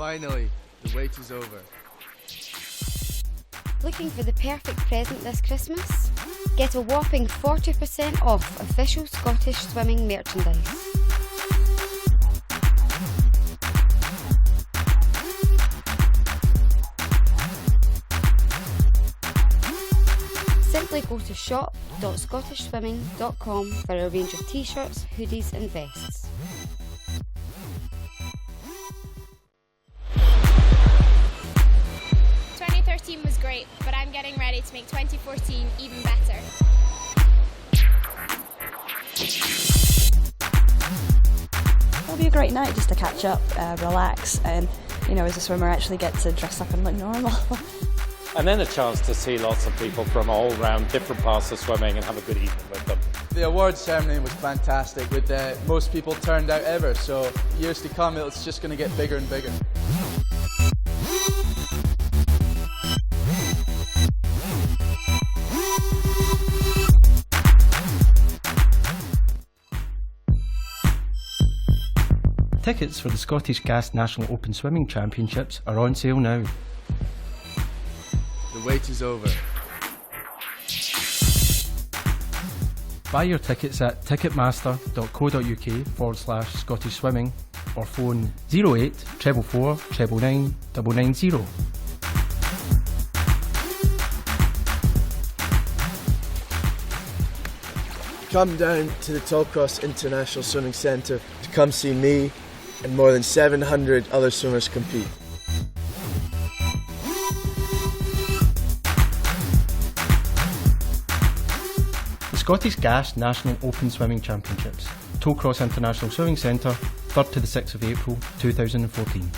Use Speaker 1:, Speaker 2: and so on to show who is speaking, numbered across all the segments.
Speaker 1: Finally, the wait is over.
Speaker 2: Looking for the perfect present this Christmas? Get a whopping 40% off official Scottish Swimming merchandise. Simply go to shop.scottishswimming.com for a range of t-shirts, hoodies and vests.
Speaker 3: Was great, but I'm getting ready to make 2014 even better.
Speaker 4: It'll be a great night just to catch up, relax, and as a swimmer actually get to dress up and look normal.
Speaker 5: And then a chance to see lots of people from all around different parts of swimming and have a good evening with them.
Speaker 1: The awards ceremony was fantastic with most people turned out ever, so years to come it's just going to get bigger and bigger.
Speaker 6: Tickets for the Scottish Gas National Open Swimming Championships are on sale now.
Speaker 1: The wait is over.
Speaker 6: Buy your tickets at ticketmaster.co.uk/Scottish Swimming or phone 08 444 999 990.
Speaker 7: Come down to the Tallcross International Swimming Centre to come see me and more than 700 other swimmers compete.
Speaker 6: The Scottish Gas National Open Swimming Championships, Tallcross International Swimming Centre, 3rd to the 6th of April 2014.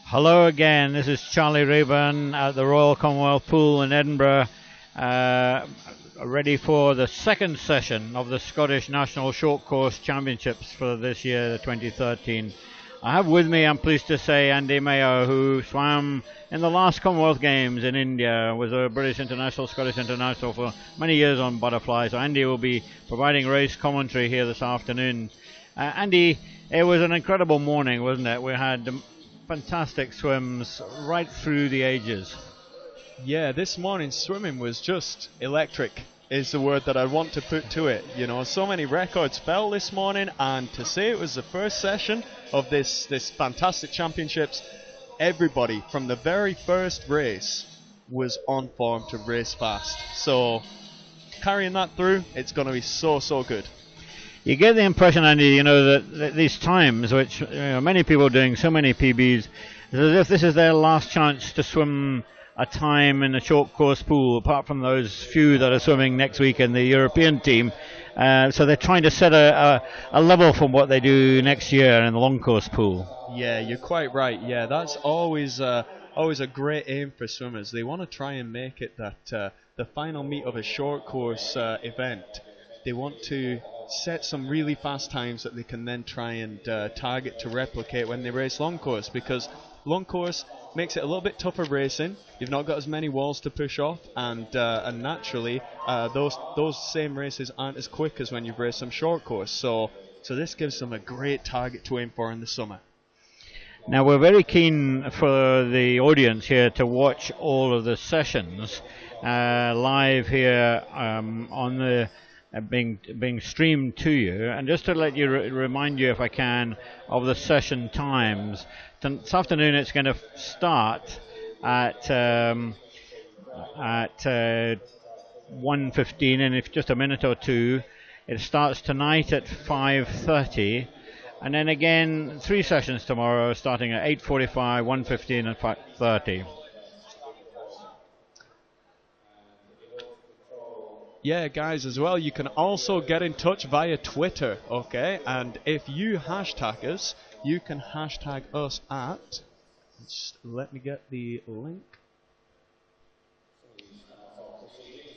Speaker 8: Hello again, this is Charlie Rayburn at the Royal Commonwealth Pool in Edinburgh, ready for the second session of the Scottish National Short Course Championships for this year, 2013. I have with me, I'm pleased to say, Andy Mayo, who swam in the last Commonwealth Games in India, was a British international, Scottish international for many years on butterfly. So Andy will be providing race commentary here this afternoon. Andy, it was an incredible morning, wasn't it? We had fantastic swims right through the ages.
Speaker 9: Yeah, this morning's swimming was just electric, is the word that I want to put to it. So many records fell this morning, and to say it was the first session of this fantastic championships, everybody from the very first race was on form to race fast. So carrying that through, it's going to be so good.
Speaker 8: You get the impression, Andy, that these times, which many people are doing so many PBs, is as if this is their last chance to swim a time in the short course pool, apart from those few that are swimming next week in the European team. So they're trying to set a level from what they do next year in the long course pool.
Speaker 9: Yeah, you're quite right. Yeah, that's always a great aim for swimmers. They want to try and make it that the final meet of a short course event. They want to set some really fast times that they can then try and target to replicate when they race long course, because long course makes it a little bit tougher racing. You've not got as many walls to push off, and naturally those same races aren't as quick as when you've raced some short course. So this gives them a great target to aim for in the summer.
Speaker 8: Now we're very keen for the audience here to watch all of the sessions live here on the being streamed to you, and just to let you remind you, if I can, of the session times. This afternoon it's going to start at 1:15, and if just a minute or two. It starts tonight at 5:30, and then again 3 sessions tomorrow, starting at 8:45, 1:15 and 5:30.
Speaker 9: Yeah, guys, as well, you can also get in touch via Twitter, okay? And if you hashtag us, you can hashtag us at... Just let me get the link.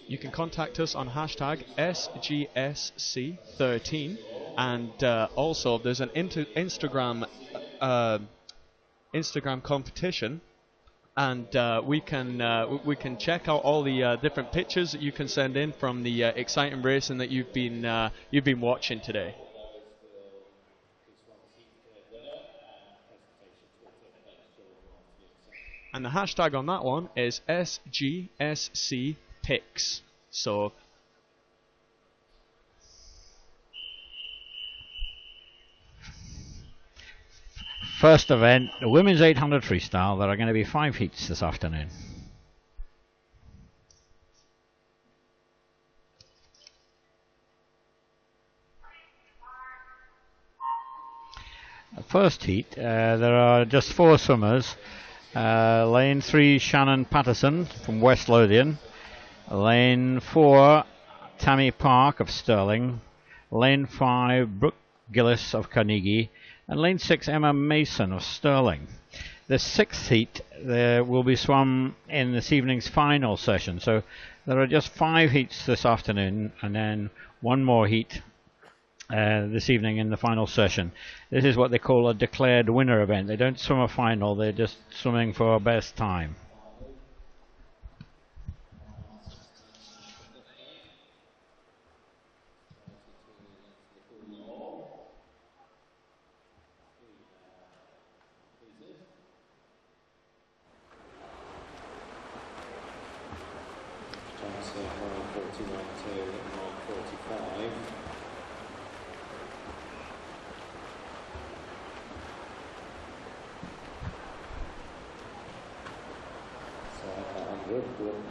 Speaker 9: You can contact us on hashtag SGSC13, and also there's an Instagram competition. And we can check out all the different pictures that you can send in from the exciting racing that you've been watching today. And the hashtag on that one is SGSCPicks. So
Speaker 8: first event, the women's 800 freestyle. There are going to be 5 heats this afternoon. The first heat, there are just 4 swimmers. Lane 3, Shannon Patterson from West Lothian. Lane 4, Tammy Park of Stirling. Lane 5, Brooke Gillis of Carnegie. And lane 6, Emma Mason of Stirling. The 6th heat will be swum in this evening's final session. So there are just 5 heats this afternoon, and then 1 more heat this evening in the final session. This is what they call a declared winner event. They don't swim a final, they're just swimming for best time.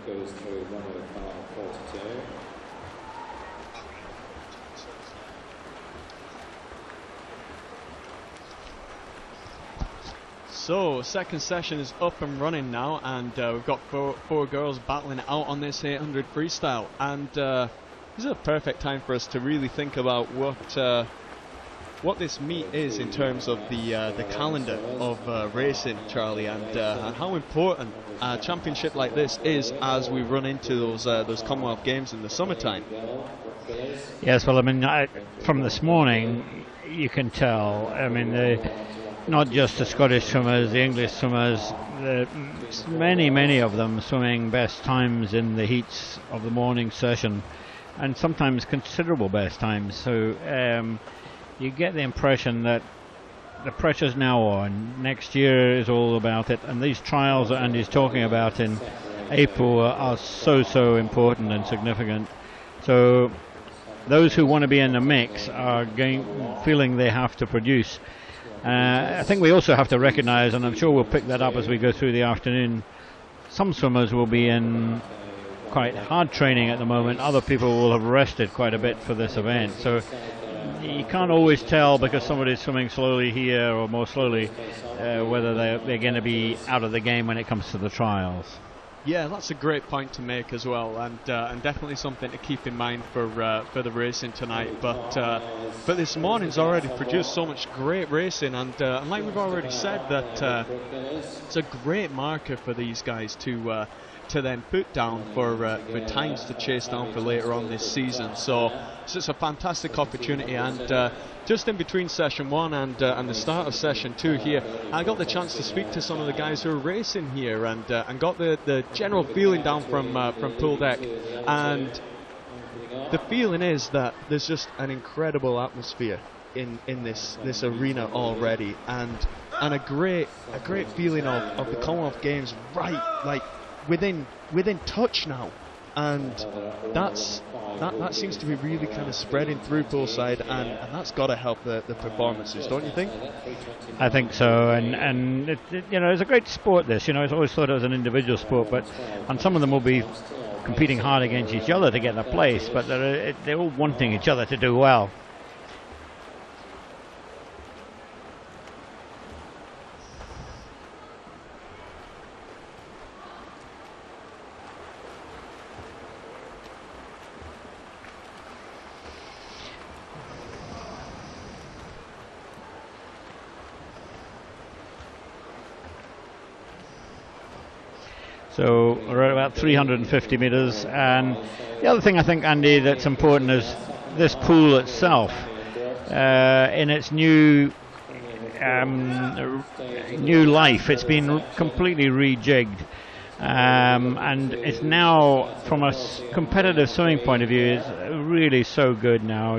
Speaker 5: Goes through 1:05:42.
Speaker 9: So, second session is up and running now, and we've got four girls battling it out on this 800 freestyle. And this is a perfect time for us to really think about what this meet is in terms of the calendar of racing, Charlie, and how important a championship like this is as we run into those Commonwealth Games in the summertime.
Speaker 8: Yes, well, I mean, from this morning, you can tell. I mean, not just the Scottish swimmers, the English swimmers, many of them swimming best times in the heats of the morning session, and sometimes considerable best times. So you get the impression that the pressure's now on. Next year is all about it, and these trials that Andy's talking about in April are so important and significant. So those who want to be in the mix are feeling they have to produce. I think we also have to recognise, and I'm sure we'll pick that up as we go through the afternoon, some swimmers will be in quite hard training at the moment. Other people will have rested quite a bit for this event. So you can't always tell, because somebody's swimming slowly here or more slowly, whether they're going to be out of the game when it comes to the trials.
Speaker 9: Yeah, that's a great point to make as well, and definitely something to keep in mind for the racing tonight. But this morning's already produced so much great racing, and like we've already said, that it's a great marker for these guys to then put down for times to chase down for later on this season. So it's a fantastic opportunity, and just in between session 1 and the start of session 2 here, I got the chance to speak to some of the guys who are racing here, and got the general feeling down from pool deck, and the feeling is that there's just an incredible atmosphere in this arena already, and a great feeling of the Commonwealth Games right like within touch now, and that seems to be really kind of spreading through poolside, and that's got to help the performances, don't you think?
Speaker 8: I think so, and it's a great sport. This, it's always thought of as an individual sport, and some of them will be competing hard against each other to get a place, but they're all wanting each other to do well. So we're at about 350 metres, and the other thing I think, Andy, that's important is this pool itself, in its new life. It's been completely rejigged, and it's now, from a competitive swimming point of view, it's really so good now.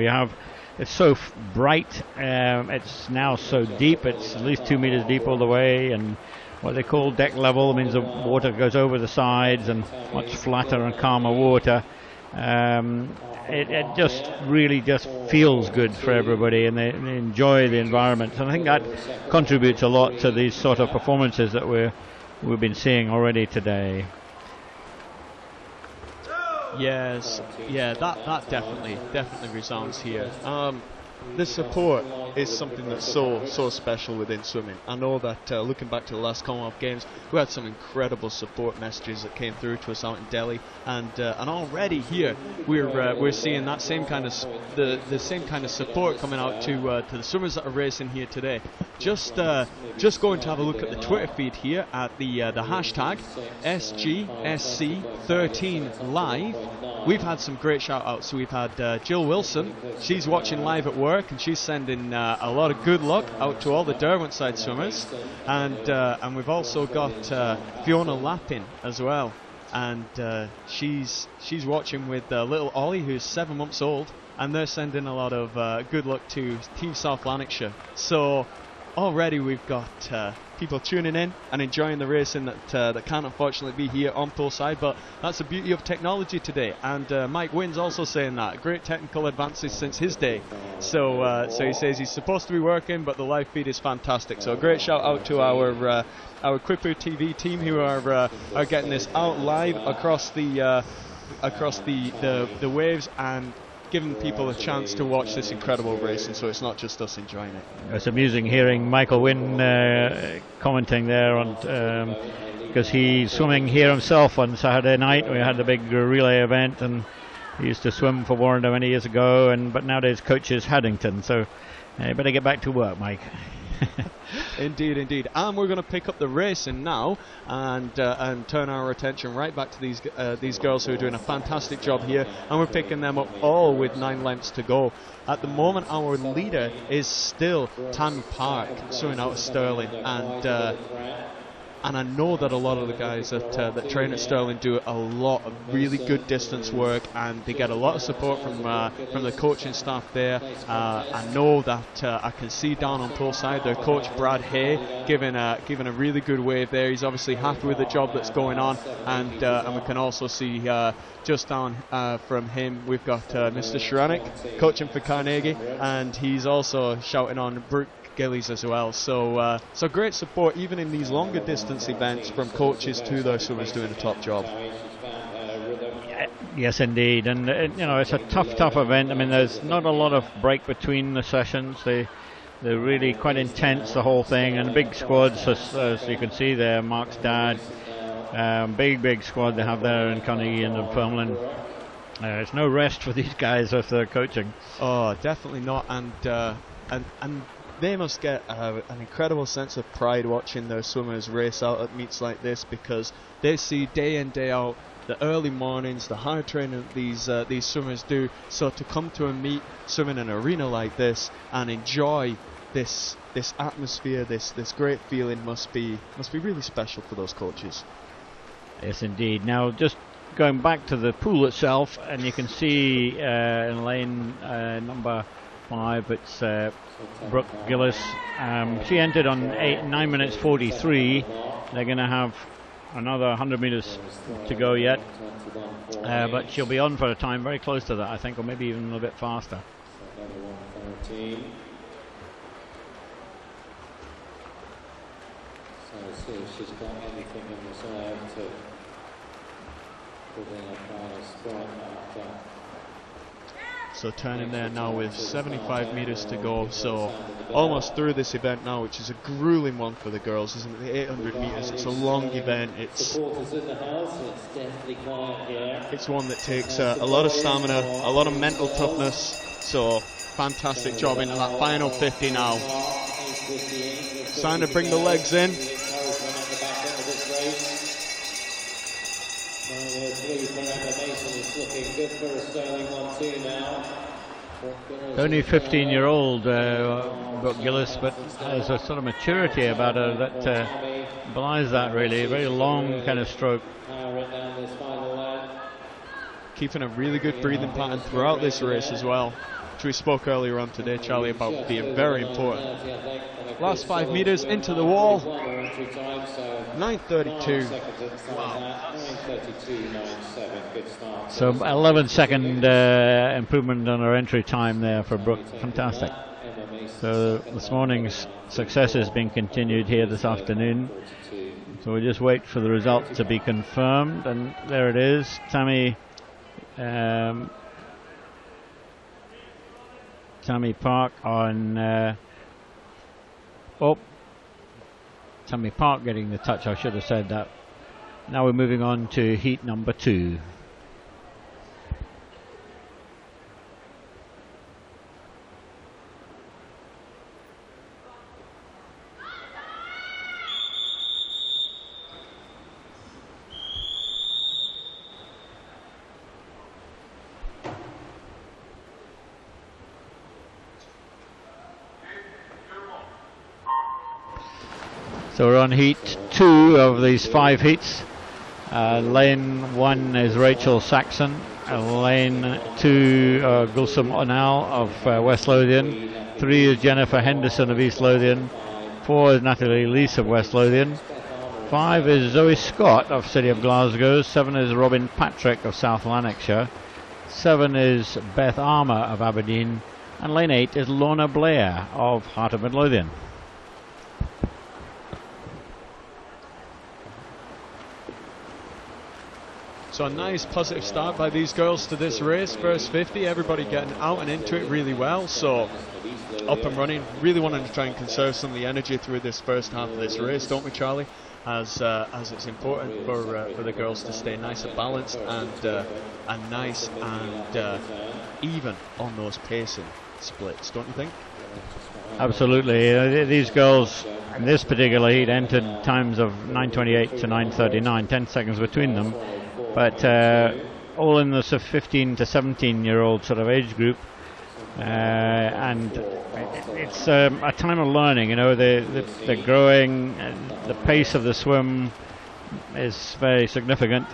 Speaker 8: It's so bright, it's now so deep, it's at least 2 metres deep all the way, and what they call deck level. It means the water goes over the sides and much flatter and calmer water. It just really just feels good for everybody, and they enjoy the environment. And I think that contributes a lot to these sort of performances that we've been seeing already today.
Speaker 9: Yes, yeah, that definitely resounds here. The support is something that's so special within swimming. I know that looking back to the last Commonwealth Games, we had some incredible support messages that came through to us out in Delhi, and already here we're seeing that same kind of the same kind of support coming out to the swimmers that are racing here today. Just going to have a look at the Twitter feed here at the hashtag SGSC13live. We've had some great shout outs. So we've had Jill Wilson. She's watching live at work, and she's sending a lot of good luck out to all the Derwent-side swimmers. And we've also got Fiona Lappin as well, and she's watching with little Ollie, who's 7 months old, and they're sending a lot of good luck to Team South Lanarkshire. So already we've got people tuning in and enjoying the racing that can't unfortunately be here on poolside, but that's the beauty of technology today. And Mike Wynn's also saying that great technical advances since his day. So he says he's supposed to be working, but the live feed is fantastic. So a great shout out to our QuipuTV team who are getting this out live across the waves and giving people a chance to watch this incredible racing, so it's not just us enjoying it.
Speaker 8: It's amusing hearing Michael Wynn commenting there on because he's swimming here himself on Saturday night. We had the big relay event, and he used to swim for Warrender many years ago, but nowadays coaches Haddington, so you better get back to work, Mike.
Speaker 9: Indeed. And we're going to pick up the racing now and turn our attention right back to these girls who are doing a fantastic job here, and we're picking them up all with 9 lengths to go. At the moment, our leader is still Tammy Park, swimming out of Stirling, and I know that a lot of the guys that train at Stirling do a lot of really good distance work, and they get a lot of support from the coaching staff there. I know that I can see down on poolside their coach Brad Hay giving a really good wave there. He's obviously happy with the job that's going on, and we can also see just down from him we've got Mr. Shranik coaching for Carnegie, and he's also shouting on Brooke Gillies as well. So great support even in these longer distance events from coaches to their swimmers doing a top job.
Speaker 8: Yes, indeed, and it's a tough event. I mean, there's not a lot of break between the sessions. They're really quite intense, the whole thing, and big squads as you can see there. Mark's dad, big squad they have there in Carnegie and Dunfermline. There's no rest for these guys as they're coaching.
Speaker 9: Oh, definitely not, and they must get an incredible sense of pride watching their swimmers race out at meets like this, because they see day in day out the early mornings, the hard training that these swimmers do. So to come to a meet, swim in an arena like this and enjoy this atmosphere, this great feeling must be really special for those coaches.
Speaker 8: Yes, indeed. Now just going back to the pool itself, and you can see in lane number 5, it's Brooke Gillis. She entered on 9 minutes 43. They're going to have another 100 meters to go yet, but she'll be on for a time very close to that, I think, or maybe even a little bit faster.
Speaker 10: So see if she's got anything in reserve to put in a final sprint after.
Speaker 9: So turning there now with 75 meters to go, so almost through this event now, which is a grueling one for the girls, isn't it? The 800 meters, it's a long event. It's one that takes a lot of stamina, a lot of mental toughness, so fantastic job into that final 50 now. Starting to bring the legs in.
Speaker 8: Only 15-year-old Brooke Gillis, but there's a sort of maturity about her that belies that, really. A very long kind of stroke.
Speaker 9: keeping a really good breathing pattern throughout this race as well, which we spoke earlier on today, Charlie, about being very important. Last 5 meters into the wall, 9:32. Wow.
Speaker 8: So 11-second improvement on our entry time there for Brooke. Fantastic. So this morning's success is being continued here this afternoon. So we'll just wait for the result to be confirmed, and there it is. Tammy Park on Tammy Park getting the touch. I should have said that. Now we're moving on to heat number 2. So we're on heat 2 of these 5 heats. Lane 1 is Rachel Saxon. Lane 2, Gulsum Onal of West Lothian. 3 is Jennifer Henderson of East Lothian. 4 is Natalie Leese of West Lothian. 5 is Zoe Scott of City of Glasgow. 7 is Robin Patrick of South Lanarkshire. 7 is Beth Armour of Aberdeen. And lane 8 is Lorna Blair of Heart of Midlothian.
Speaker 9: So a nice positive start by these girls to this race. First 50, everybody getting out and into it really well. So up and running, really wanting to try and conserve some of the energy through this first half of this race, don't we, Charlie? As it's important for the girls to stay nice and balanced and nice and even on those pacing splits, don't you think?
Speaker 8: Absolutely. These girls in this particular heat entered times of 9:28 to 9:39, 10 seconds between them. But all in the sort of 15 to 17-year-old sort of age group, and it's a time of learning. You know, they're growing. The pace of the swim is very significant,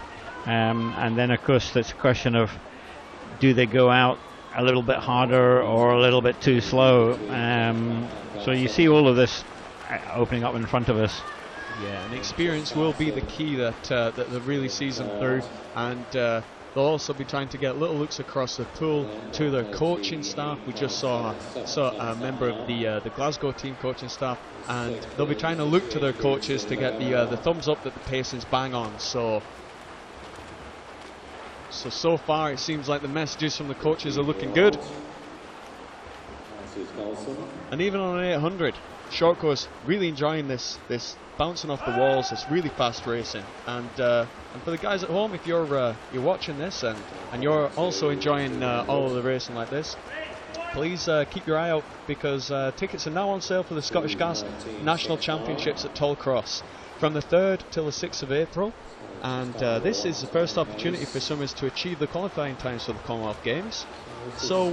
Speaker 8: and then of course it's a question of, do they go out a little bit harder or a little bit too slow? So you see all of this opening up in front of us.
Speaker 9: Yeah, and experience will be the key that really sees them through, and they'll also be trying to get little looks across the pool to their coaching staff. We just saw a member of the Glasgow team coaching staff, and they'll be trying to look to their coaches to get the thumbs up that the pacing's bang on. So far it seems like the messages from the coaches are looking good. And even on an 800 short course, really enjoying this bouncing off the walls, this really fast racing. And for the guys at home, if you're watching this and you're also enjoying all of the racing like this, please keep your eye out, because tickets are now on sale for the Scottish Gas National Championships at Tollcross from the 3rd till the 6th of April. And this is the first opportunity for swimmers to achieve the qualifying times for the Commonwealth Games. So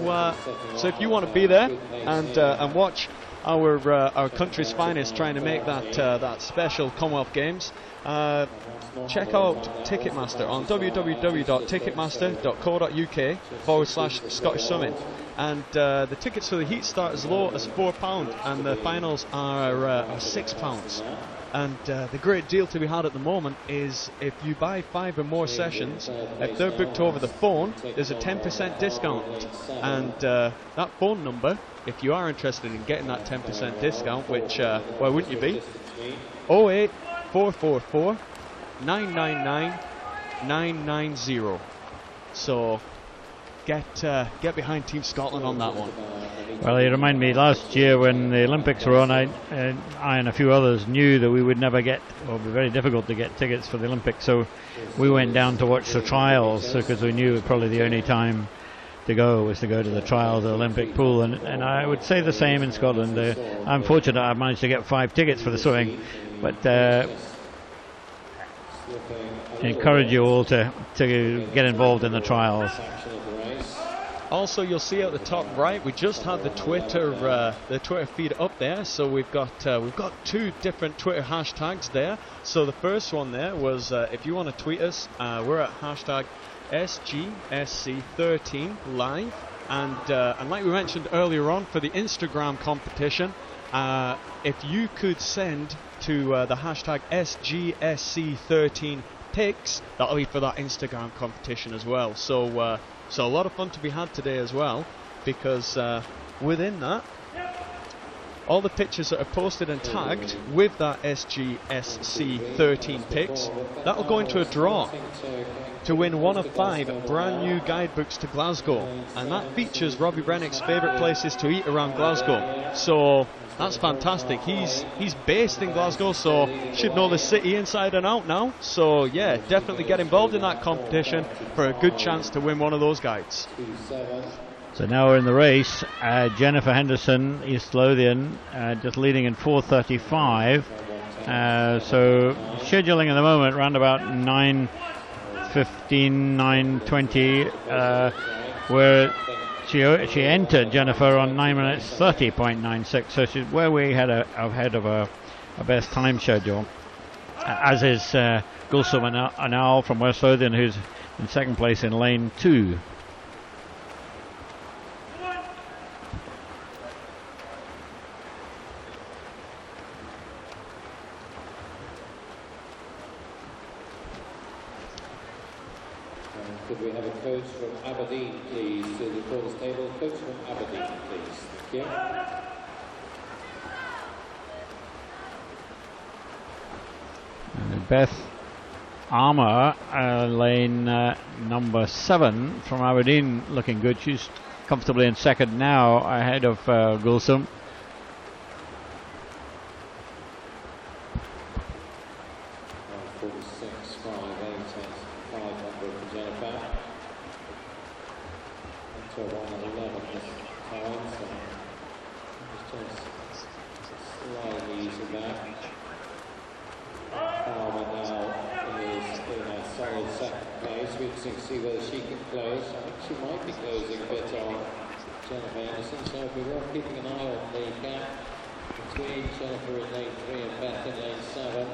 Speaker 9: if you want to be there and watch our country's finest trying to make that special Commonwealth Games, check out Ticketmaster on www.ticketmaster.co.uk/Scottish Swimming. And the tickets for the heat start as low as £4, and the finals are £6. And the great deal to be had at the moment is if you buy 5 or more sessions, if they're booked over the phone, there's a 10% discount. And that phone number, if you are interested in getting that 10% discount, which why wouldn't you be? 08444 999 990. So get behind Team Scotland on that one.
Speaker 8: Well, you remind me, last year when the Olympics were on, I and a few others knew that we would never get, or it would be very difficult to get tickets for the Olympics, so we went down to watch the trials, because we knew probably the only time to go was to go to the trials at the Olympic pool, and I would say the same in Scotland. I'm fortunate I managed to get 5 tickets for the swimming, but encourage you all to get involved in the trials.
Speaker 9: Also, you'll see at the top right, we just had the Twitter feed up there. So we've got 2 different Twitter hashtags there. So the first one there was, if you want to tweet us, we're at hashtag SGSC13 live. And like we mentioned earlier on, for the Instagram competition, if you could send to the hashtag SGSC13 pics, that'll be for that Instagram competition as well. So a lot of fun to be had today as well, because within that, all the pictures that are posted and tagged with that SGSC13 pics, that'll go into a draw to win one of 5 brand new guidebooks to Glasgow, and that features Robbie Brennick's favourite places to eat around Glasgow. So that's fantastic. He's based in Glasgow, so should know the city inside and out now. So yeah, definitely get involved in that competition for a good chance to win one of those guides.
Speaker 8: So now we're in the race. Jennifer Henderson, East Lothian, just leading in 4:35. So scheduling at the moment around about 9:15, 9:20, where she entered Jennifer on 9 minutes 30.96. So she's where we had ahead of a best time schedule. As is Gulsum Anal from West Lothian, who's in second place in lane 2.
Speaker 10: Could we have a coach from Aberdeen, please, to the quarters table? Coach from Aberdeen, please. Thank you.
Speaker 8: Beth Armour, lane number 7 from Aberdeen, looking good. She's comfortably in second now, ahead of Gulsum.
Speaker 10: See whether she can close. I think she might be closing a bit on Jennifer Anderson, so we were keeping an eye on the gap between Jennifer in lane 3 and Beth in lane 7.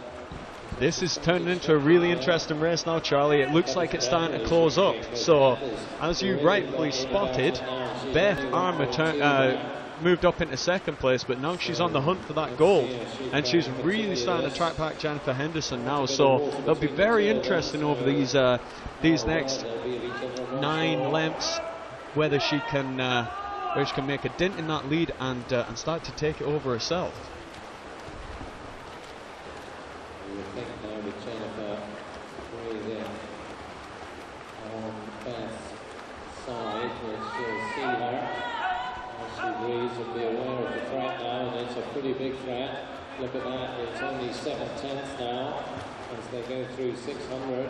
Speaker 9: This is turning into a really interesting race now, Charlie. It looks like it's starting to close up. So, as you rightfully spotted, Beth Armour moved up into second place, but now she's on the hunt for that gold, and she's really starting to track back Jennifer Henderson now. So it'll be very interesting over these next 9 lengths whether she can make a dent in that lead and start to take it over herself.
Speaker 10: You would think now with Jennifer breathing on Beth's side that she'll see her. She breathes and be aware of the threat now, and it's a pretty big threat. Look at that, it's only 7/10 now as they go through 600.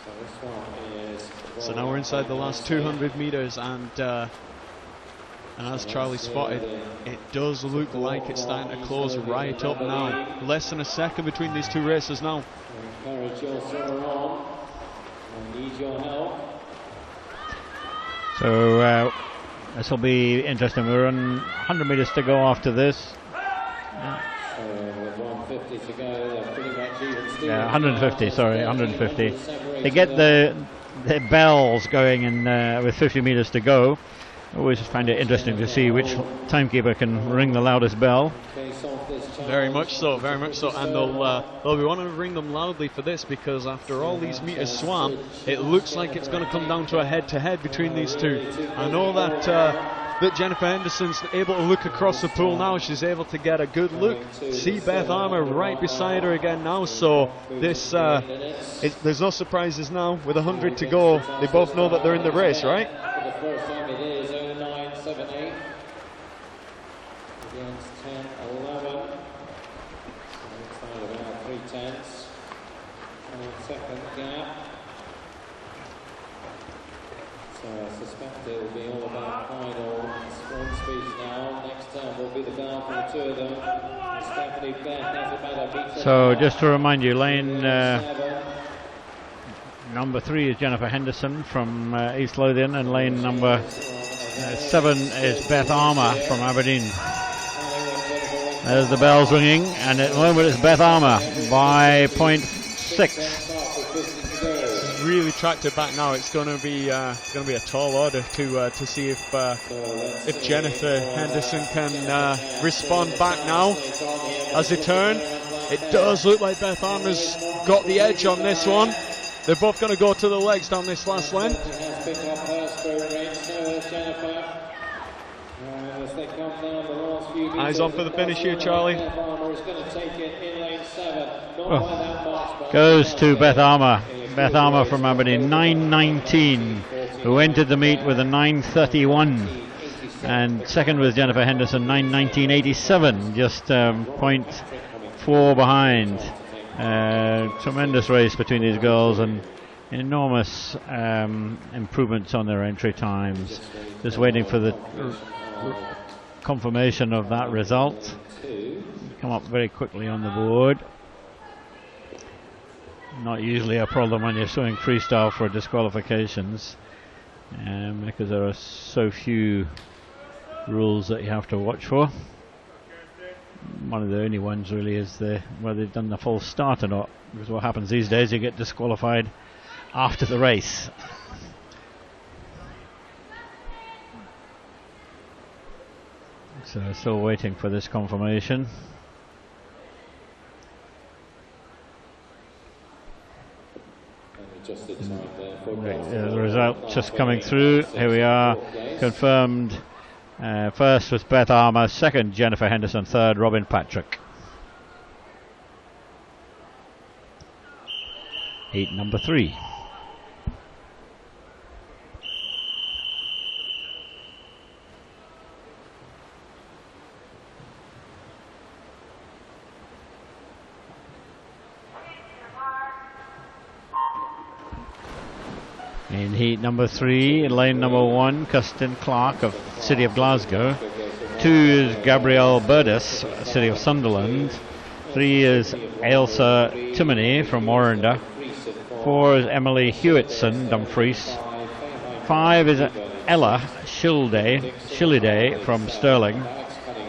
Speaker 10: So this one is...
Speaker 9: So now we're inside the last 200 metres, and as Charlie spotted, it does look like it's starting to close right up now. Less than a second between these 2 races now.
Speaker 10: Encourage your swimmer on. I need your help.
Speaker 8: So this will be interesting. We're on 100 metres to go after this.
Speaker 10: With 150 to go, they're pretty much even.
Speaker 8: Yeah, 150. Sorry, 150. They get the bells going in with 50 metres to go. I always find it interesting to see which timekeeper can ring the loudest bell.
Speaker 9: Very much so, very much so, and they'll be wanting to ring them loudly for this, because after all these metres swam, it looks like it's going to come down to a head-to-head between these 2. I know that that Jennifer Henderson's able to look across the pool now. She's able to get a good look. See Beth Armour right beside her again now. So this there's no surprises now. With 100 to go, they both know that they're in the race, right?
Speaker 10: For the first time it is 0978 against 10:11. So inside about 3/10. And second gap. So I suspect it will be all about final sprint speeds now. Next time will be the bell for the 2 of them. And Stephanie Beth has about a metre.
Speaker 8: So just to remind you, lane number 3 is Jennifer Henderson from East Lothian, and lane number 7 is Beth Armour from Aberdeen. There's the bells ringing, and at the moment it's Beth Armour by 0.6.
Speaker 9: Really tracked it back now. It's going to be a tall order to see if Jennifer Henderson can respond back now as they turn. It does look like Beth Armour's got the edge on this one. They're both going to go to the legs down this last length. Eyes on for the finish here, Charlie.
Speaker 8: Goes to Beth Armour. Beth Armour from Aberdeen, 9.19, who entered the meet with a 9.31. And second was Jennifer Henderson, 9.19.87, just 0.4 behind. Tremendous race between these girls, and enormous improvements on their entry times. Just waiting for the confirmation of that result. Come up very quickly on the board. Not usually a problem when you're swimming freestyle for disqualifications, because there are so few rules that you have to watch for. One of the only ones really is where they've done the full start or not, because what happens these days, you get disqualified after the race. So still waiting for this confirmation. The result just coming through. Here we are, confirmed. First was Beth Armour, second Jennifer Henderson, third Robin Patrick. Heat number 3. In heat number 3, in lane number 1, Kirsten Clark of City of Glasgow. 2 is Gabrielle Burdis, City of Sunderland. 3 is Ailsa Timoney from Warrender. 4 is Emily Hewitson, Dumfries. 5 is Ella Shilliday from Stirling.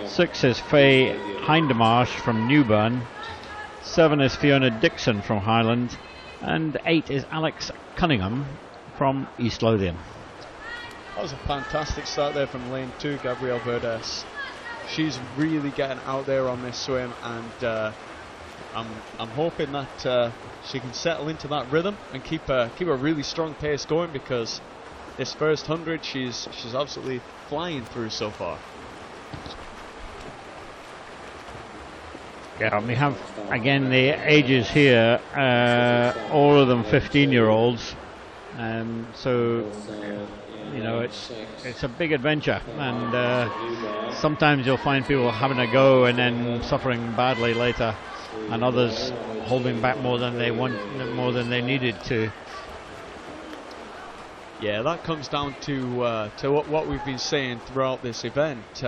Speaker 8: 6 is Faye Hindemarsh from Newburn. 7 is Fiona Dixon from Highland. And 8 is Alex Cunningham from East Lothian.
Speaker 9: That was a fantastic start there from lane 2, Gabrielle Verdes. She's really getting out there on this swim, and I'm hoping that she can settle into that rhythm and keep a really strong pace going, because this first 100 she's absolutely flying through so far.
Speaker 8: Yeah, we have again the ages here, all of them 15-year-olds. So you know, it's a big adventure, and sometimes you'll find people having a go and then suffering badly later, and others holding back more than they needed to.
Speaker 9: Yeah, that comes down to what we've been saying throughout this event.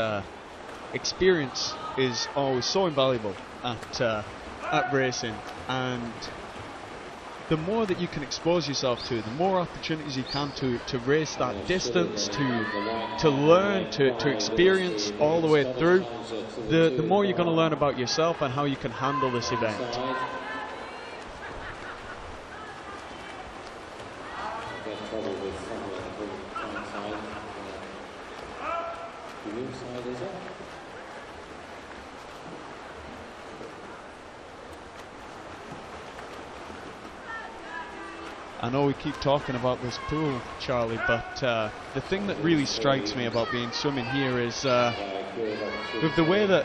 Speaker 9: Experience is always so invaluable at racing, and the more that you can expose yourself to, the more opportunities you can to race that distance, to learn, to experience all the way through, the more you're going to learn about yourself and how you can handle this event. I know we keep talking about this pool, Charlie, but the thing that really strikes me about being swimming here is with the way that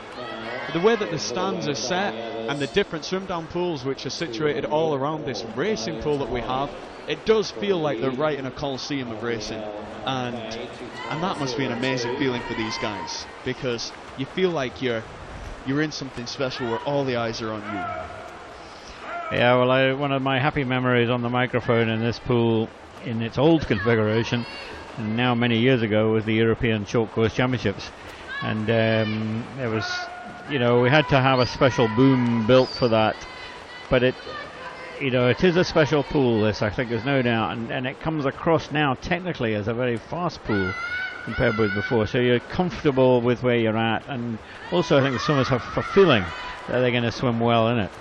Speaker 9: the stands are set and the different swim down pools which are situated all around this racing pool that we have. It does feel like they're right in a coliseum of racing, and that must be an amazing feeling for these guys, because you feel like you're in something special where all the eyes are on you.
Speaker 8: Yeah, well, one of my happy memories on the microphone in this pool, in its old configuration, and now many years ago, was the European Short Course Championships. And it was, you know, we had to have a special boom built for that. But you know, it is a special pool, this, I think there's no doubt, and it comes across now technically as a very fast pool compared with before, so you're comfortable with where you're at, and also I think the swimmers have a feeling that they're going to swim well in it.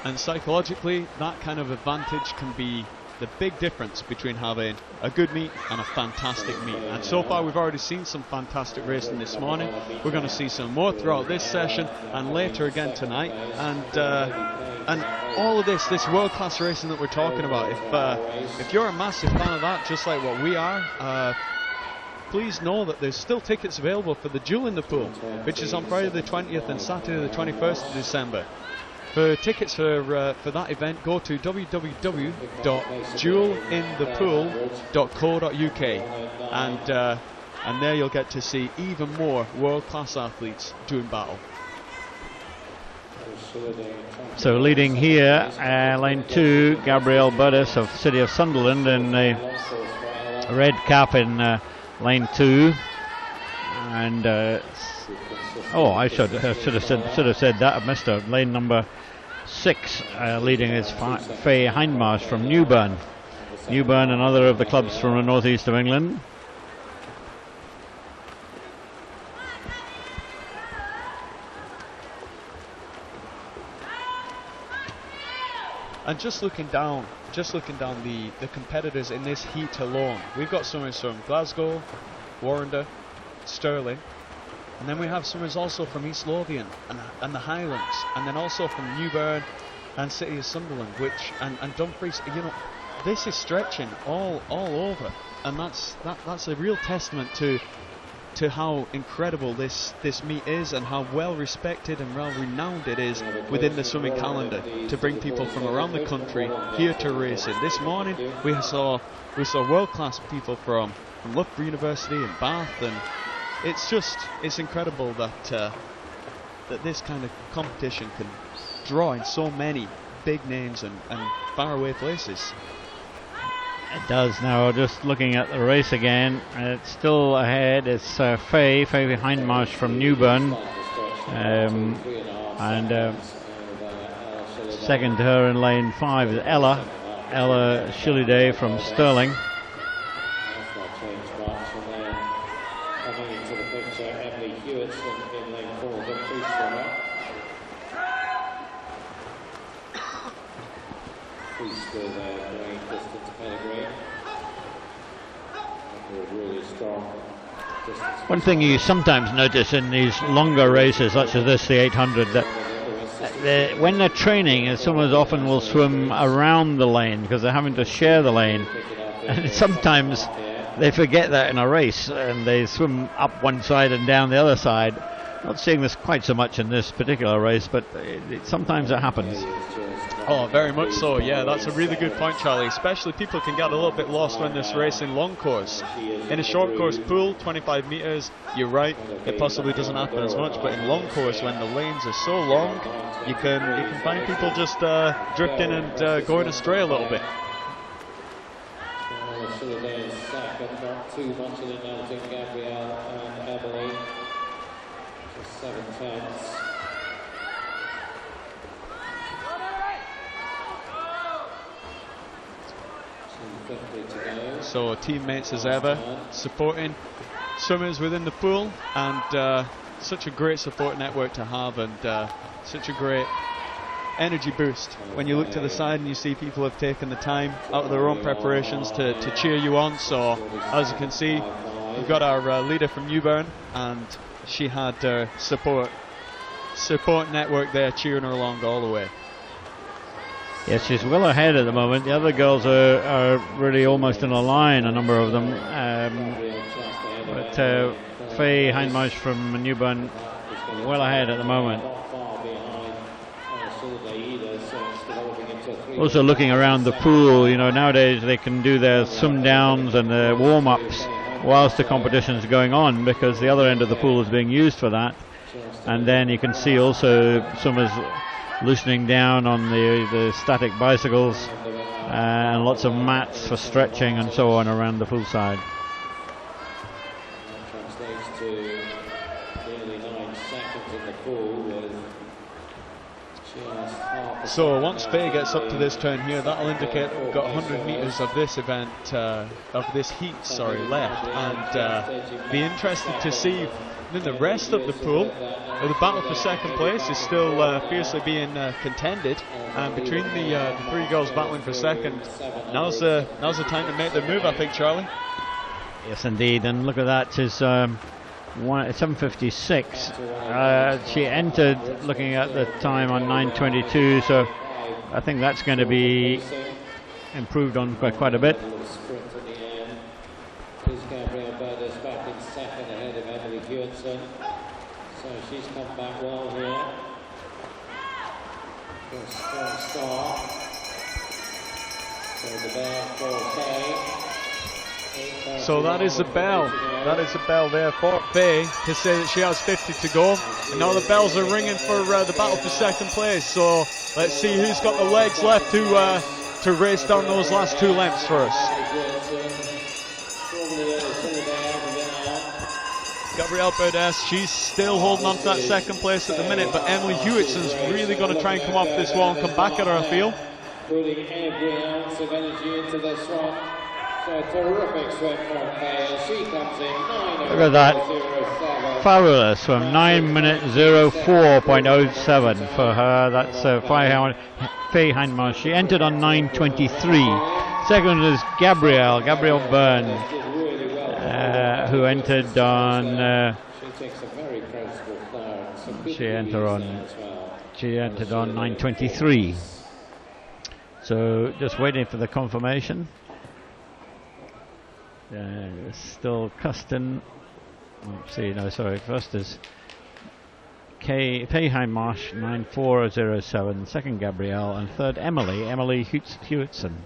Speaker 9: And psychologically, that kind of advantage can be the big difference between having a good meet and a fantastic meet. And so far we've already seen some fantastic racing this morning. We're going to see some more throughout this session and later again tonight. And all of this world-class racing that we're talking about, if you're a massive fan of that, just like what we are, please know that there's still tickets available for the Duel in the Pool, which is on Friday the 20th and Saturday the 21st of December. For tickets for that event, go to www.duelinthepool.co.uk, and there you'll get to see even more world-class athletes doing battle.
Speaker 8: So leading here, lane 2, Gabrielle Buddes of City of Sunderland in the red cap in lane 2, and I should have said that. I missed out. Lane number 6 leading is Faye Hindmarsh from Newburn, another of the clubs from the northeast of England.
Speaker 9: And just looking down the competitors in this heat alone, we've got swimmers from Glasgow, Warrender, Stirling, and then we have swimmers also from East Lothian and the Highlands, and then also from Newburn and City of Sunderland, and Dumfries. You know, this is stretching all over, and that's a real testament to how incredible this meet is, and how well respected and well renowned it is within the swimming calendar to bring people from around the country here to race it. This morning we saw world-class people from Loughborough University and Bath, and it's incredible that this kind of competition can draw in so many big names and faraway places.
Speaker 8: It does now. Just looking at the race again, it's still ahead. It's Faye Hindmarsh from Newburn, and second to her in lane 5 is Ella Shilliday from Stirling. One thing you sometimes notice in these longer races, such as this, the 800, that when they're training, someone often will swim around the lane because they're having to share the lane, and sometimes they forget that in a race and they swim up one side and down the other side. Not seeing this quite so much in this particular race, but sometimes it happens.
Speaker 9: Oh, very much so. Yeah, that's a really good point, Charlie. Especially people can get a little bit lost when there's racing long course. In a short course pool, 25 metres, you're right, it possibly doesn't happen as much. But in long course, when the lanes are so long, you can find people just drifting and going astray a little bit.
Speaker 10: Second, not too much in it now to Gabrielle and Emily. Just 7/10.
Speaker 9: So teammates as ever supporting swimmers within the pool, and such a great support network to have, and such a great energy boost when you look to the side and you see people have taken the time out of their own preparations to cheer you on. So as you can see, we've got our leader from Newburn, and she had support network there cheering her along all the way.
Speaker 8: Yes, she's well ahead at the moment. The other girls are really almost in a line, a number of them. But Faye Hindmarsh from Newburn well ahead at the moment. Also looking around the pool, you know, nowadays they can do their swim downs and their warm-ups whilst the competition's going on, because the other end of the pool is being used for that. And then you can see also swimmers loosening down on the static bicycles, and lots of mats for stretching and so on around the poolside.
Speaker 10: Translates to nearly 9 seconds in the pool, with
Speaker 9: So once Faye gets up to this turn here, that'll indicate we've got 100 metres of this event, of this heat, left, and be interested to see then the rest of the pool. The battle for second place is still fiercely being contended, and between the three girls battling for second, now's the time to make the move, I think, Charlie.
Speaker 8: Yes, indeed, and look at that, it's 7:56. She entered looking at the time on 9:22, so I think that's going to be improved on by quite a bit.
Speaker 10: So she's come back well here. Strong start. So the bell for Faye.
Speaker 9: So that is the bell. That is the bell there for Faye to say that she has 50 to go. And now the bells are ringing for the battle for second place. So let's see who's got the legs left to race down those last 2 lengths for us. Gabrielle Burdess, she's still holding on to that second place at the minute, but Emily Hewittson's really going to try and come off this wall and come back at her, I feel.
Speaker 10: Putting every ounce of energy into this one. So a terrific swim from Faye, and she comes in 9:07.
Speaker 8: Look at that. Fabulous swim, 9:04.07 for her. That's Faye Hindmarsh. She entered on 9:23. Second is Gabrielle Byrne. Who entered on? She entered on 9:23. So just waiting for the confirmation. Still Custon. First is Faye Hindmarsh 9:4.07. Second Gabrielle, and third Emily Hewitson.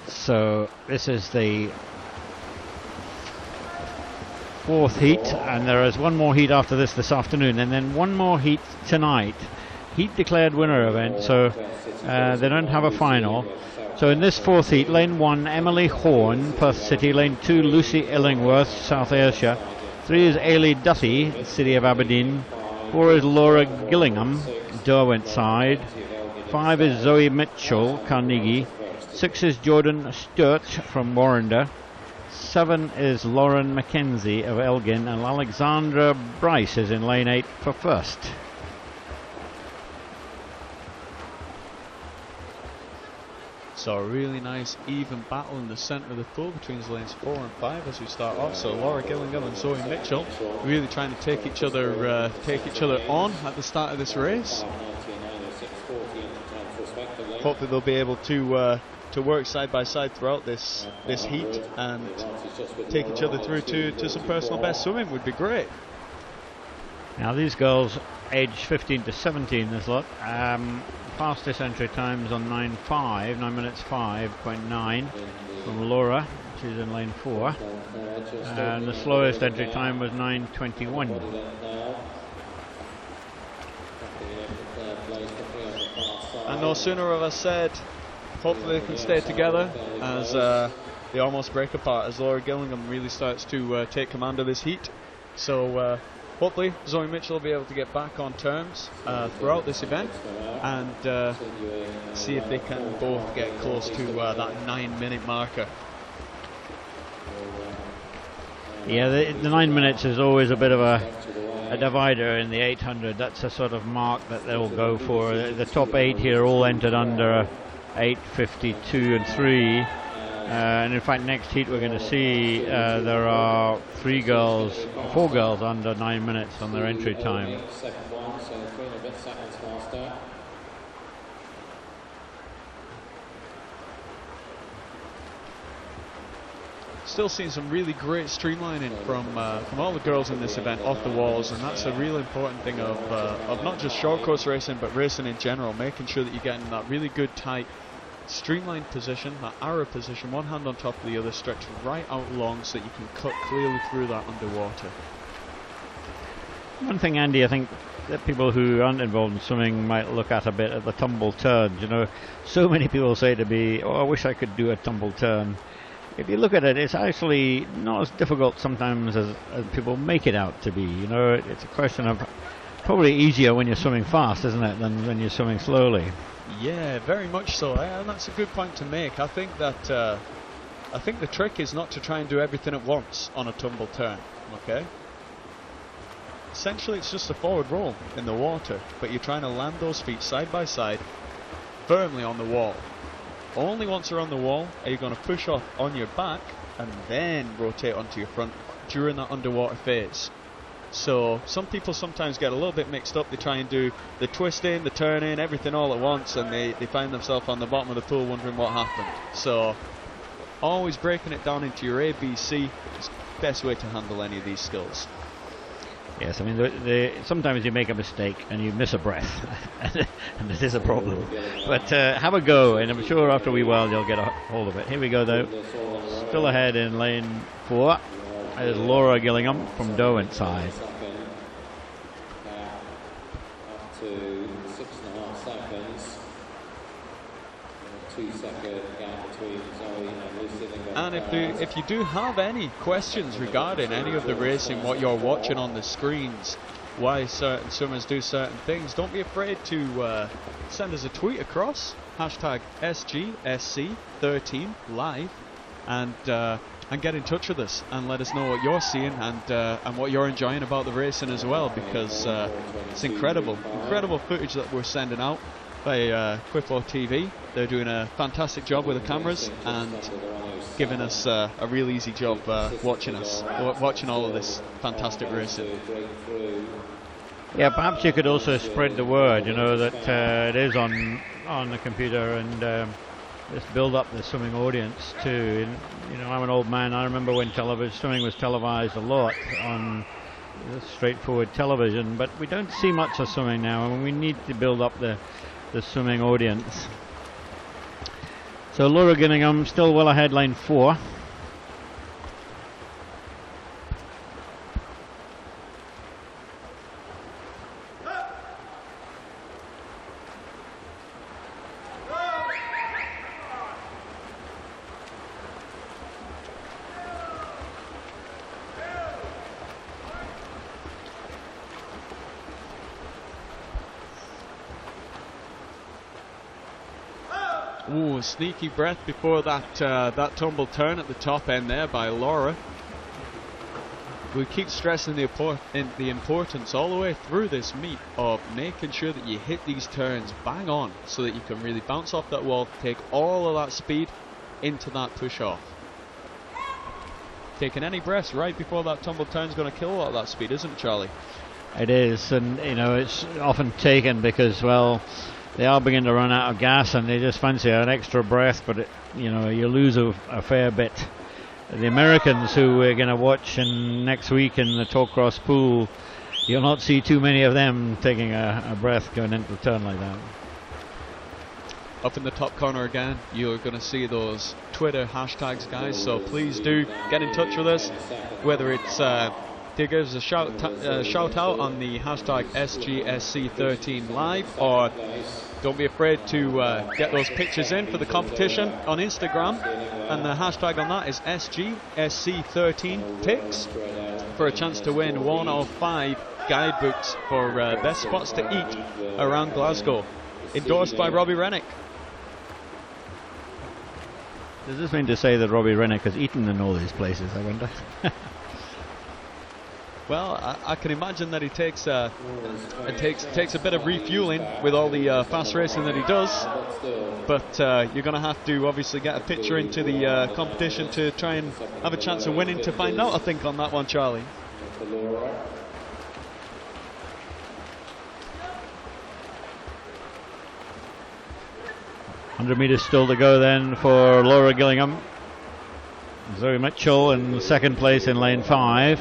Speaker 8: So this is the 4th heat, and there is one more heat after this afternoon, and then one more heat tonight. Heat declared winner event, so they don't have a final. So in this 4th heat, lane 1, Emily Horn, Perth City. Lane 2, Lucy Illingworth, South Ayrshire. 3 is Ailey Duthie, City of Aberdeen. 4 is Laura Gillingham, Derwent side. 5 is Zoe Mitchell, Carnegie. 6 is Jordan Sturt from Warrender. 7 is Lauren Mackenzie of Elgin, and Alexandra Bryce is in lane 8 for first.
Speaker 9: So a really nice even battle in the centre of the pool between lanes 4 and 5 as we start off. So Laura Gillingham and Zoe Mitchell really trying to take each other on at the start of this race. Hopefully they'll be able to work side by side throughout this heat and take each other through to some personal best swimming would be great.
Speaker 8: Now these girls aged 15 to 17, this lot. Fastest entry times on 9 minutes 5.9 from Laura, she's in lane 4, and the slowest entry time was 9:21.
Speaker 9: And no sooner have I said hopefully they can stay together as they almost break apart as Laura Gillingham really starts to take command of this heat. So hopefully Zoe Mitchell will be able to get back on terms throughout this event and see if they can both get close to that 9-minute marker.
Speaker 8: Yeah, the 9 minutes is always a bit of a divider in the 800. That's a sort of mark that they'll go for. The top 8 here all entered under 8:52 and 3. And in fact, next heat we're going to see there are 4 girls under 9 minutes on their entry time.
Speaker 9: Still seeing some really great streamlining from all the girls in this event off the walls, and that's a real important thing of not just short course racing but racing in general, making sure that you're getting that really good tight streamlined position, that arrow position, one hand on top of the other, stretched right out long so that you can cut clearly through that underwater.
Speaker 8: One thing, Andy, I think that people who aren't involved in swimming might look at a bit at the tumble turns. You know, so many people say to me, "Oh, I wish I could do a tumble turn." If you look at it, it's actually not as difficult sometimes as people make it out to be. You know, it's a question of probably easier when you're swimming fast, isn't it, than when you're swimming slowly.
Speaker 9: Yeah, very much so, and that's a good point to make. I think that I think the trick is not to try and do everything at once on a tumble turn. Okay. Essentially, it's just a forward roll in the water, but you're trying to land those feet side by side, firmly on the wall. Only once you're on the wall are you going to push off on your back and then rotate onto your front during that underwater phase. So some people sometimes get a little bit mixed up. They try and do the twisting, the turning, everything all at once, and they find themselves on the bottom of the pool wondering what happened. So always breaking it down into your ABC is the best way to handle any of these skills.
Speaker 8: Yes, I mean, sometimes you make a mistake and you miss a breath, and it is a problem. But have a go, and I'm sure after a wee while you'll get a hold of it. Here we go, though. Still ahead in lane 4. There's Laura Gillingham from Derwent side.
Speaker 10: Up to 6.5 seconds. 2-second gap between Zoe and Lucy.
Speaker 9: And if you do have any questions regarding any of the racing, what you're watching on the screens, why certain swimmers do certain things, don't be afraid to send us a tweet across, hashtag SGSC13 live, and get in touch with us and let us know what you're seeing and what you're enjoying about the racing as well, because it's incredible footage that we're sending out by QuipuTV. They're doing a fantastic job with the cameras and giving us a real easy job watching all of this fantastic racing.
Speaker 8: Yeah, perhaps you could also spread the word, you know, that it is on the computer, and just build up the swimming audience too. You know, I'm an old man. I remember when swimming was televised a lot on straightforward television, but we don't see much of swimming now, and we need to build up the swimming audience. So Laura Gillingham still well ahead, lane 4.
Speaker 9: Ooh, a sneaky breath before that tumble turn at the top end there by Laura. We keep stressing the importance all the way through this meet of making sure that you hit these turns bang on so that you can really bounce off that wall, take all of that speed into that push off. Taking any breaths right before that tumble turn is going to kill a lot of that speed, isn't it, Charlie?
Speaker 8: It is, and you know, it's often taken because, well, they are beginning to run out of gas and they just fancy an extra breath, but you know, you lose a fair bit. The Americans who we're going to watch next week in the Tallcross Pool, you'll not see too many of them taking a breath going into the turn like that.
Speaker 9: Up in the top corner again, you're going to see those Twitter hashtags, guys, so please do get in touch with us, whether it's to give us a shout out on the hashtag SGSC13 live, or don't be afraid to get those pictures in for the competition on Instagram, and the hashtag on that is SGSC13pics for a chance to win 1 of 5 guidebooks for best spots to eat around Glasgow, endorsed by Robbie Rennick.
Speaker 8: Does this mean to say that Robbie Rennick has eaten in all these places, I wonder?
Speaker 9: Well, I can imagine that he takes a bit of refueling with all the fast racing that he does, but you're going to have to obviously get a picture into the competition to try and have a chance of winning to find out, I think, on that one, Charlie.
Speaker 8: 100 metres still to go then for Laura Gillingham. Zoe Mitchell in second place in lane 5.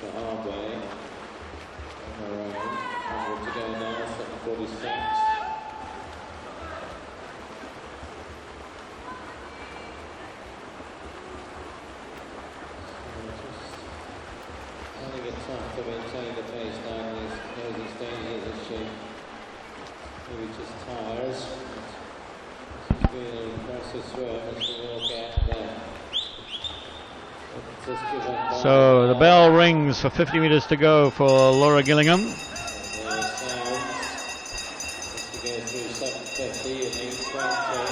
Speaker 10: The hard way. Around 100 to go now, 7:46. Finding it tough to maintain the pace down these stages as she maybe just tires. She's been an impressive swim as she will get there.
Speaker 8: So the bell rings for 50 metres to go for Laura Gillingham.
Speaker 10: There it sounds. As she goes through 7:50 and 8:20.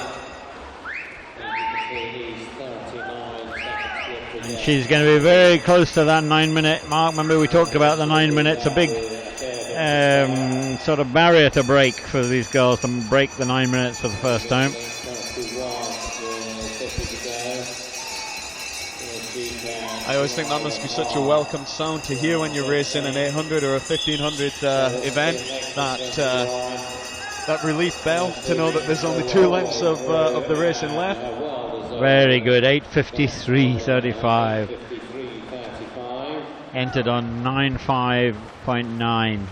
Speaker 10: And you can see he's 39 seconds left to go.
Speaker 8: She's going to be very close to that 9-minute mark. Remember we talked about the 9 minutes, a big sort of barrier to break for these girls to break the 9 minutes for the first time.
Speaker 9: I always think that must be such a welcome sound to hear when you're racing an 800 or a 1500 event, that relief bell to know that there's only 2 lengths of the racing left.
Speaker 8: Very good, 8:53.35. Entered on 9:5.9.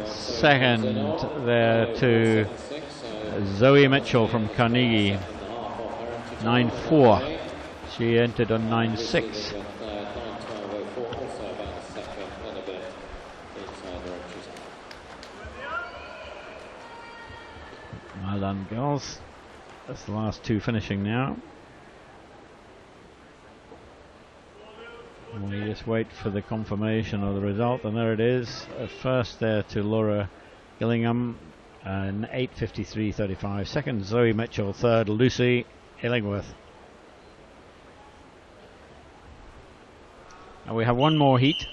Speaker 8: Second there to Zoe Mitchell from Carnegie, 9:4. She entered on 9:6. Well done, girls. That's the last 2 finishing now. And we just wait for the confirmation of the result, and there it is. First there to Laura Gillingham, 8:53.35. Second, Zoe Mitchell. Third, Lucy Illingworth. And we have one more heat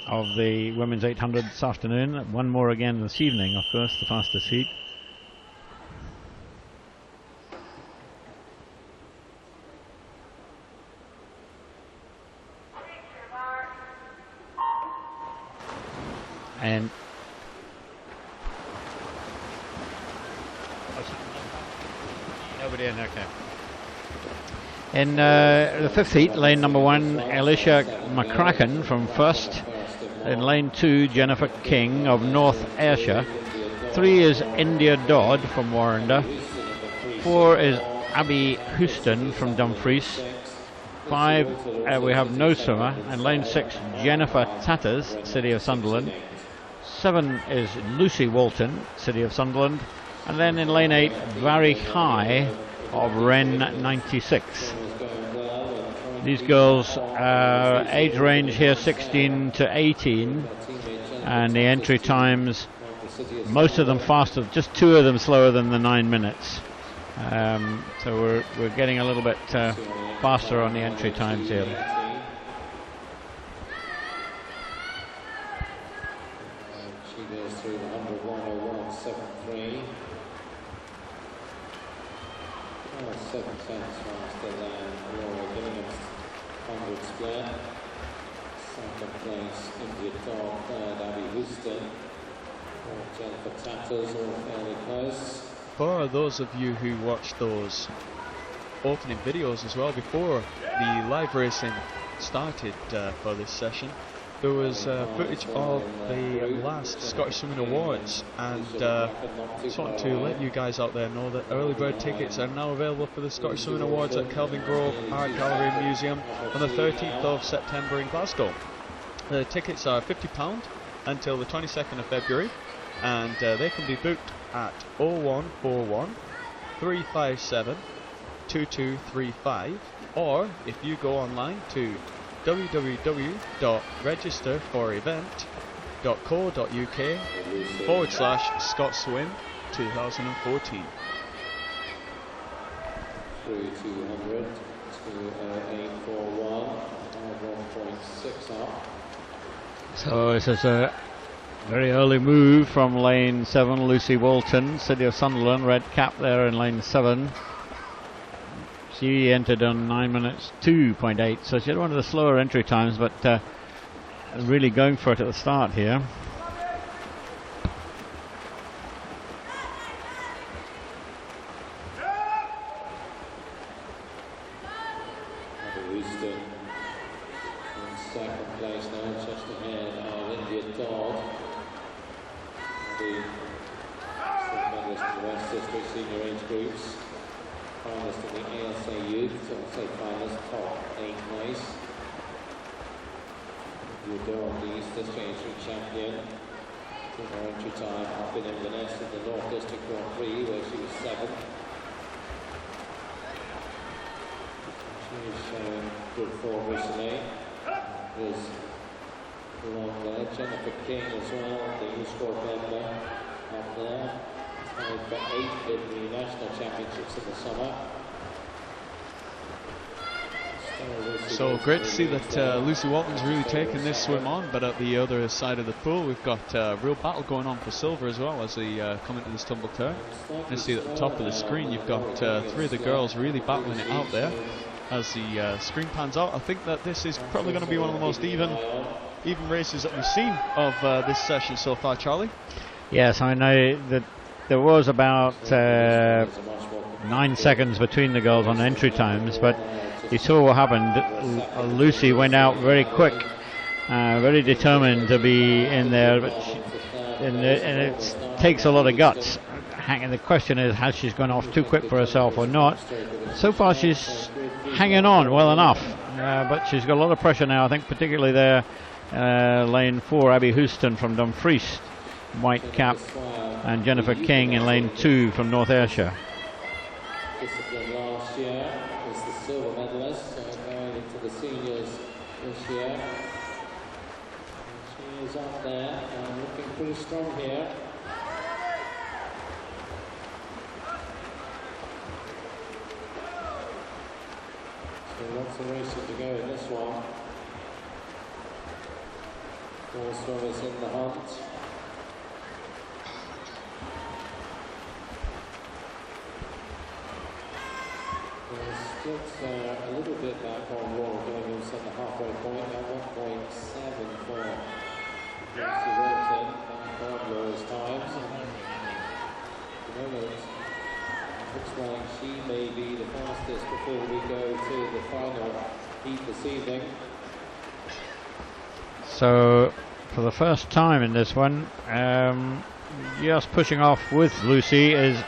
Speaker 8: of the women's 800 this afternoon. One more again this evening, of course, the fastest heat. And nobody in, okay. In the 5th heat, lane number 1, Alicia McCracken from first. In lane 2, Jennifer King of North Ayrshire. 3 is India Dodd from Warrender. 4 is Abby Houston from Dumfries. 5, we have no swimmer. And lane 6, Jennifer Tatters, City of Sunderland. 7 is Lucy Walton, City of Sunderland. And then in lane 8, Barry High of Wren 96. These girls, age range here 16 to 18, and the entry times, most of them faster, just 2 of them slower than the 9 minutes. So we're getting a little bit faster on the entry times here.
Speaker 10: She goes through the 100, 101.73. 7 cents faster than Laura Gillingham's 100 split. Second place, India Dodd. Third, Abby Houston. Fourth, Jennifer Tatters, all fairly close.
Speaker 9: For those of you who watched those opening videos as well before the live racing started for this session, there was footage of the last Scottish Swimming Awards, and just want to let you guys out there know that early bird tickets are now available for the Scottish Swimming Awards at Kelvin Grove Art Gallery and Museum on the 13th of September in Glasgow. The tickets are £50 until the 22nd of February, and they can be booked at 0141 357 2235, or if you go online to www.registerforevent.co.uk/ScottSwim 2014.
Speaker 10: Through 200 to 841, 1.6 up.
Speaker 8: So this is a very early move from lane 7, Lucy Walton, City of Sunderland, red cap there in lane 7. She entered on 9 minutes 2.8, so she had one of the slower entry times, but really going for it at the start here.
Speaker 10: Houston in second place now, just ahead of India Dodd. The medalist in the West District senior age groups. Finalist in the ASA Youth, so I'll say finalist, top 8 place. India Dodd, the East District age group champion. In her entry time up in Inverness in the North District Grand Prix, where she was 7th. She's showing good form recently. There's along there Jennifer King as well, the youth squad member up there. Tied for 8th in the national championships in the summer.
Speaker 9: So great to see that Lucy Walton's really taken this swim on, but at the other side of the pool we've got a real battle going on for silver as well as they come into this tumble turn. You see at the top of the screen you've got 3 of the girls really battling it out there. As the screen pans out, I think that this is probably going to be one of the most even races that we've seen of this session so far, Charlie.
Speaker 8: Yes, I know that there was about 9 seconds between the girls on entry times, but you saw what happened. Lucy went out very quick, very determined to be in there, but and it takes a lot of guts. And the question is, has she gone off too quick for herself or not? So far she's hanging on well enough, but she's got a lot of pressure now, I think, particularly there, lane 4, Abby Houston from Dumfries, white cap, and Jennifer King in lane 2 from North Ayrshire.
Speaker 10: Discipline last year was the silver medalist, so going into the seniors this year. And she is up there and looking pretty strong here. So lots of racing to go in this one. 4 swimmers in the hunt. It's a little bit back on Royal Commonwealth at the halfway point, at 1.7 for Lucy Walton, back on Laura's times. At the moment, it looks like she may be the fastest before we go to the final heat this evening.
Speaker 8: So, for the first time in this one, just pushing off with Lucy is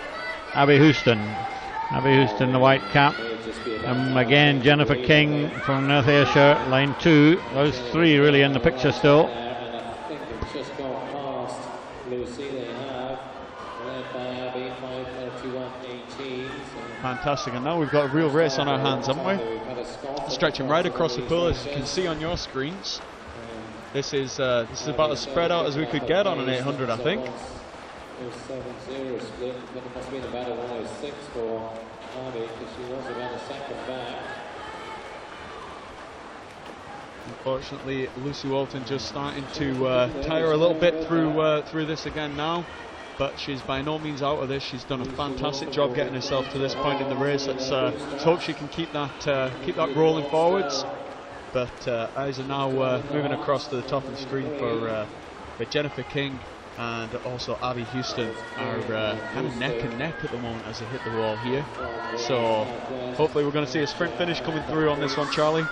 Speaker 8: Abby Houston. Abby Houston, the white cap. Again, Jennifer King from North Ayrshire, lane 2. Those 3 really in the picture still.
Speaker 10: And I think they've just gone past Lucy. They have, led by Abby, 5:31.18.
Speaker 9: Fantastic, and now we've got a real race on our hands, haven't we? Stretching right across the pool, as you can see on your screens. This is about as spread out as we could get on an 800, I think.
Speaker 10: 7-0 split, but it must have been about a 106 for Abby, because she was about a second back.
Speaker 9: Unfortunately, Lucy Walton just starting to tire a little bit through this again now, but she's by no means out of this. She's done a fantastic job getting herself to this point in the race. Let's hope she can keep that rolling forwards. But eyes are now moving across to the top of the screen for Jennifer King. And also Abby Houston are kind of neck and neck at the moment as they hit the wall here. So hopefully we're going to see a sprint finish coming through on this one, Charlie.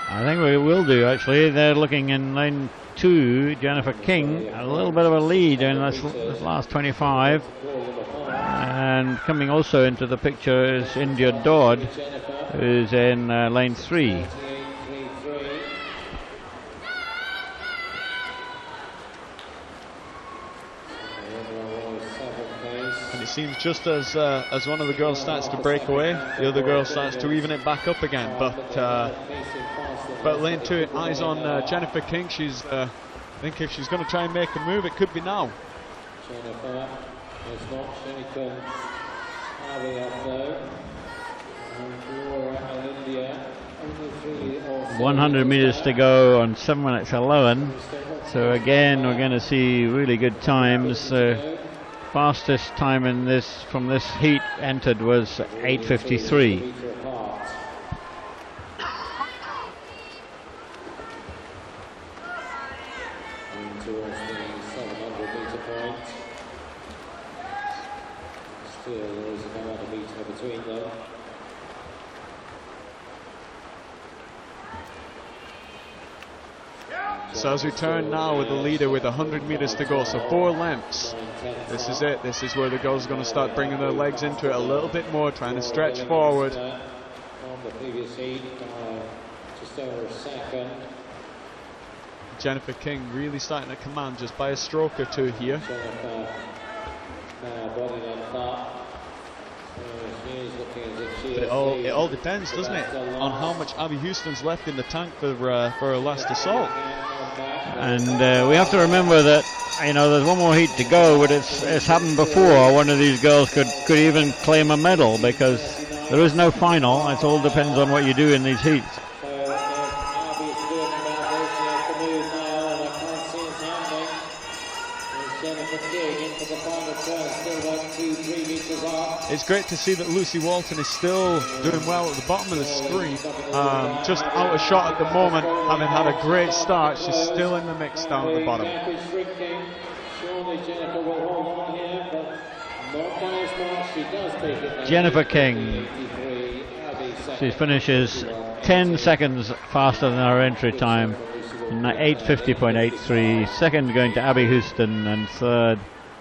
Speaker 8: I think we will do, actually. They're looking in lane 2, Jennifer King, a little bit of a lead in this last 25. And coming also into the picture is India Dodd, who's in lane 3.
Speaker 9: Seems just as one of the girls starts to break away, the other girl starts to even it back up again. But lane 2, eyes on Jennifer King. She's I think if she's going to try and make a move, it could be now.
Speaker 10: Jennifer is not shaken. Abby up though. And Laura and India. Only 3 or
Speaker 8: 100 metres to go on 7 minutes 11. So again, we're going to see really good times. Fastest time in this from this heat entered was 8:53.
Speaker 9: So as we turn now with the leader with 100 metres to go, so 4 lengths. This is it. This is where the girls are going to start bringing their legs into it a little bit more, trying to stretch forward.
Speaker 10: On the previous heat, just over second.
Speaker 9: Jennifer King really starting to command just by a stroke or two here.
Speaker 10: Jennifer now body length up. So she's looking as if she
Speaker 9: But it all depends, doesn't it, on how much Abby Houston's left in the tank for her last assault.
Speaker 8: And we have to remember that, you know, there's one more heat to go, but it's happened before. One of these girls could even claim a medal, because there is no final. It all depends on what you do in these heats.
Speaker 10: So if Abby's doing about this, she has to move now, and I can't see it's happening. There's Jennifer King into the final turn, still 1, 2, 3 metres off.
Speaker 9: It's great to see that Lucy Walton is still doing well at the bottom of the screen. Just out of shot at the moment, having had a great start. She's still in the mix down at the bottom.
Speaker 10: The gap is shrinking. Surely Jennifer will hold on here, but not by as much. She does take it now.
Speaker 8: Jennifer King, she finishes 10 seconds faster than her entry time, 8:50.83. Second going to Abby Houston, and third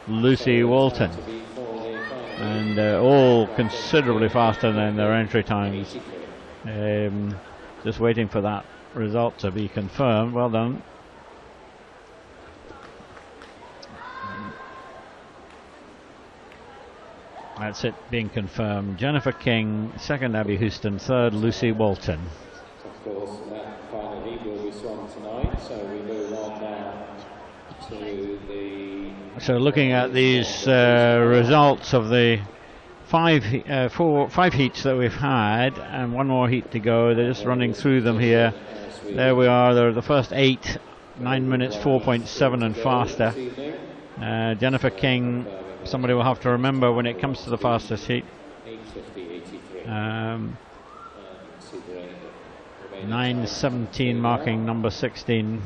Speaker 8: Lucy Walton. And all considerably faster than their entry times. Just waiting for that result to be confirmed. Well done. That's it, being confirmed. Jennifer King, second Abby Houston, third Lucy Walton.
Speaker 10: Of course, that final heat will be swung tonight, so we move on now to the...
Speaker 8: So looking at these results of the five heats that we've had, and one more heat to go. They're just running through them here. There we are. They're the first 8, 9 minutes 4.7 and faster. Jennifer King, somebody will have to remember when it comes to the fastest heat. 9:17 marking number 16.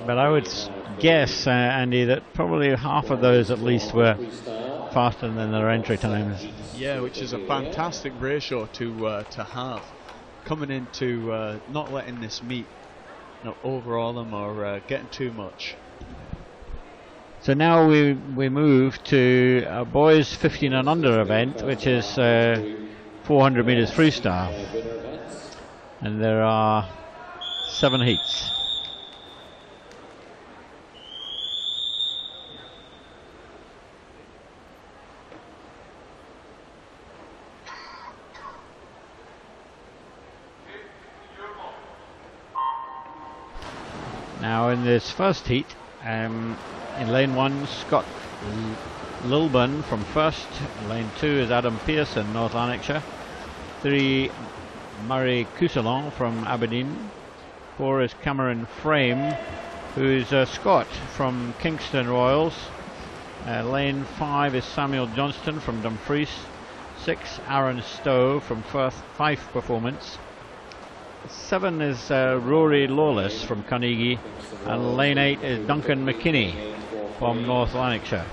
Speaker 8: But I would guess, Andy, that probably half of those at least were faster than their entry times.
Speaker 9: Yeah, which is a fantastic ratio to have. Coming into not letting this meet overawe them or getting too much.
Speaker 8: So now we move to a boys 15 and under event, which is 400 metres freestyle. And there are 7 heats. Now in this first heat, in lane 1, Scott Lilburn from first. Lane 2 is Adam Pearson, North Lanarkshire. 3, Murray Cousellon from Aberdeen. 4 is Cameron Frame, who's a Scot from Kingston Royals. Lane 5 is Samuel Johnston from Dumfries. 6, Aaron Stowe from Fife Performance. 7 is Rory Lawless from Carnegie, and lane 8 is Duncan McKinney from North Lanarkshire.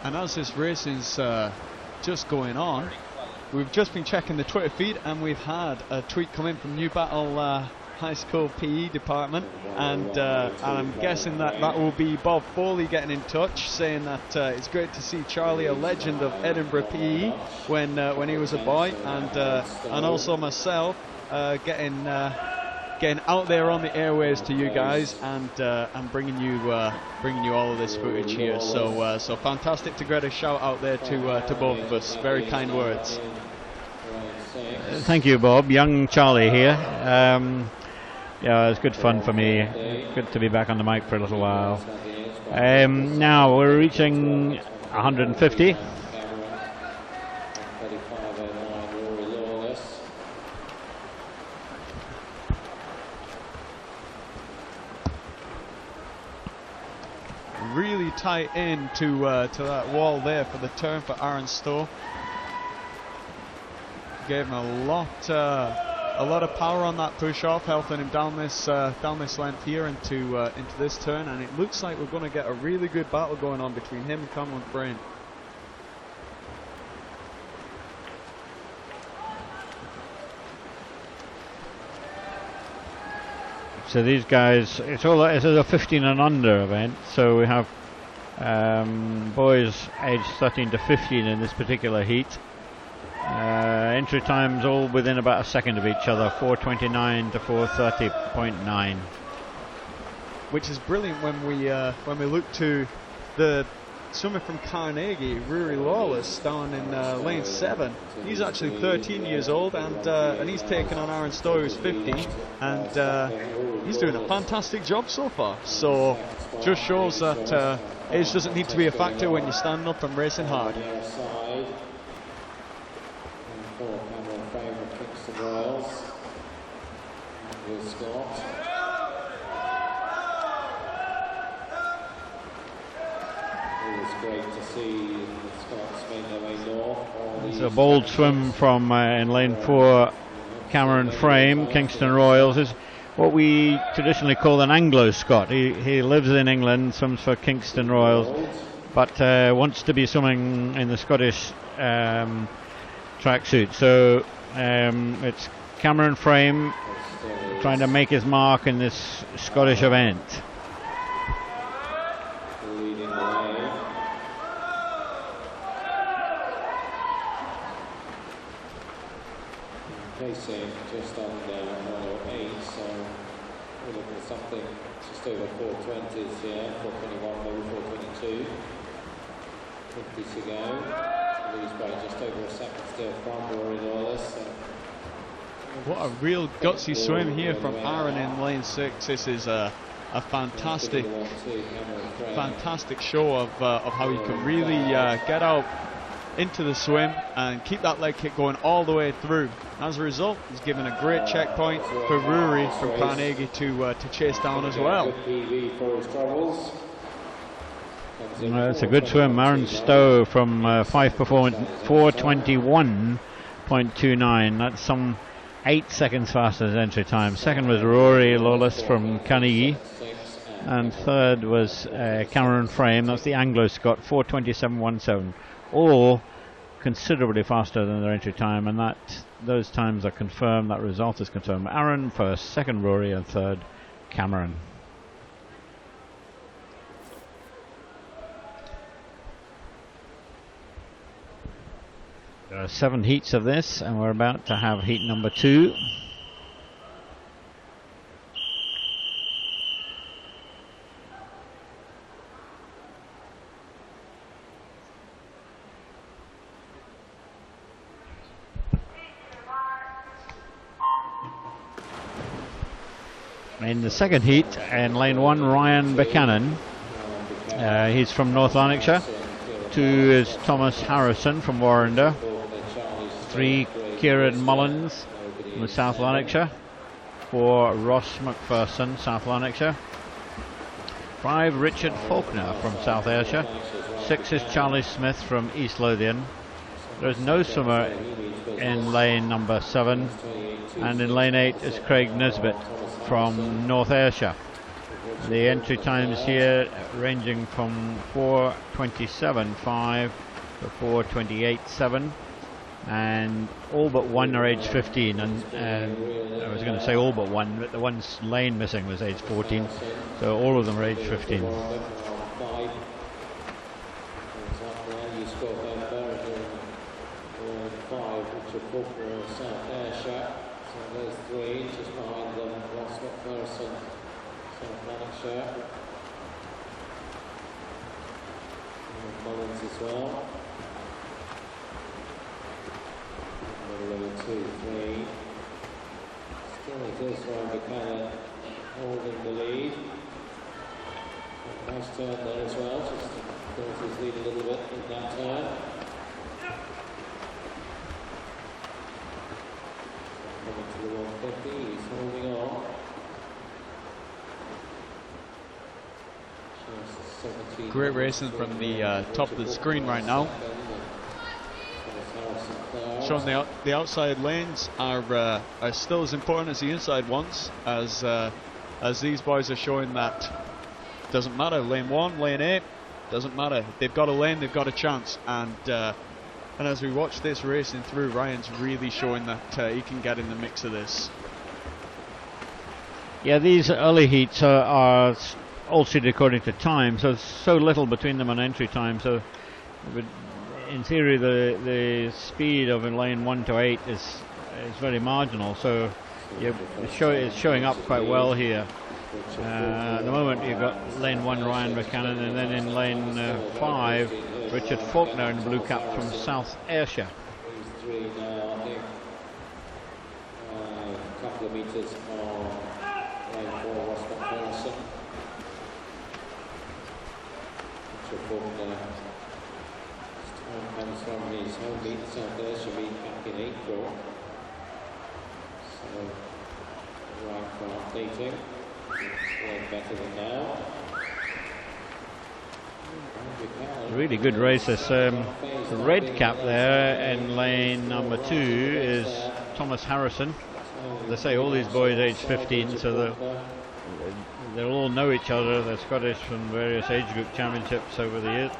Speaker 9: And as this racing's just going on, we've just been checking the Twitter feed, and we've had a tweet come in from New Battle High School PE department, and I'm guessing that will be Bob Foley getting in touch, saying that it's great to see Charlie, a legend of Edinburgh PE, when he was a boy, and also myself getting out there on the airwaves to you guys, and bringing you all of this footage here. So fantastic to get a shout out there to both of us. Very kind words.
Speaker 8: Thank you, Bob. Young Charlie here. Yeah, it was good fun for me. Good to be back on the mic for a little while. Now we're reaching 150.
Speaker 9: Really tight in to that wall there for the turn for Aaron Stowe. Gave him a lot of power on that push off, helping him down this length here into this turn, and it looks like we're going to get a really good battle going on between him and Cameron Frame.
Speaker 8: So these guys, it's a 15 and under event. So we have boys aged 13 to 15 in this particular heat. Entry times all within about a second of each other, 4:29 to 4:30.9.
Speaker 9: Which is brilliant when we look to the swimmer from Carnegie, Rory Lawless, down in lane 7. He's actually 13 years old, and he's taken on Aaron Stowe, who's 15, and he's doing a fantastic job so far. So just shows that age doesn't need to be a factor when you're standing up and racing hard.
Speaker 8: It's a bold swim from in lane 4, Cameron Frame. Kingston Royals is what we traditionally call an Anglo-Scot. He lives in England, swims for Kingston Royals, but wants to be swimming in the Scottish tracksuit. So it's Cameron Frame trying to make his mark in this Scottish event.
Speaker 10: Placing just under 108, so we're looking at something just over 420s here, 421, maybe 422. 50 to go. Leads by just over a second still from Rory Lawless.
Speaker 9: What a real gutsy swim here from Aaron in lane 6. This is a fantastic show of how you can really get out into the swim and keep that leg kick going all the way through. As a result, he's given a great checkpoint for Rory from Carnegie to chase down as well.
Speaker 8: It's a good swim. Aaron Stowe from Fife performance 4:21.29. That's some 8 seconds faster than entry time. Second was Rory Lawless from Carnegie, and third was Cameron Frame. That's the Anglo-Scot, 4:27.17. All considerably faster than their entry time, and those times are confirmed. That result is confirmed. Aaron first, second Rory, and third Cameron. There are 7 heats of this, and we're about to have heat number 2. In the second heat, in lane 1, Ryan Buchanan. He's from North Lanarkshire. 2 is Thomas Harrison from Warrender. 3, Kieran Mullins from South Lanarkshire. 4, Ross McPherson, South Lanarkshire. 5, Richard Faulkner from South Ayrshire. 6 is Charlie Smith from East Lothian. There's no swimmer in lane number 7. And in lane 8 is Craig Nisbet from North Ayrshire. The entry times here ranging from 4:27.5 to 4:28.7, and all but one are age 15, and I was going to say all but one, but the one lane missing was age 14, so all of them are age 15.
Speaker 10: South Ayrshire, so there's 3 just behind them. Ross McPherson, South Lanarkshire, and Mullins as well. Number 2, 3. Still it is Ryan Buchanan holding the lead. Nice turn there as well, just goes his lead a little bit in that turn. Coming to the 150, he's holding on.
Speaker 9: Great racing from the top of the screen right now. Sean, the outside lanes are still as important as the inside ones, as these boys are showing that doesn't matter. Lane 1, lane 8, doesn't matter. They've got a lane, they've got a chance, and as we watch this racing through, Ryan's really showing that he can get in the mix of this.
Speaker 8: Yeah, these early heats are all seated according to time, so little between them on entry time. So, in theory, the speed of lane 1 to 8 is very marginal. So, it's showing up quite well here. At the moment, you've got lane 1 Ryan Buchanan, and then in lane 5 Richard Faulkner in blue cap from South Ayrshire.
Speaker 10: These three now, I think, a couple of metres on lane 4 Ross McPherson. Richard Faulkner, his time comes from his home meet, South Ayrshire meet back in April. So, right for updating. Way better than now.
Speaker 8: Really good race. This the red cap there in lane number 2 is Thomas Harrison. As I say, all these boys aged 15, so they'll all know each other. They're Scottish from various age group championships over the years.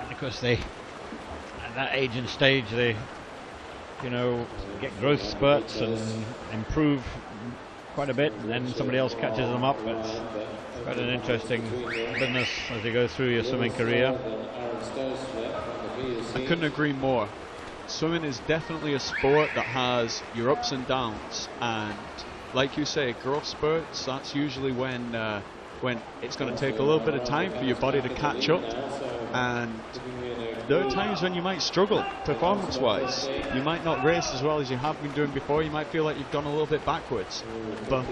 Speaker 8: Because they, at that age and stage, they, get growth spurts and improve quite a bit, and then somebody else catches them up. It's quite an interesting business as you go through your swimming career.
Speaker 9: I couldn't agree more. Swimming is definitely a sport that has your ups and downs, and like you say, growth spurts, that's usually when it's going to take a little bit of time for your body to catch up, and there are times when you might struggle performance-wise. You might not race as well as you have been doing before. You might feel like you've gone a little bit backwards. But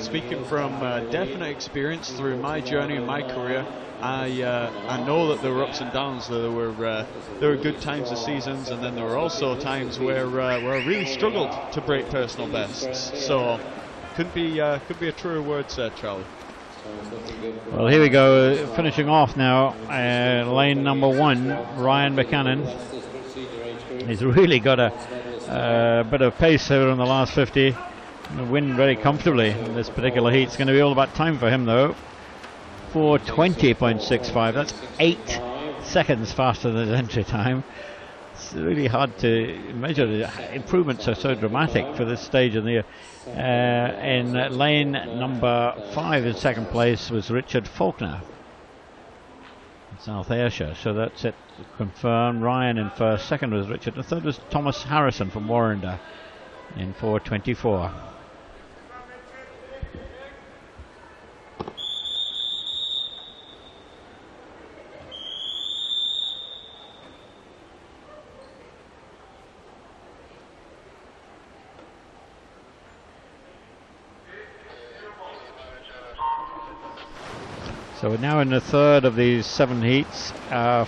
Speaker 9: speaking from definite experience through my journey and my career, I know that there were ups and downs. There were good times of seasons, and then there were also times where I really struggled to break personal bests. So couldn't be a truer word said, Charlie.
Speaker 8: Well, here we go, finishing off now, lane number 1, Ryan Buchanan. He's really got a bit of pace here in the last 50. Win very comfortably in this particular heat. It's going to be all about time for him, though. 4:20.65, that's 8 seconds faster than his entry time. It's really hard to measure. The improvements are so dramatic for this stage in the year. In lane number 5 in second place was Richard Faulkner, South Ayrshire. So that's it confirmed. Ryan in first, second was Richard, and third was Thomas Harrison from Warrender in 4:24. So we're now in the third of these 7 heats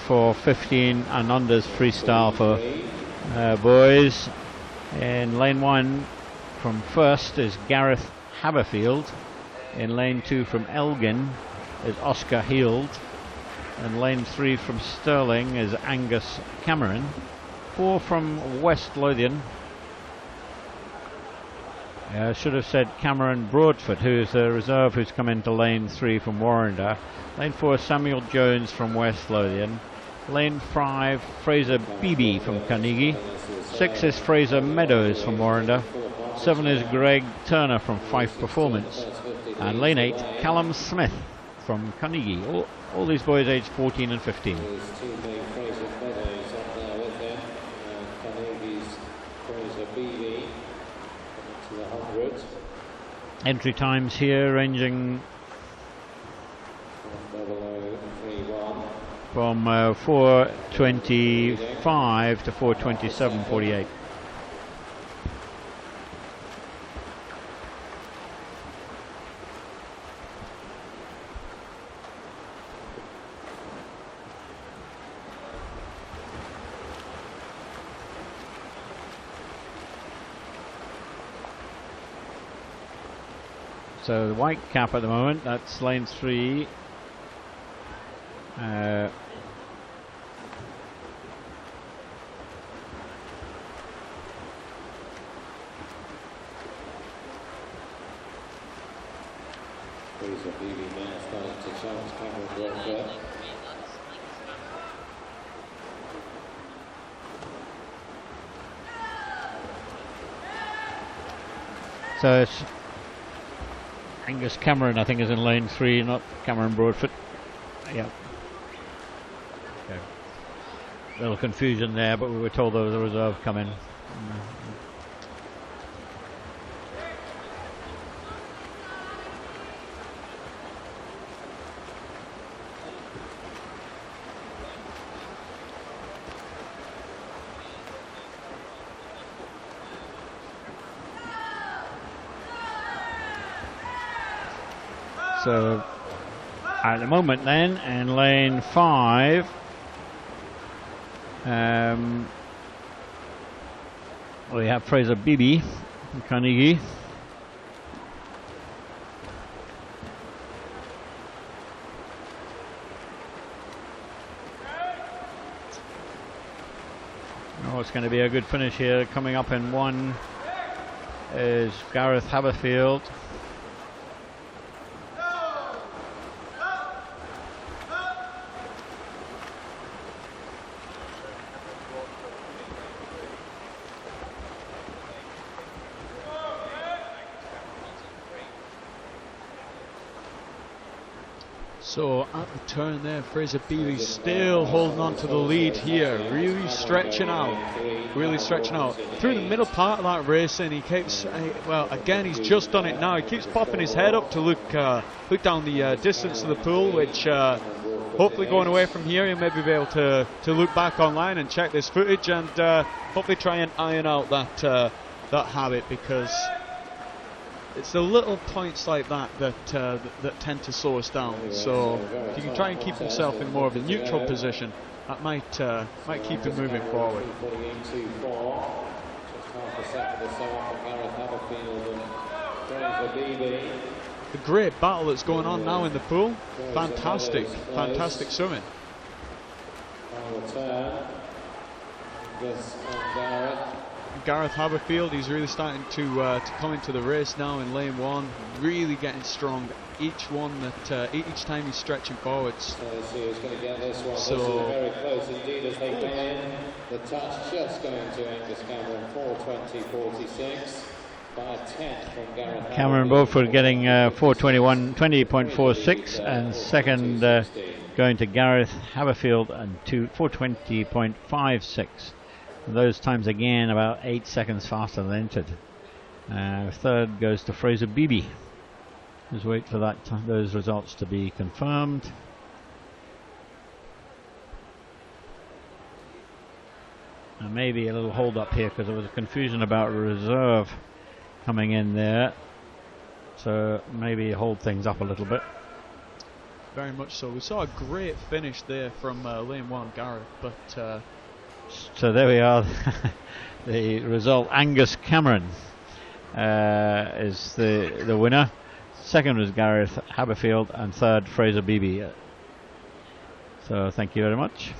Speaker 8: for 15 and unders freestyle for boys. In lane 1 from first is Gareth Haberfield. In lane 2 from Elgin is Oscar Heald. In lane 3 from Stirling is Angus Cameron. 4 from West Lothian. I should have said Cameron Broadfoot, who is a reserve who's come into lane 3 from Warrender. Lane 4, Samuel Jones from West Lothian. Lane 5, Fraser Beebe from Carnegie. 6 is Fraser Meadows from Warrender. 7 is Greg Turner from Fife Performance. And lane 8, Callum Smith from Carnegie. All these boys aged 14 and 15. Entry times here ranging from 4:25 to 4:27.48. So the white cap at the moment, that's lane 3.
Speaker 10: Fraser Beebe now starting to challenge Cameron Brookfoot.
Speaker 8: So it's Angus Cameron, I think, is in lane 3, not Cameron Broadfoot. Yeah. Okay. A little confusion there, but we were told there was a reserve coming. So at the moment then, in lane 5, we have Fraser Beebe from Carnegie. Oh, it's going to be a good finish here. Coming up in 1 is Gareth Haberfield.
Speaker 9: So at the turn there, Fraser Beebe still holding on to the lead here, really stretching out through the middle part of that race, and he keeps well, again, he's just done it now. He keeps popping his head up to look down the distance of the pool, which hopefully going away from here he'll maybe be able to look back online and check this footage and hopefully try and iron out that habit, because it's the little points like that that tend to slow us down. So if you can try and keep himself in more of a neutral position, that might keep him moving forward. The great battle that's going on now in the pool. Fantastic swimming. Gareth Haberfield, he's really starting to come into the race now in lane 1, really getting strong each time he's stretching forwards.
Speaker 10: So very close indeed as they come in. The touch just going to Angus Cameron, 4:20.46 by a tenth from Gareth
Speaker 8: Cameron Beaufort getting 4:21.20.46, and second going to Gareth Haberfield and 4:20.56. Those times again about 8 seconds faster than entered. Third goes to Fraser Beebe. Just wait for those results to be confirmed. And maybe a little hold up here because there was a confusion about reserve coming in there. So maybe hold things up a little bit.
Speaker 9: Very much so. We saw a great finish there from lane 1, Gareth, but
Speaker 8: so there we are. The result: Angus Cameron is the winner. Second was Gareth Haberfield, and third Fraser Beebe. So thank you very much.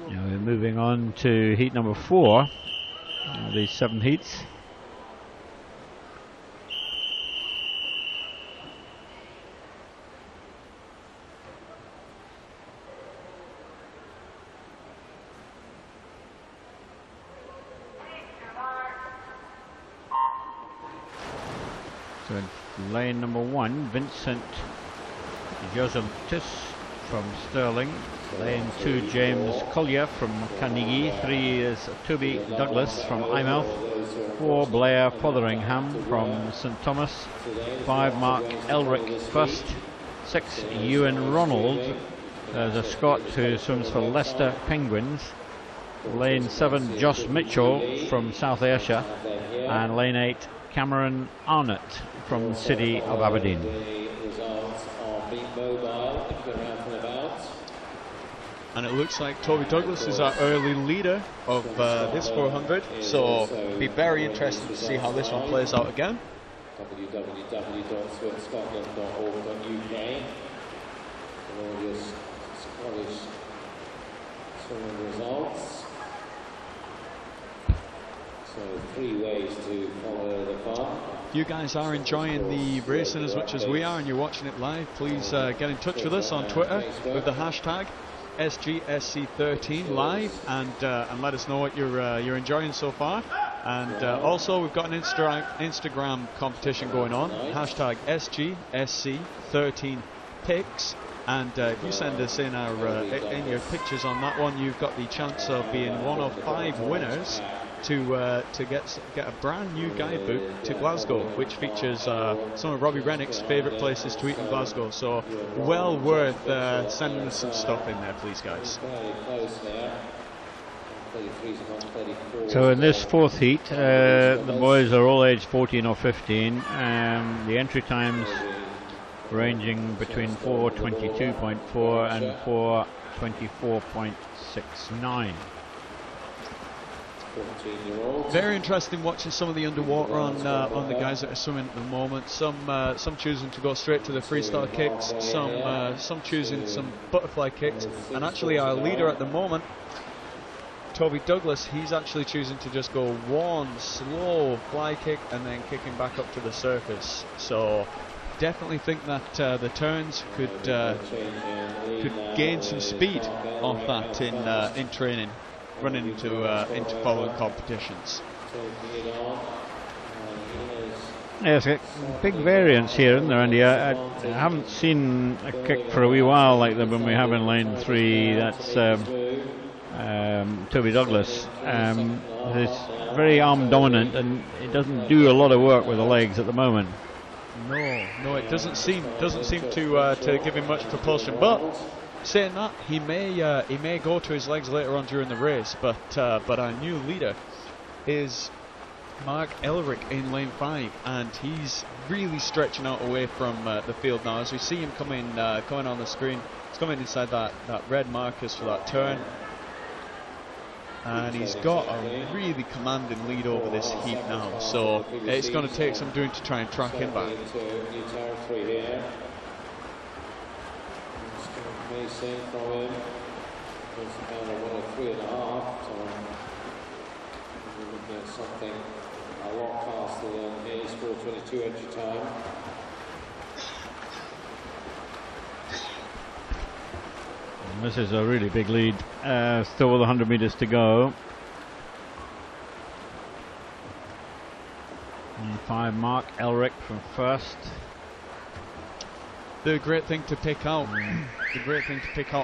Speaker 8: Now we're moving on to heat number 4. These 7 heats. So in lane number 1, Vincent Joseltis from Stirling. Lane 2, James Collier from Carnegie. 3 is Toby Douglas from Eyemouth. 4, Blair Fotheringham from St Thomas. 5, Mark Elric first. 6, Ewan Ronald. There's a Scot who swims for Leicester Penguins. Lane 7, Josh Mitchell from South Ayrshire. And lane 8, Cameron Arnott from the City of Aberdeen.
Speaker 9: And it looks like Toby Douglas is our early leader of this 400, so it'll be very interesting to see how this one plays out again.
Speaker 10: www.swimmscotland.org.uk for all your Scottish swimming results. So 3 ways to follow the fun.
Speaker 9: If you guys are enjoying the racing as much as we are and you're watching it live, please get in touch with us on Twitter with the hashtag SGSC13 live and let us know what you're enjoying so far. And also we've got an Instagram competition going on, hashtag SGSC13 pics. And if you send us in your pictures on that one, you've got the chance of being one of 5 winners to get a brand new guidebook to Glasgow, which features some of Robbie Rennick's favourite places to eat in Glasgow. So well worth sending us some stuff in there, please, guys.
Speaker 8: So in this 4th heat, the boys are all aged 14 or 15. The entry times ranging between 4:22.4 and 4:24.69.
Speaker 9: Very interesting watching some of the underwater on the guys that are swimming at the moment. Some choosing to go straight to the freestyle kicks, some choosing some butterfly kicks, and actually our leader at the moment, Toby Douglas, he's actually choosing to just go one slow fly kick and then kicking back up to the surface. So definitely think that the turns could gain some speed off that in training, running into following competitions.
Speaker 8: Yes, a big variance here, isn't there, Andy? I haven't seen a kick for a wee while like the one we have in lane 3. That's Toby Douglas. He's very arm dominant and he doesn't do a lot of work with the legs at the moment.
Speaker 9: No, it doesn't seem to give him much propulsion. But saying that, he may go to his legs later on during the race. But our new leader is Mark Elric in lane 5, and he's really stretching out away from the field now. As we see him coming on the screen, he's coming inside that red markers for that turn. And he's got a really commanding lead over this heat now, so it's going to take some doing to try and track him back.
Speaker 10: Mason from him. It's about a 1:03.5. So we're looking at something a lot faster than his 4:22 entry time.
Speaker 8: This is a really big lead. Still with 100 metres to go. And 5, Mark Elric from first.
Speaker 9: The great thing to pick out,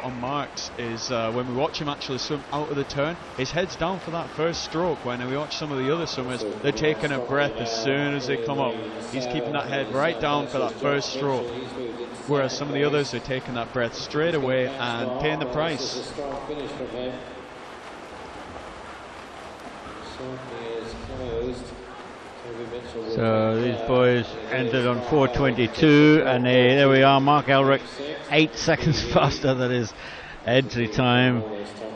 Speaker 9: on Mark's is when we watch him actually swim out of the turn, his head's down for that first stroke. When we watch some of the other swimmers, they're taking a breath as soon as they come up. He's keeping that head right down for that first stroke, whereas some of the others are taking that breath straight away and paying the price.
Speaker 8: So these boys entered on 4:22, and there we are, Mark Elric 8 seconds faster than his entry time.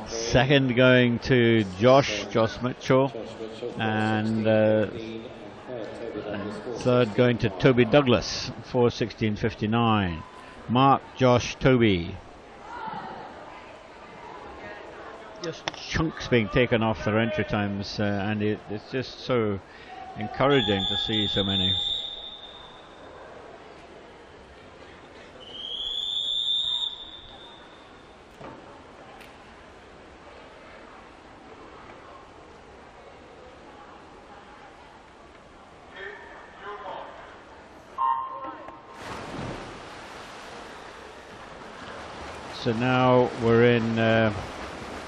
Speaker 8: Second going to Josh Mitchell, and third going to Toby Douglas, 4:16.59. Mark, Josh, Toby. Just chunks being taken off their entry times, and it's just so encouraging to see so many. So now we're in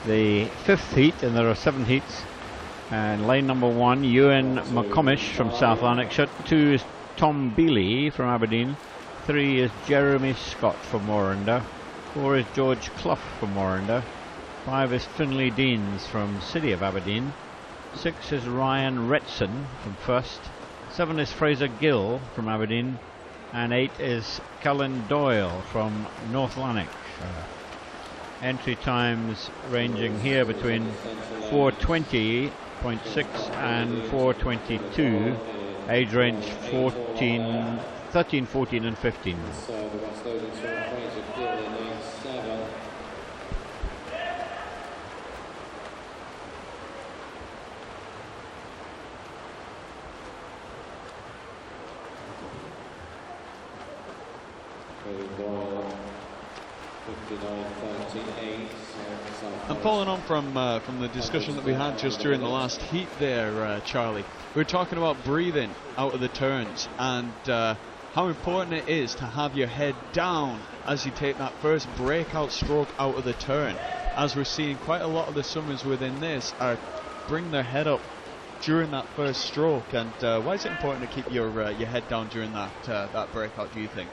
Speaker 8: the 5th heat, and there are 7 heats. And lane number 1, Ewan McComish from South Lanarkshire. 2 is Tom Bealey from Aberdeen. 3 is Jeremy Scott from Warrender. 4 is George Clough from Warrender. 5 is Finlay Deans from City of Aberdeen. 6 is Ryan Retson from First. 7 is Fraser Gill from Aberdeen. And 8 is Cullen Doyle from North Lanarkshire. Entry times ranging here between 4:20.6 and 4:22. Age range 13, 14 and 15.
Speaker 10: Royal 59.38.
Speaker 9: And following on from the discussion that we had just during the last heat there, Charlie, we were talking about breathing out of the turns and how important it is to have your head down as you take that first breakout stroke out of the turn. As we're seeing, quite a lot of the swimmers within this are bring their head up during that first stroke. And why is it important to keep your head down during that breakout, do you think?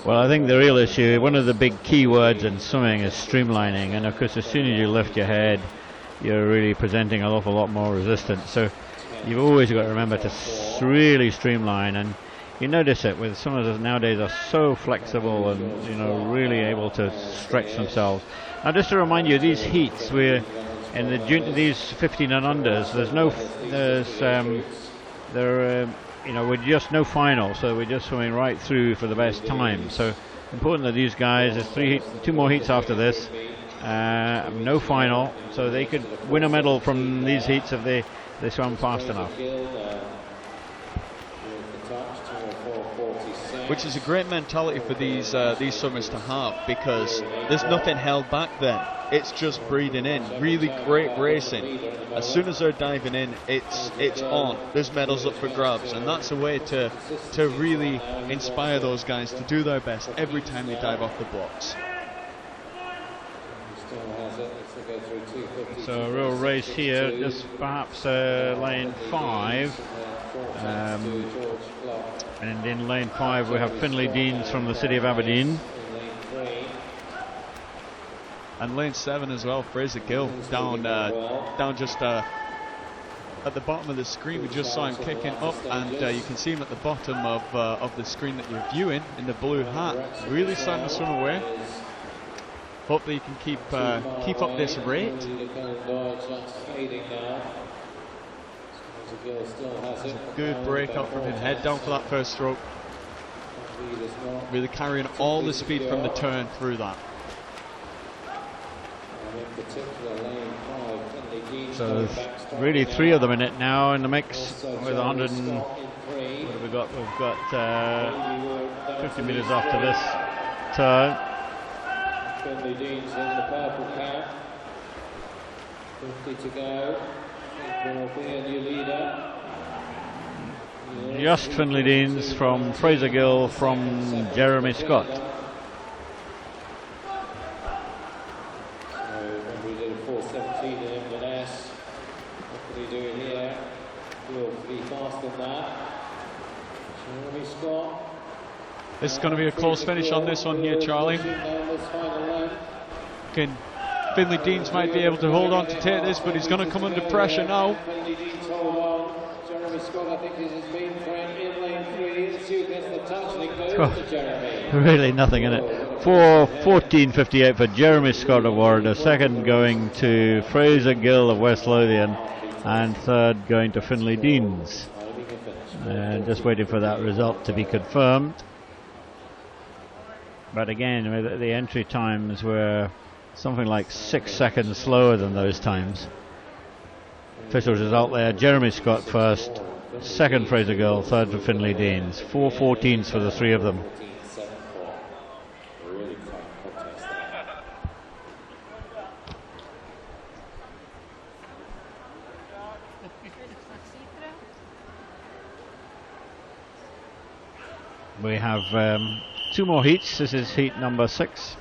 Speaker 8: Well, I think the real issue, one of the big key words in swimming is streamlining, and of course as soon as you lift your head you're really presenting an awful lot more resistance, so you've always got to remember to really streamline. And you notice it with some of us nowadays are so flexible and, you know, really able to stretch themselves. Now, just to remind you, these heats, we're in these 15 and unders. You know, we're just no final, so we're just swimming right through for the best time. So important that these guys, there's two more heats after this, no final, so they could win a medal from these heats if they swam fast enough.
Speaker 9: Which is a great mentality for these swimmers to have, because there's nothing held back then. It's just breathing in. Really great racing. As soon as they're diving in, it's on. There's medals up for grabs, and that's a way to really inspire those guys to do their best every time they dive off the blocks.
Speaker 8: So a real race here, just perhaps lane 5. And in lane 5 we have Finlay Deans from the city of Aberdeen.
Speaker 9: And lane 7 as well, Fraser Gill, down just at the bottom of the screen. We just saw him kicking up, and you can see him at the bottom of the screen that you're viewing in the blue hat. Really starting to swim away. Hope that you can keep up this rate. That's a good breakout from him. Head down for that first stroke. Really carrying all the speed from the turn through that.
Speaker 8: So really 3 of them in it now in the mix with 100 and what have we got? We've got 50 metres after this turn.
Speaker 10: Finlay Deans in the purple cap. 50 to go. Will be a new leader.
Speaker 8: Just Finlay Deans from Fraser Gill from Jeremy Scott.
Speaker 10: We did a 4:17 in Inverness. What can he do here? He'll be faster than that. Jeremy Scott.
Speaker 9: This is going to be a close finish on this one here, Charlie. Finlay Deans might be able to hold on to take this, but he's going to come under pressure now.
Speaker 10: Finlay Deans hold on. Jeremy Scott, I think, is his main friend in lane 3. Let's see who gets the touch. And it goes to Jeremy.
Speaker 8: Really nothing in it. 4:14.58 for Jeremy Scott award. A second going to Fraser Gill of West Lothian, and third going to Finlay Deans. And just waiting for that result to be confirmed. But again, the entry times were something like 6 seconds slower than those times. Official result there: Jeremy Scott first, second Fraser Gill, third for Finlay Deans. 4:14s for the 3 of them. We have 2 more heats. This is heat number 6.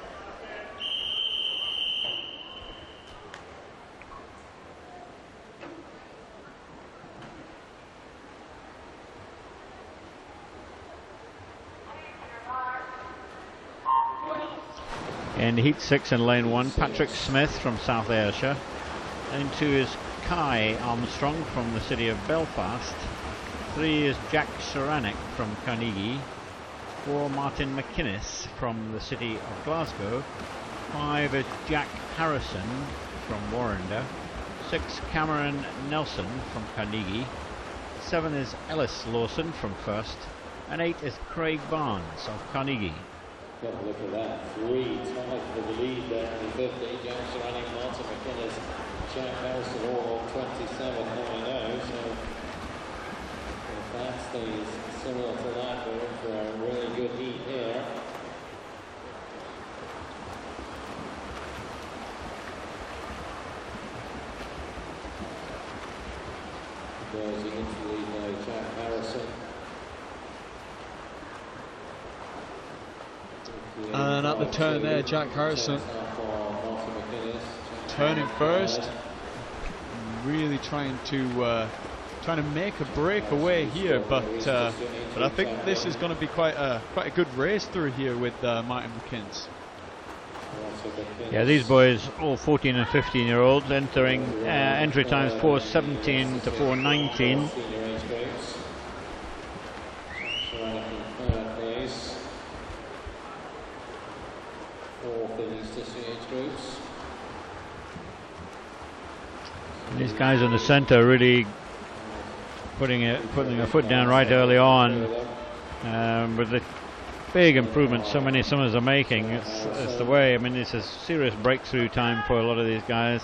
Speaker 8: In heat 6 in lane 1, Patrick Smith from South Ayrshire. Lane 2 is Kai Armstrong from the city of Belfast. 3 is Jack Saranic from Carnegie. 4 Martin McInnes from the city of Glasgow. 5 is Jack Harrison from Warrender. 6 Cameron Nelson from Carnegie. 7 is Ellis Lawson from First. And 8 is Craig Barnes of Carnegie.
Speaker 10: Have a look at that. 3 tied for the lead there in the 50. Jack Saranic, Martin McInnes, Jack Harrison all on 27.90. So if that stays similar to that, we're in for a really good heat here.
Speaker 9: at the turn there, Jack Harrison turning first, really trying to make a breakaway here, but I think this is going to be quite a good race through here with Martin McInnes.
Speaker 8: Yeah, these boys, all 14 and 15 year olds, entering entry times 4:17 to 4:19. These guys in the centre really putting a foot down right early on, with the big improvements so many swimmers are making. It's the way. I mean, it's a serious breakthrough time for a lot of these guys.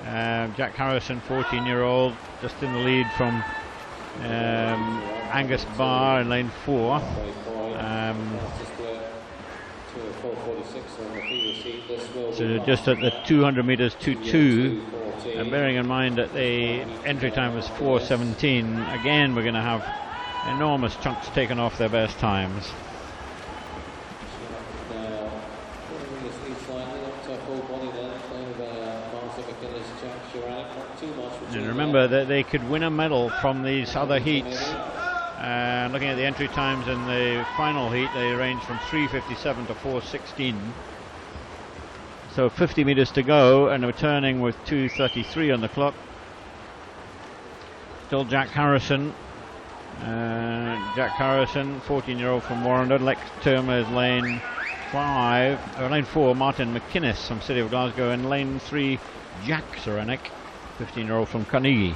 Speaker 8: Jack Harrison, 14-year-old, just in the lead from Angus Barr in lane 4. So just at the 200 metres 2:2, and bearing in mind that the entry time was 4:17, again we're going to have enormous chunks taken off their best times. And remember that they could win a medal from these other heats. Looking at the entry times in the final heat, they range from 3:57 to 4:16. So 50 metres to go, and we're turning with 2:33 on the clock. Still Jack Harrison. Jack Harrison, 14-year-old from Warrender. Next term is lane 4, Martin McInnes from City of Glasgow, and lane 3, Jack Serenic, 15-year-old from Carnegie.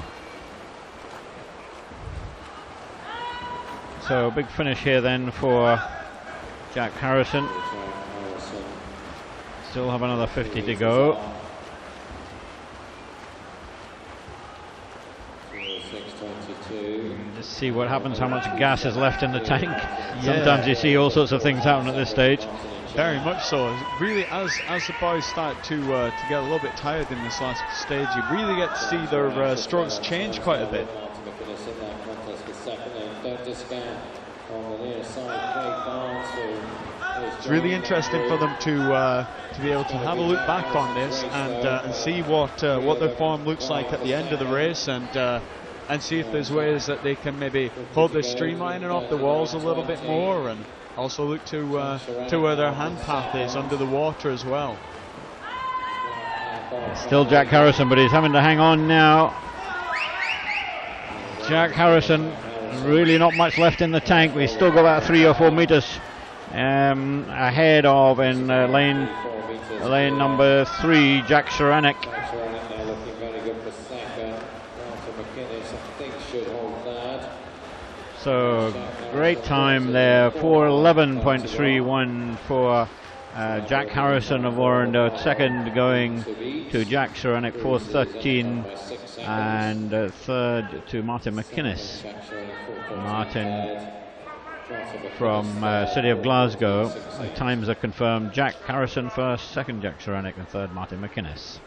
Speaker 8: So big finish here then for Jack Harrison. Still have another 50 to go. Just see what happens, how much gas is left in the tank. Sometimes you see all sorts of things happen at this stage.
Speaker 9: Very much so. Really, as the boys start to get a little bit tired in this last stage, you really get to see their strokes change quite a bit. It's really interesting for them to be able to have a look back on this and see what their form looks like at the end of the race, and see if there's ways that they can maybe hold their streamlining off the walls a little bit more, and also look to where their hand path is under the water as well.
Speaker 8: Still Jack Harrison, but he's having to hang on now. Jack Harrison, really not much left in the tank. We've still got about 3 or 4 metres ahead of in lane number 3, Jack Serenic. So great time there, 4:11.31 for Jack Harrison of Warrender. Second going to Jack Serenic, 4:13, and third to Martin McInnes. Martin from City of Glasgow. The times are confirmed: Jack Harrison first, second Jack Serenic, and third Martin McInnes.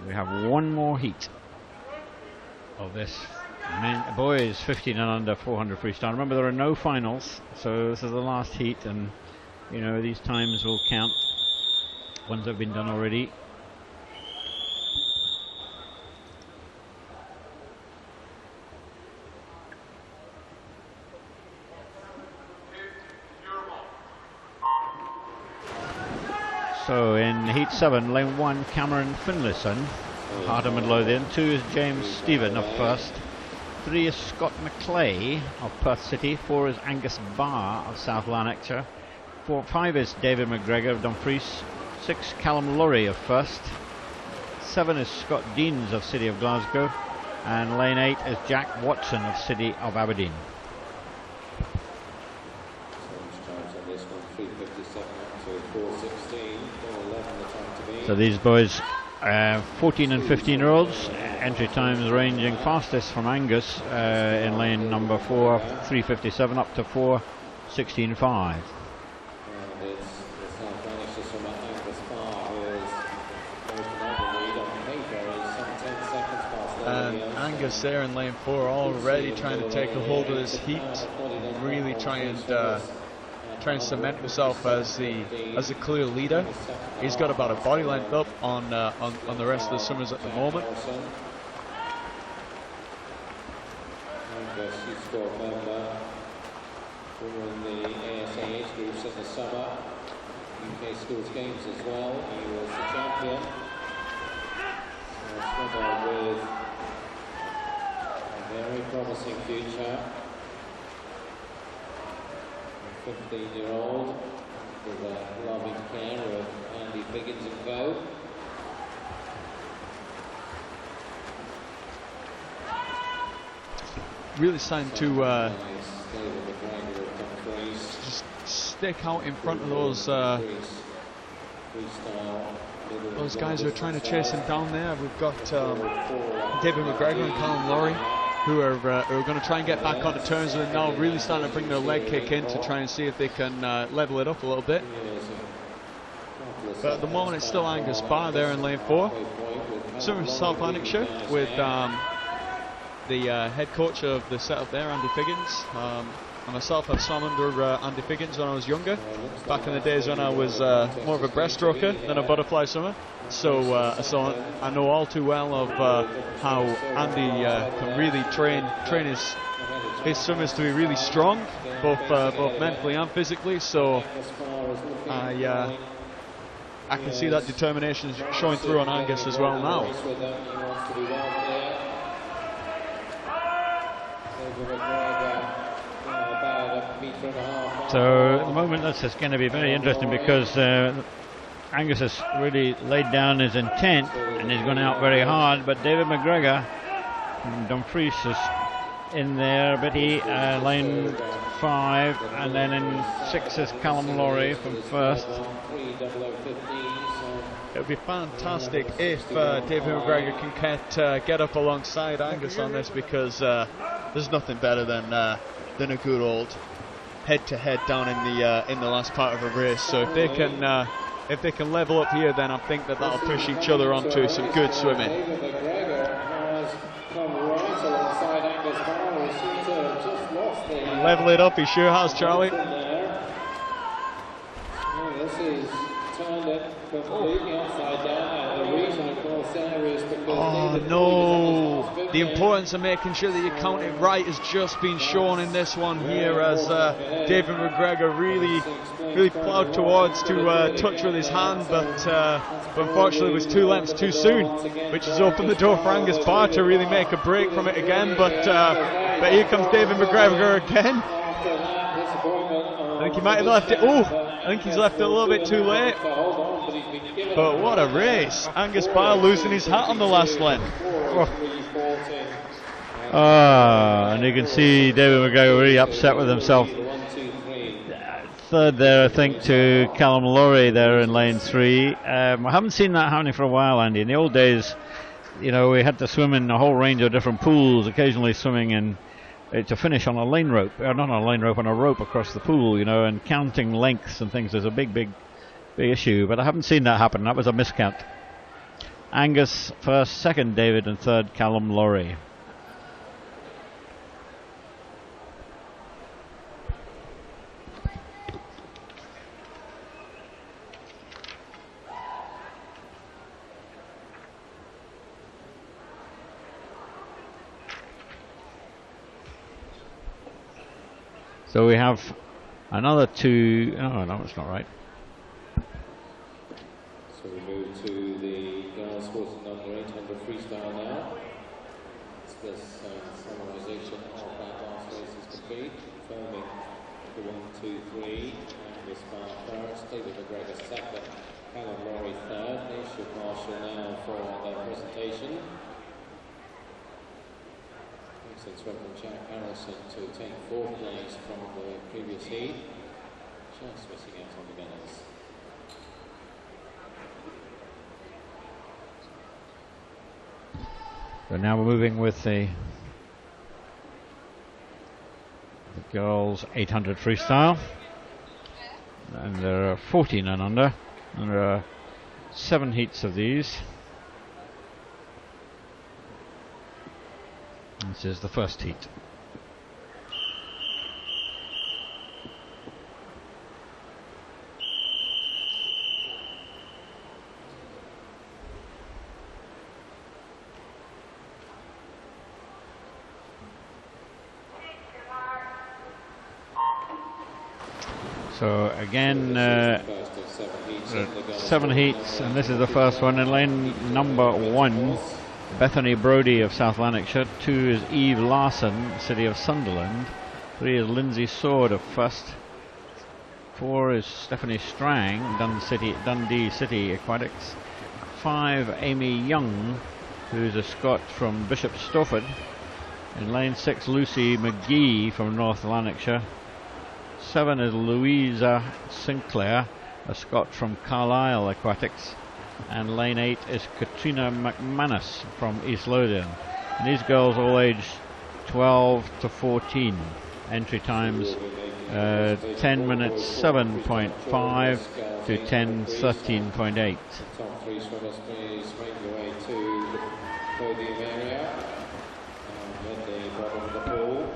Speaker 8: We have one more heat of this boys 15 and under 400 freestyle. Remember, there are no finals, so this is the last heat, and you know these times will count. Ones have been done already. So in heat 7, lane 1, Cameron Finlayson, Heart of Midlothian. 2 is James Stephen of First. 3 is Scott McClay of Perth City. 4 is Angus Barr of South Lanarkshire. 5 is David McGregor of Dumfries. 6, Callum Laurie of First. 7 is Scott Deans of City of Glasgow. And lane 8 is Jack Watson of City of Aberdeen. So these boys, 14 and 15 year olds, entry times ranging fastest from Angus in lane number 4, 3:57 up to 4:16.5.
Speaker 9: And Angus there in lane 4 already trying to take a hold of this heat, really try and cement himself as the clear leader. He's got about a body length up on the rest of the swimmers at the moment.
Speaker 10: Angus, youth squad member in the ASA age groups in the summer, UK Schools Games as well. He was the champion. So a swimmer with a very promising future. A 15-year-old with a loving care of Andy Figgins and co.
Speaker 9: Really starting to just stick out in front of those guys who are trying to chase him down there. We've got David McGregor and Callum Laurie who are going to try and get back onto terms with him now, really starting to bring their leg kick in to try and see if they can level it up a little bit. But at the moment it's still Angus Barr there in lane 4. Swimming for South Lanarkshire with the head coach of the setup there, Andy Figgins. And myself, I've swum under Andy Figgins when I was younger, back in the days when I was more of a breaststroker than a butterfly swimmer. So I know all too well of how Andy can really train his swimmers to be really strong, both mentally and physically. So I can see that determination showing through on Angus as well now.
Speaker 8: So at the moment this is going to be very interesting because Angus has really laid down his intent and he's gone out very hard, but David McGregor and Dumfries is in there, Betty, lane 5, and then in 6 is Callum Laurie from first.
Speaker 9: It would be fantastic if David McGregor can get up alongside Angus on this, because there's nothing better than a good old head-to-head down in the last part of a race. So if they can level up here, then I think that'll push each other onto some good swimming. Level it up, he sure has, Charlie.
Speaker 10: This is turned it completely upside down, and the reason, of course, there is because
Speaker 9: oh no, the importance of making sure that you count it right has just been shown in this one here, as David McGregor really ploughed towards to touch with his hand, but unfortunately was 2 lengths too soon, which has opened the door for Angus Barr to really make a break from it again. But here comes David McGregor again. I think he might have left it. I think he's left it a little bit too late. But what a race. Angus Barr losing his hat on the last lane.
Speaker 8: And you can see David McGregor really upset with himself. Third there, I think, to Callum Laurie there in lane 3. I haven't seen that happening for a while, Andy. In the old days, you know, we had to swim in a whole range of different pools, occasionally swimming in to finish on a lane rope, or not on a lane rope, on a rope across the pool, you know, and counting lengths and things is a big issue, but I haven't seen that happen. That was a miscount. Angus first, second David, and third Callum Laurie. So we have another 2. Oh no, it's not right.
Speaker 10: So we move to the girls' 49 under 800 freestyle now. This summarisation of that last race is complete. Confirming the 1, 2, 3. Angus Barr first, David McGregor second, Callum Laurie third. They should marshal now for their presentation. Excellent swim from Jack Harrison to take 4th place from the previous heat. Just missing out on the medals.
Speaker 8: So now we're moving with the girls 800 freestyle, and there are 14 and under, and there are 7 heats of these. This is the first heat. So again, 7 heats, and this is the first one. In lane number 1, Bethany Brodie of South Lanarkshire. 2 is Eve Larson, City of Sunderland. 3 is Lindsay Sword of First. 4 is Stephanie Strang, Dundee City Aquatics. 5, Amy Young, who's a Scot from Bishop Stortford. In lane 6, Lucy McGee from North Lanarkshire. 7 is Louisa Sinclair, a Scot from Carlisle Aquatics. And lane 8 is Katrina McManus from East Lothian. And these girls all aged 12 to 14. Entry times 10 minutes 7.5 to 10:13.8.
Speaker 10: Top 3 swimmers, please make your way to the podium area. Medley, bottom of the pool.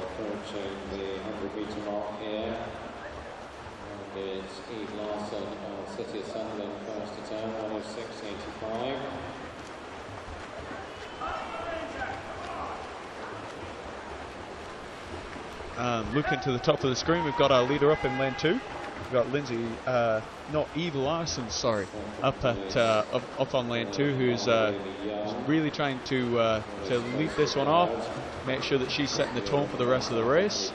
Speaker 10: Approaching the 100-metre mark here. And it's Eve Larson of City of Sunderland first to turn, 106.85.
Speaker 9: Looking to the top of the screen, we've got our leader up in lane 2. We've got Lindsay, not Eve Larson, sorry, up on lane 2, who's really trying to lead this one off, make sure that she's setting the tone for the rest of the race.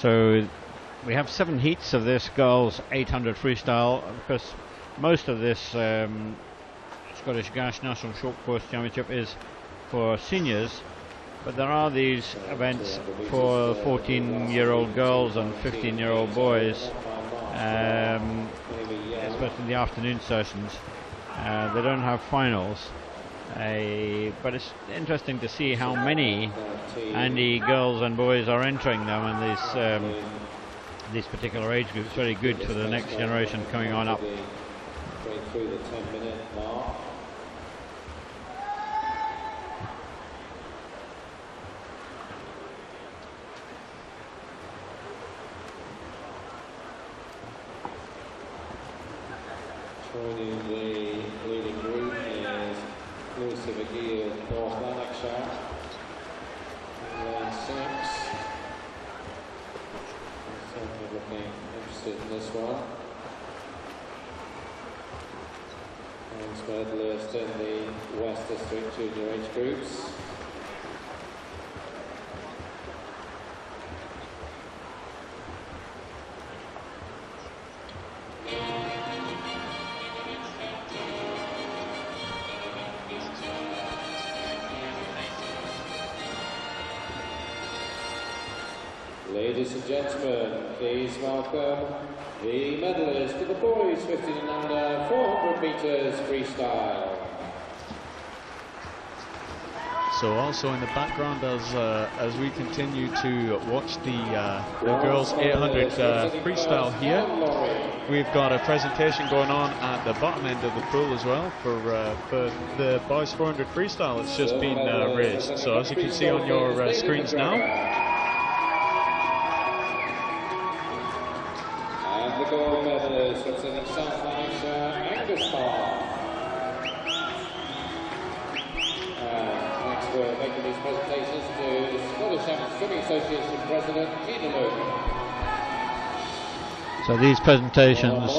Speaker 8: So we have 7 heats of this girls 800 freestyle. Of course, most of this Scottish Gash National Short Course Championship is for seniors, but there are these events for 14-year-old girls and 15-year-old boys, especially in the afternoon sessions. They don't have finals. But it's interesting to see how many Andy girls and boys are entering them in these particular age groups. Very good for the next generation coming on up.
Speaker 10: Through the 10-minute mark. Joining the leading group is Lucy McGee of North Lanarkshire. Lane 6. I'm certainly looking interested in this one. And medalist in the West District junior age groups. Ladies and gentlemen, please welcome the medalist for the boys 15 and under 400 metres freestyle.
Speaker 9: So also in the background, as we continue to watch the girls 800 freestyle here, we've got a presentation going on at the bottom end of the pool as well for the boys 400 freestyle. It's just been raised. So as you can see on your screens now.
Speaker 10: And the gold medalist representing South Lanarkshire, Angus Park. Next we're making these presentations to the Scottish Swimming Association President, Peter Luke.
Speaker 8: So these presentations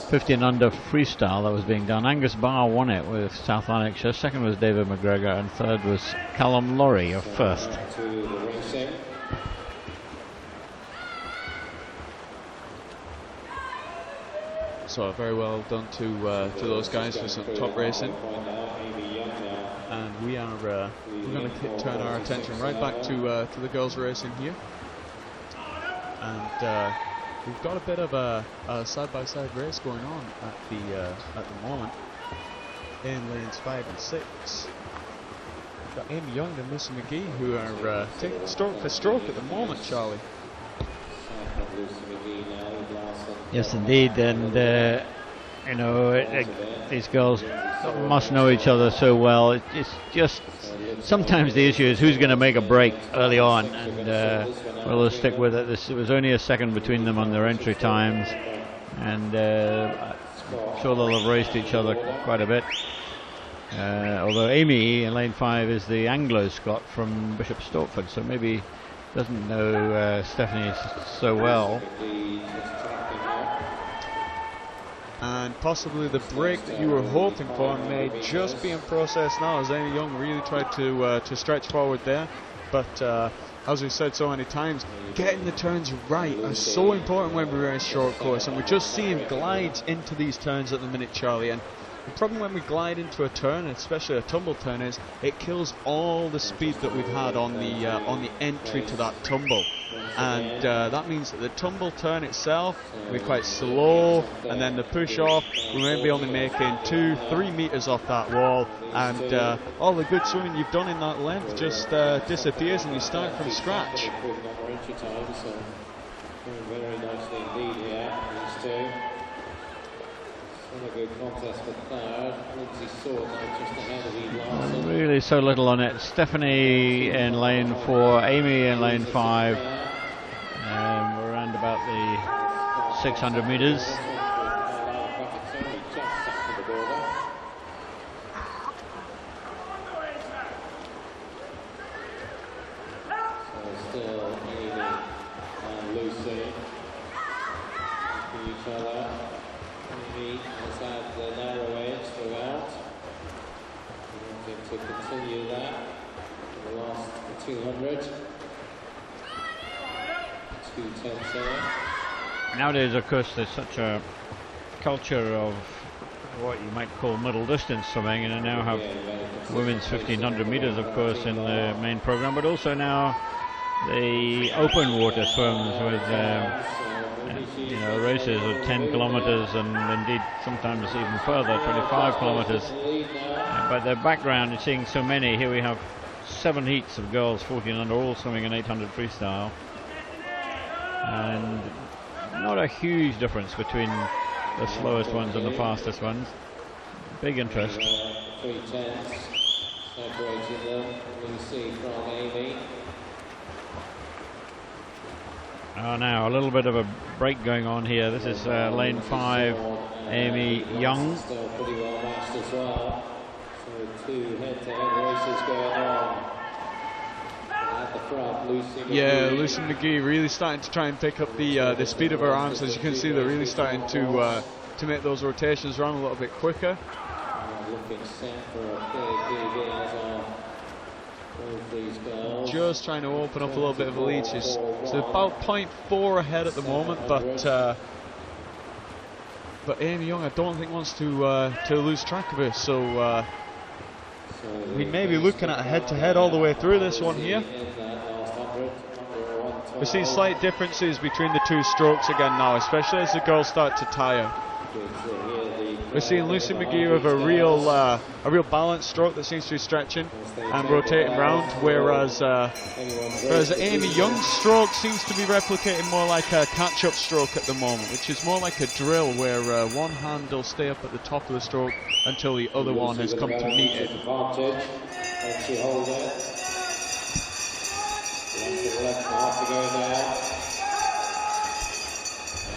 Speaker 8: 15 under freestyle that was being done. Angus Barr won it with South Lanarkshire. Second was David McGregor, and third was Callum Laurie of first.
Speaker 9: So very well done to those guys for some top racing. And we're going to turn our attention right back to the girls racing here. And we've got a bit of a side-by-side race going on at the moment in lanes 5 and 6. We've got Amy Young and Lucy McGee who are taking stroke for stroke at the moment, Charlie.
Speaker 8: Yes, indeed, and these girls must know each other so well. It's just sometimes the issue is who's going to make a break early on, and we'll stick with it. It was only a second between them on their entry times, and I'm sure they'll have raced each other quite a bit. Although Amy in lane 5 is the Anglo-Scot from Bishop Stortford, so maybe doesn't know Stephanie so well.
Speaker 9: And possibly the break that you were hoping for may just be in process now, as Amy Young really tried to stretch forward there. But as we've said so many times, getting the turns right is so important when we race short course, and we're just seeing glides into these turns at the minute, Charlie. And the problem when we glide into a turn, especially a tumble turn, is it kills all the speed that we've had on the entry to that tumble. And that means that the tumble turn itself will be quite slow, and then the push off, we may be only making 2-3 meters off that wall, and all the good swimming you've done in that length just disappears, and you start from scratch.
Speaker 10: Very nicely indeed here, these two. A good contest for third. Lindsay Sword just ahead of Eve Larson.
Speaker 8: Really so little on it. Stephanie in lane 4, Amy in lane 5. We're around about the 600 metres.
Speaker 10: So still Amy and Lucy each other. Amy has had the narrow edge throughout. We wanted to continue that for the last 200. 2:10 there.
Speaker 8: Nowadays, of course, there's such a culture of what you might call middle distance swimming, and I now have women's 1500 metres, of course, in the main programme, but also now the open water swims with races of 10 kilometres and indeed sometimes even further, 25 kilometres. But the background is seeing so many. Here we have 7 heats of girls 14 under, all swimming in 800 freestyle, and not a huge difference between the slowest ones and the fastest ones. Big interest.
Speaker 10: 3 tenths separating them. Lucy from Amy.
Speaker 8: Now a little bit of a break going on here. This is lane 5, Amy Young.
Speaker 10: Still pretty well matched as well. So 2 head-to-head races going on. At the front, Lucy McGee.
Speaker 9: Yeah, Lucy McGee really starting to try and pick up the speed of her arms. As you can see, they're really starting to make those rotations run a little bit quicker.
Speaker 10: Looking set for a big as are both these girls.
Speaker 9: Just trying to open up a little bit of a lead. She's about 0.4 ahead at the moment, but Amy Young, I don't think, wants to lose track of her. So we may be looking at a head-to-head all the way through this one here. We see slight differences between the 2 strokes again now, especially as the girls start to tire. We're seeing Lucy McGee with a real balanced stroke that seems to be stretching and rotating round, whereas Amy Young's stroke seems to be replicating more like a catch-up stroke at the moment, which is more like a drill where one hand will stay up at the top of the stroke until the other one has come to meet it.
Speaker 10: Left half to go there.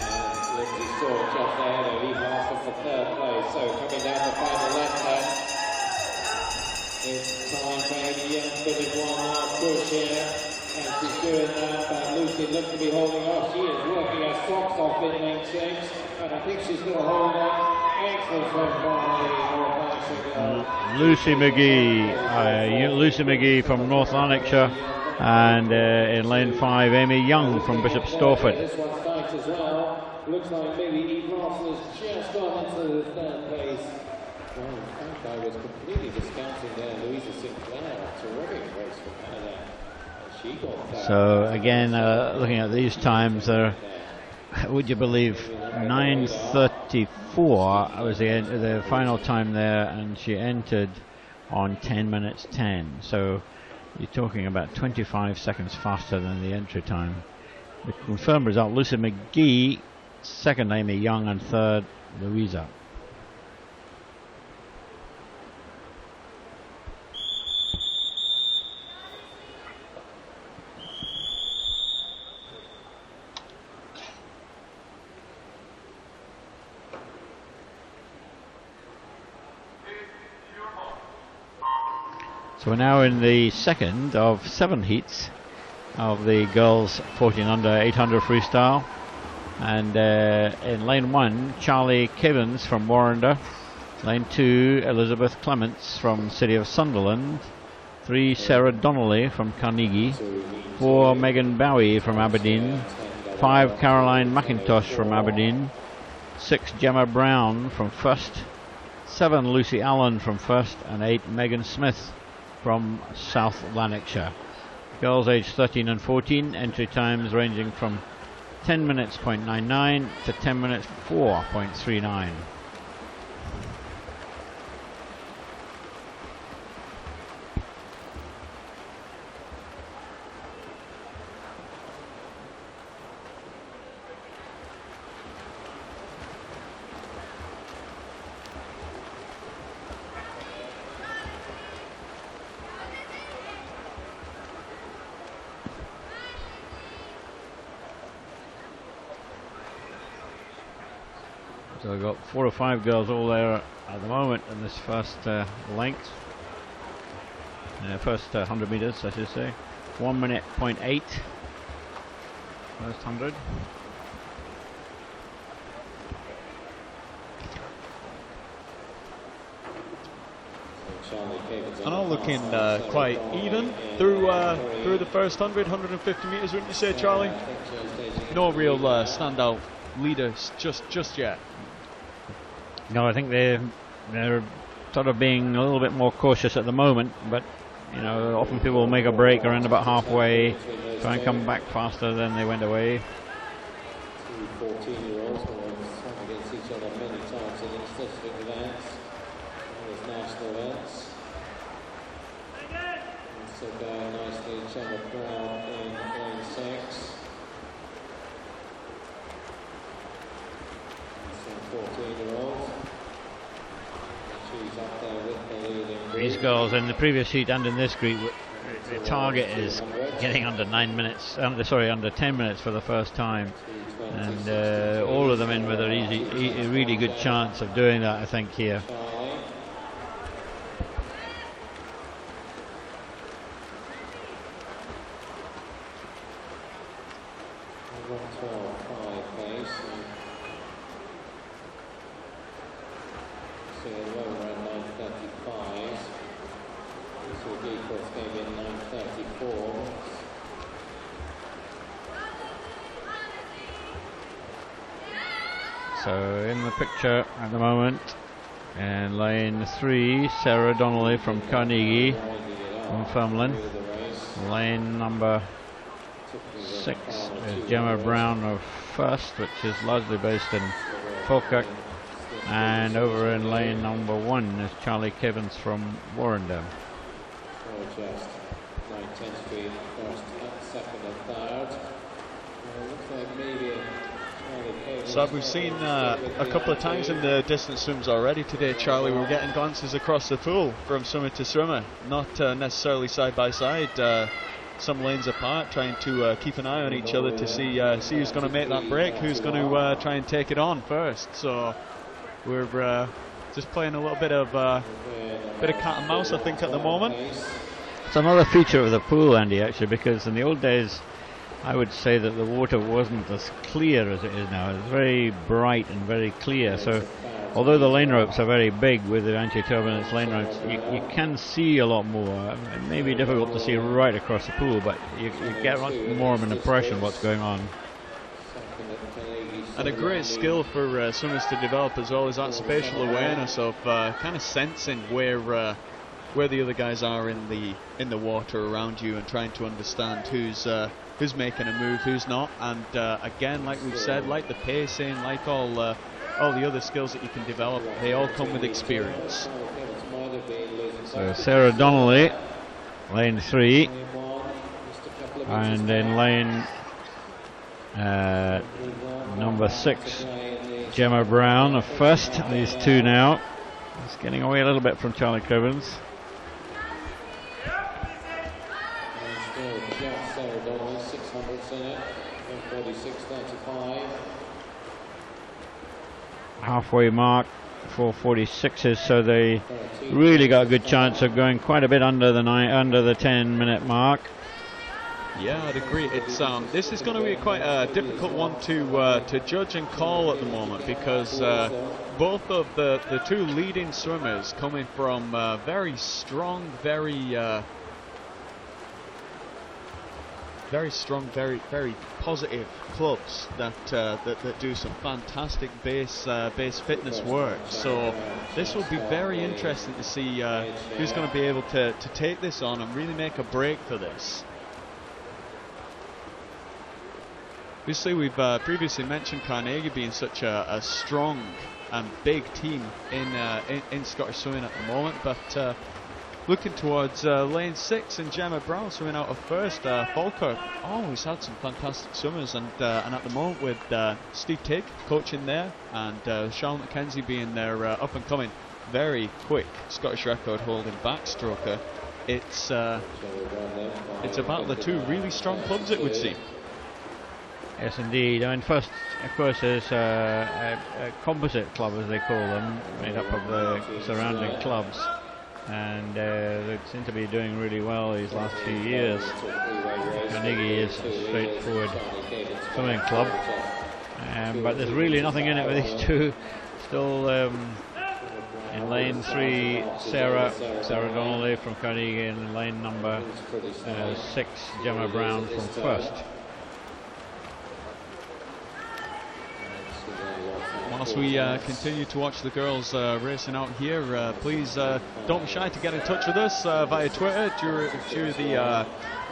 Speaker 10: And Lindsay Sword just ahead of Eve Larson for 3rd place. So coming down the final left then. It's time for Amy Young to finish one last push here. And she's doing that, but Lucy looks to be holding off. She is working her socks off in lane 6, and I think she's going to hold on. Excellent from
Speaker 8: Lucy McGee from North Lanarkshire, and in lane 5 Amy Young from Bishop Stortford.
Speaker 10: This one's tight as well. Looks like maybe Eve Lawson has just gone into the third place. Well, in fact, I was completely discounting there Louisa Sinclair. Terrific race for Canada. And she got
Speaker 8: So again, looking at these times, would you believe 9:34 was the final time there, and she entered on 10 minutes 10. So you're talking about 25 seconds faster than the entry time. The confirmed result: Lucy McGee, second Amy Young, and third Louisa. So we're now in the second of 7 heats of the girls 14 under 800 freestyle, and in lane 1 Charlie Kivens from Warrender, lane 2 Elizabeth Clements from City of Sunderland, 3 Sarah Donnelly from Carnegie, 4 Megan Bowie from Aberdeen, 5 Caroline McIntosh from Aberdeen, 6 Gemma Brown from First, 7 Lucy Allen from First, and 8 Megan Smith from South Lanarkshire. Girls aged 13 and 14, entry times ranging from 10 minutes .99 to 10 minutes 4.39. So we've got 4 or 5 girls all there at the moment in this first length. First 100 metres, I should say. 1 minute .8. First 100.
Speaker 9: And all looking quite even through the first 100, 150 metres, wouldn't you say, Charlie? No real standout leaders just yet.
Speaker 8: No, I think they're sort of being a little bit more cautious at the moment, but you know, often people will make a break around about halfway, try and come back faster than they went away.
Speaker 10: 2 14-year-olds who have swum against each other many times in specific events, as national events. So going nicely, Gemma Brown in lane 6. Some 14-year-olds. She's up there with the leading group.
Speaker 8: These girls in the previous heat and in this group, the target is getting under 9 minutes, under 10 minutes for the first time, and all of them in with a really good chance of doing that, I think, here. So in the picture at the moment, in lane 3, Sarah Donnelly from Carnegie, Dunfermline. Lane number 6 is Gemma Brown of First, which is largely based in Falkirk. And over in lane number 1 is Charlie Kivens from Warrender.
Speaker 10: Just 9/10 speed, first, second and third. Looks like maybe
Speaker 9: So we've seen a couple of times in the distance swims already today, Charlie. We're getting glances across the pool from swimmer to swimmer, not necessarily side by side, some lanes apart, trying to keep an eye on each other to see who's going to make that break, who's going to try and take it on first. So we're just playing a little bit of cat and mouse, I think, at the moment.
Speaker 8: It's another feature of the pool, Andy, actually, because in the old days, I would say that the water wasn't as clear as it is now. It's very bright and very clear. So, although the lane ropes are very big with the anti-turbulence lane ropes, you can see a lot more. It may be difficult to see right across the pool, but you get much more of an impression of what's going on.
Speaker 9: And a great skill for swimmers to develop as well is that spatial awareness of kind of sensing where the other guys are in the water around you, and trying to understand who's making a move, who's not. And again, like we've said, like the pacing, like all the other skills that you can develop, they all come with experience.
Speaker 8: So Sarah Donnelly, lane 3, and in lane number 6, Gemma Brown of first. These two now. It's getting away a little bit from Charlie Crivens. Halfway mark, 4:46s, so they really got a good chance of going quite a bit under the 10-minute mark.
Speaker 9: Yeah, I'd agree. It's this is going to be quite a difficult one to judge and call at the moment, because both of the two leading swimmers coming from very strong, very strong, very positive clubs that do some fantastic base fitness work. So this will be very interesting to see who's going to be able to take this on and really make a break for this. Obviously, we've previously mentioned Carnegie being such a strong and big team in Scottish swimming at the moment, but looking towards lane 6 and Gemma Brown swimming out of first. Falkirk always had some fantastic swimmers, and at the moment with Steve Tigg coaching there, and Charlotte McKenzie being their up and coming, very quick Scottish record holding backstroker, it's about the two really strong clubs, it would seem.
Speaker 8: Yes, indeed. I mean, first, of course, there's a composite club, as they call them, made up of the surrounding clubs, and they seem to be doing really well these last few years. Carnegie is a straightforward swimming club, but there's really nothing in it with these two. Still in lane 3, Sarah Donnelly from Carnegie, and in lane number 6, Gemma Brown from first.
Speaker 9: Whilst we continue to watch the girls racing out here, please don't be shy to get in touch with us via Twitter due the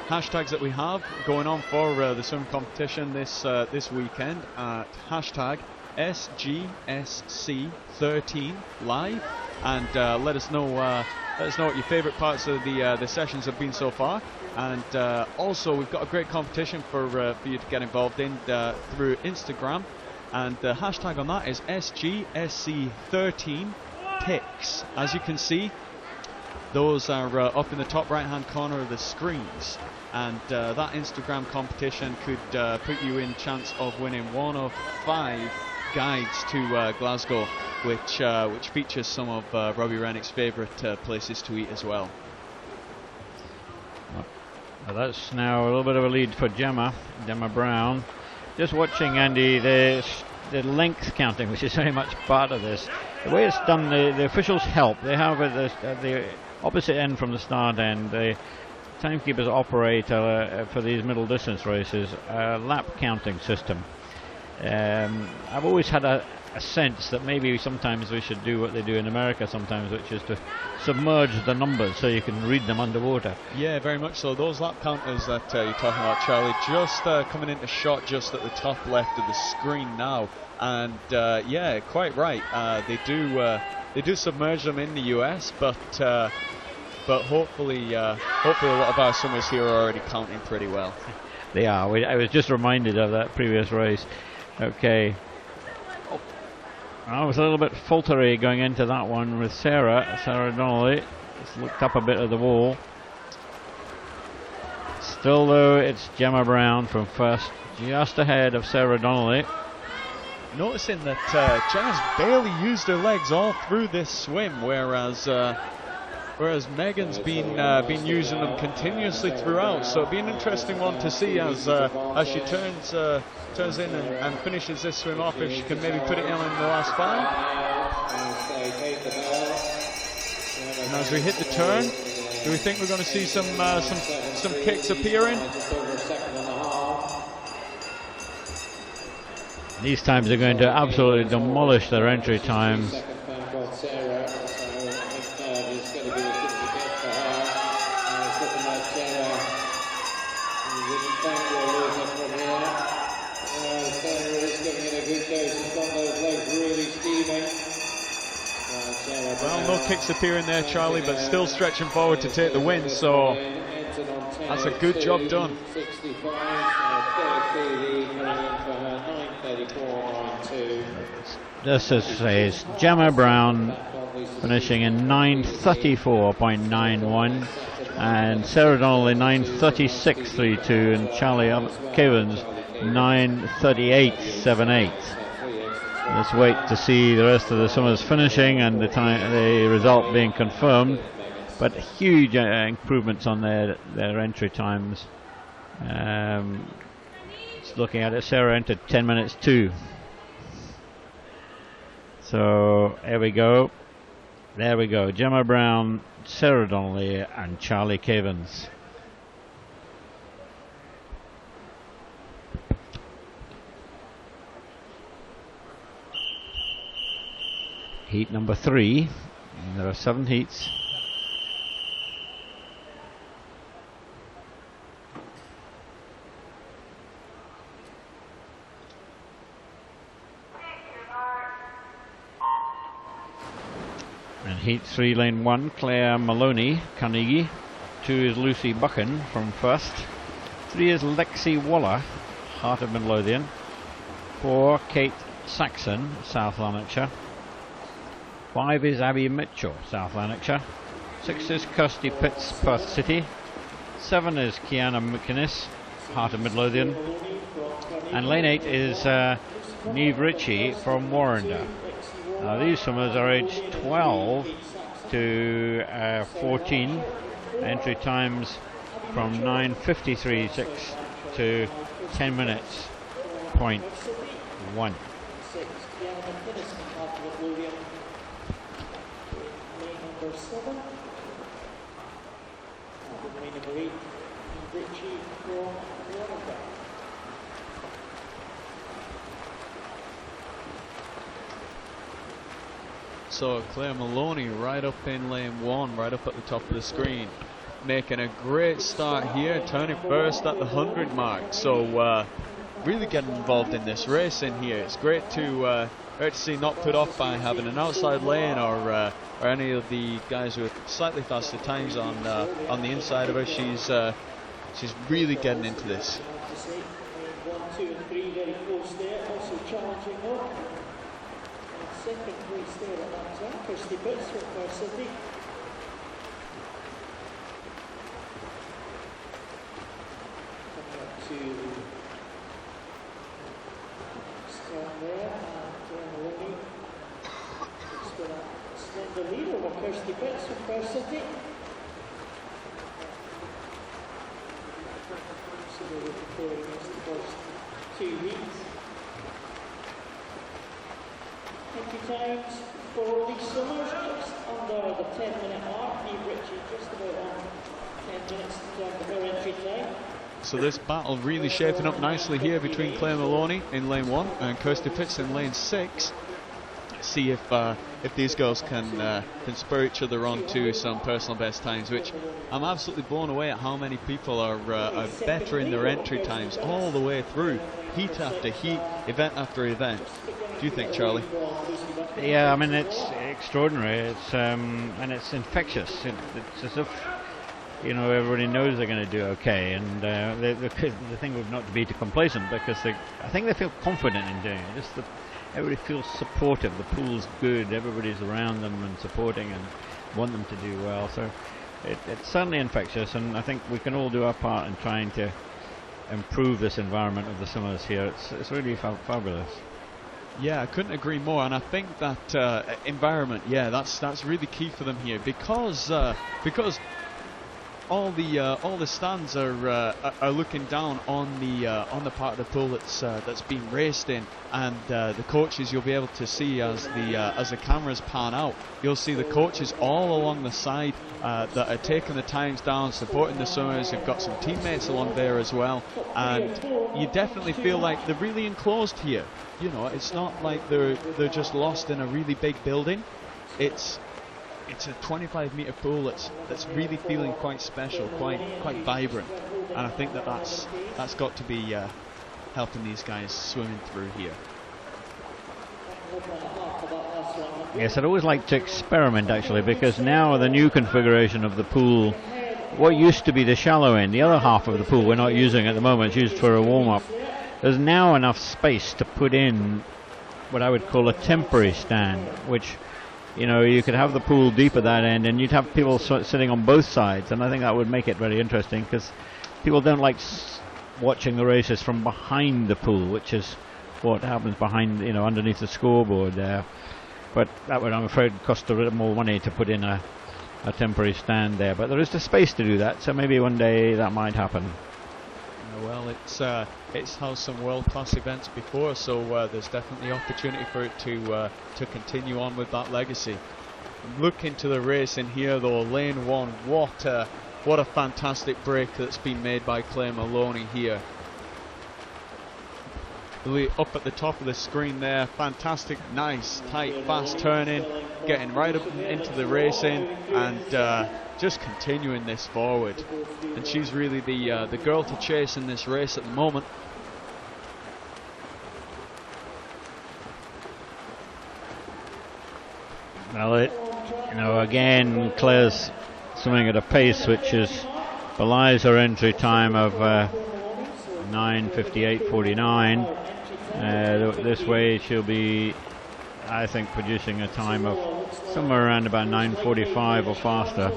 Speaker 9: hashtags that we have going on for the swim competition this weekend at hashtag SGSC13 live, and let us know what your favourite parts of the sessions have been so far. And also, we've got a great competition for you to get involved in through Instagram. And the hashtag on that is SGSC13 picks. As you can see, those are up in the top right hand corner of the screens, and that Instagram competition could put you in chance of winning one of 5 guides to Glasgow, which features some of Robbie Rennick's favourite places to eat as well.
Speaker 8: Well, that's now a little bit of a lead for Gemma Brown. Just watching, Andy, the length counting, which is very much part of this. The way it's done, the officials help. They have at the opposite end from the start end, the timekeepers operate for these middle distance races a lap counting system. I've always had a sense that maybe sometimes we should do what they do in America sometimes, which is to submerge the numbers so you can read them underwater.
Speaker 9: Yeah, very much so. Those lap counters that you're talking about, Charlie, just coming into shot just at the top left of the screen now, and yeah, quite right. They do submerge them in the US, but hopefully a lot of our swimmers here are already counting pretty well.
Speaker 8: They are. I was just reminded of that previous race. Okay. I was a little bit faltery going into that one with Sarah Donnelly. Just looked up a bit of the wall. Still though, it's Gemma Brown from first, just ahead of Sarah Donnelly.
Speaker 9: Noticing that Gemma's barely used her legs all through this swim, whereas whereas Megan's been using them continuously throughout. So it'll be an interesting one to see as she turns in and finishes this swim off, if she can maybe put it in the last 5. And as we hit the turn, do we think we're going to see some kicks appearing?
Speaker 8: These times are going to absolutely demolish their entry times.
Speaker 9: Well, no kicks appearing there, Charlie, but still stretching forward to take the win, so that's a good job done.
Speaker 8: This is Gemma Brown finishing in 9:34.91, and Sarah Donnelly 9:36.32, and Charlie Cavens 9:38.78. Let's wait to see the rest of the swimmers finishing and the result being confirmed. But huge improvements on their entry times. Just looking at it, Sarah entered 10 minutes 2. So here we go. There we go. Gemma Brown, Sarah Donnelly, and Charlie Cavens. Heat number 3. And there are 7 heats. And heat 3, lane 1, Claire Maloney, Carnegie. 2 is Lucy Buchan from First. 3 is Lexi Waller, Heart of Midlothian. 4, Kate Saxon, South Lanarkshire. 5 is Abby Mitchell, South Lanarkshire. 6 is Kirsty Pitts, Perth City. 7 is Kiana McInnes, Heart of Midlothian. And lane 8 is Neve Ritchie from Warrender. Now these swimmers are aged 12 to 14. Entry times from 9:53.6 to 10 minutes .1.
Speaker 9: So Claire Maloney right up in lane 1, right up at the top of the screen, making a great start here, turning first at the 100 mark. So really getting involved in this race in here. It's great to see not put off by having an outside lane or any of the guys with slightly faster times on the inside of her. She's really getting into this.
Speaker 10: 1, 2 and 3 very close there, also challenging up. Second place there at that time, Kirsty Pitts from Perth City. Coming up to start there, and Maloney just got a slender lead over Kirsty Pitts from Perth City. So they were preparing against the first 2 heats. Entry times for these swimmers just under the 10-minute mark. Neve Ritchie just about on 10 minutes in terms of her entry time.
Speaker 9: So this battle really shaping up nicely here between Claire Maloney in lane 1 and Kirsty Pitts in lane 6. See if these girls can spur each other on to some personal best times, which I'm absolutely blown away at how many people are better in their entry times all the way through, heat after heat, event after event. Do you think, Charlie?
Speaker 8: Yeah, I mean, it's extraordinary. It's and it's infectious. It's as if, you know, everybody knows they're going to do okay, and the thing would not to be too complacent, because I think they feel confident in doing it. Just that everybody feels supportive. The pool's good. Everybody's around them and supporting and want them to do well. So it's certainly infectious, and I think we can all do our part in trying to improve this environment of the swimmers here. It's really fabulous.
Speaker 9: Yeah, I couldn't agree more, and I think that environment, that's really key for them here, because all the stands are looking down on the part of the pool that's being raced in, and the coaches you'll be able to see as the cameras pan out. You'll see the coaches all along the side that are taking the times down, supporting the swimmers. You've got some teammates along there as well, and you definitely feel like they're really enclosed here. You know, it's not like they're just lost in a really big building. It's a 25-meter pool that's really feeling quite special, quite vibrant, and I think that's got to be helping these guys swimming through here.
Speaker 8: Yes, I'd always like to experiment actually, because now the new configuration of the pool, what used to be the shallow end, the other half of the pool we're not using at the moment, it's used for a warm-up. There's now enough space to put in what I would call a temporary stand, which, you know, you could have the pool deep at that end and you'd have people sitting on both sides, and I think that would make it very interesting, because people don't like watching the races from behind the pool, which is what happens behind, you know, underneath the scoreboard there. But that would, I'm afraid, cost a bit more money to put in a temporary stand there, but there is the space to do that, so maybe one day that might happen.
Speaker 9: Well, it's had some world-class events before, so there's definitely opportunity for it to continue on with that legacy. Look into the race in here, though. Lane 1, what a fantastic break that's been made by Claire Maloney here. Really up at the top of the screen there, fantastic, nice, tight, fast turning, getting right up into the racing, and just continuing this forward. And she's really the girl to chase in this race at the moment.
Speaker 8: Well, you know, again, Claire's swimming at a pace which belies her entry time of 9:58.49. This way she'll be, I think, producing a time of somewhere around about 9:45 or faster.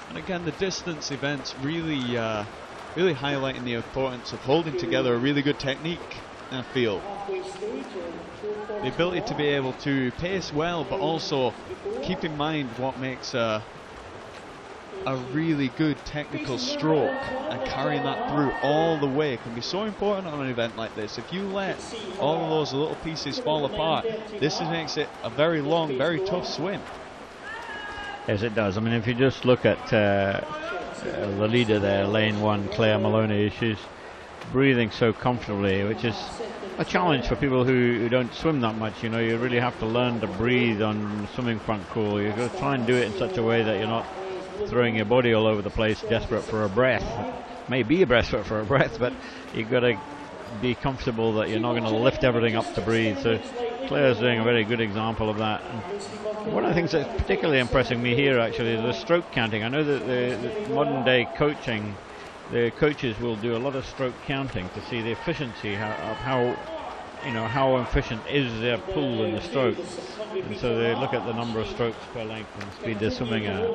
Speaker 9: And again, the distance events really highlighting the importance of holding together a really good technique, I feel. The ability to be able to pace well, but also keep in mind what makes a really good technical stroke, and carrying that through all the way can be so important on an event like this. If you let all of those little pieces fall apart, this makes it a very long, very tough swim.
Speaker 8: Yes, it does. I mean, if you just look at the leader there, lane 1, Claire Maloney, she's breathing so comfortably, which is a challenge for people who don't swim that much. You know, you really have to learn to breathe on swimming front crawl. You've got to try and do it in such a way that you're not throwing your body all over the place, desperate for a breath. Maybe you're desperate for a breath, but you've got to be comfortable that you're not going to lift everything up to breathe. So Claire's doing a very good example of that. And one of the things that's particularly impressing me here actually is the stroke counting. I know that the modern day coaching, the coaches will do a lot of stroke counting to see the efficiency of how efficient is their pool in the strokes, and so they look at the number of strokes per length and speed they're swimming at.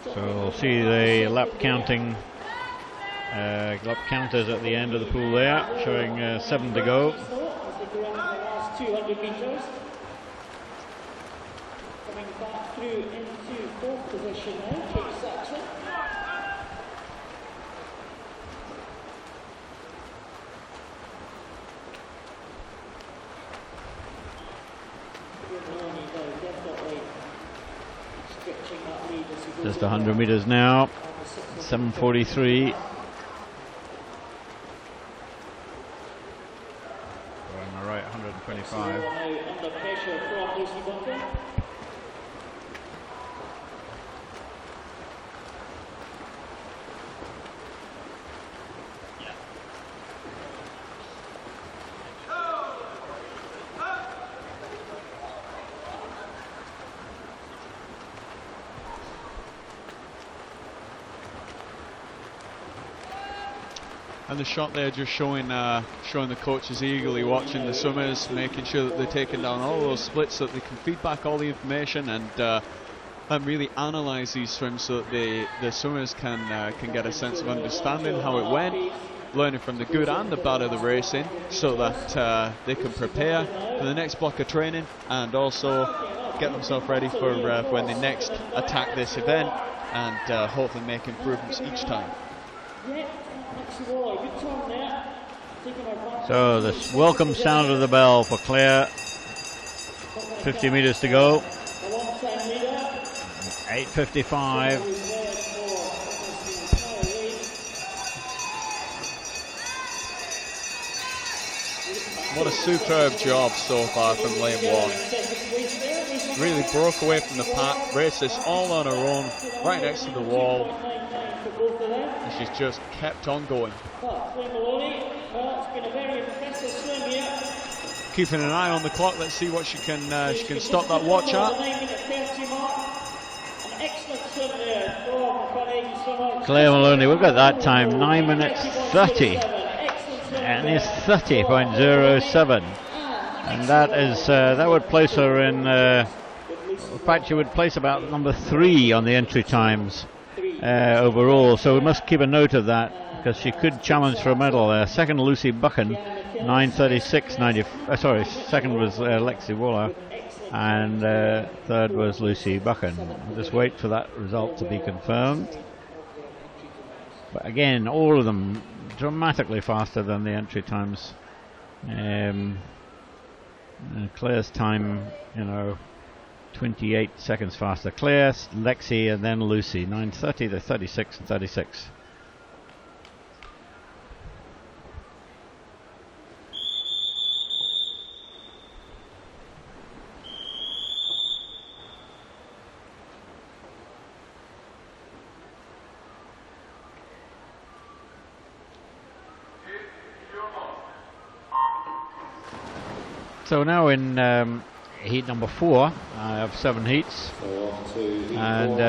Speaker 8: So we'll see the lap counting, lap counters at the end of the pool there, showing 7 to go.
Speaker 10: 200 metres. Coming back through into fourth position now, Kate Saxon.
Speaker 8: Just 100 metres now, 7:43. Going right, 125.
Speaker 9: And the shot there just showing the coaches eagerly watching the swimmers, making sure that they're taking down all those splits so that they can feed back all the information and really analyse these swims so that the swimmers can get a sense of understanding how it went, learning from the good and the bad of the racing, so that they can prepare for the next block of training and also get themselves ready for when they next attack this event and hopefully make improvements each time.
Speaker 8: So the welcome sound of the bell for Claire. 50 metres to go. 8:55.
Speaker 9: What a superb job so far from lane 1. Really broke away from the pack, raced this all on her own, right next to the wall. And she's just kept on going. Keeping an eye on the clock, let's see what she can stop that watch at.
Speaker 8: Claire Maloney, we've got that time, 9 minutes 30. And is 30.07. And that would place her in fact she would place about number 3 on the entry times overall, so we must keep a note of that because she could challenge for a medal. Second, Lucy Buchan, 9:36.90. Second was Lexi Waller, and third was Lucy Buchan. We'll just wait for that result to be confirmed. But again, all of them dramatically faster than the entry times. Claire's time, 28 seconds faster. Claire, Lexi, and then Lucy. 9:30 to 36 and 36. So now in heat number 4 of 7 heats, and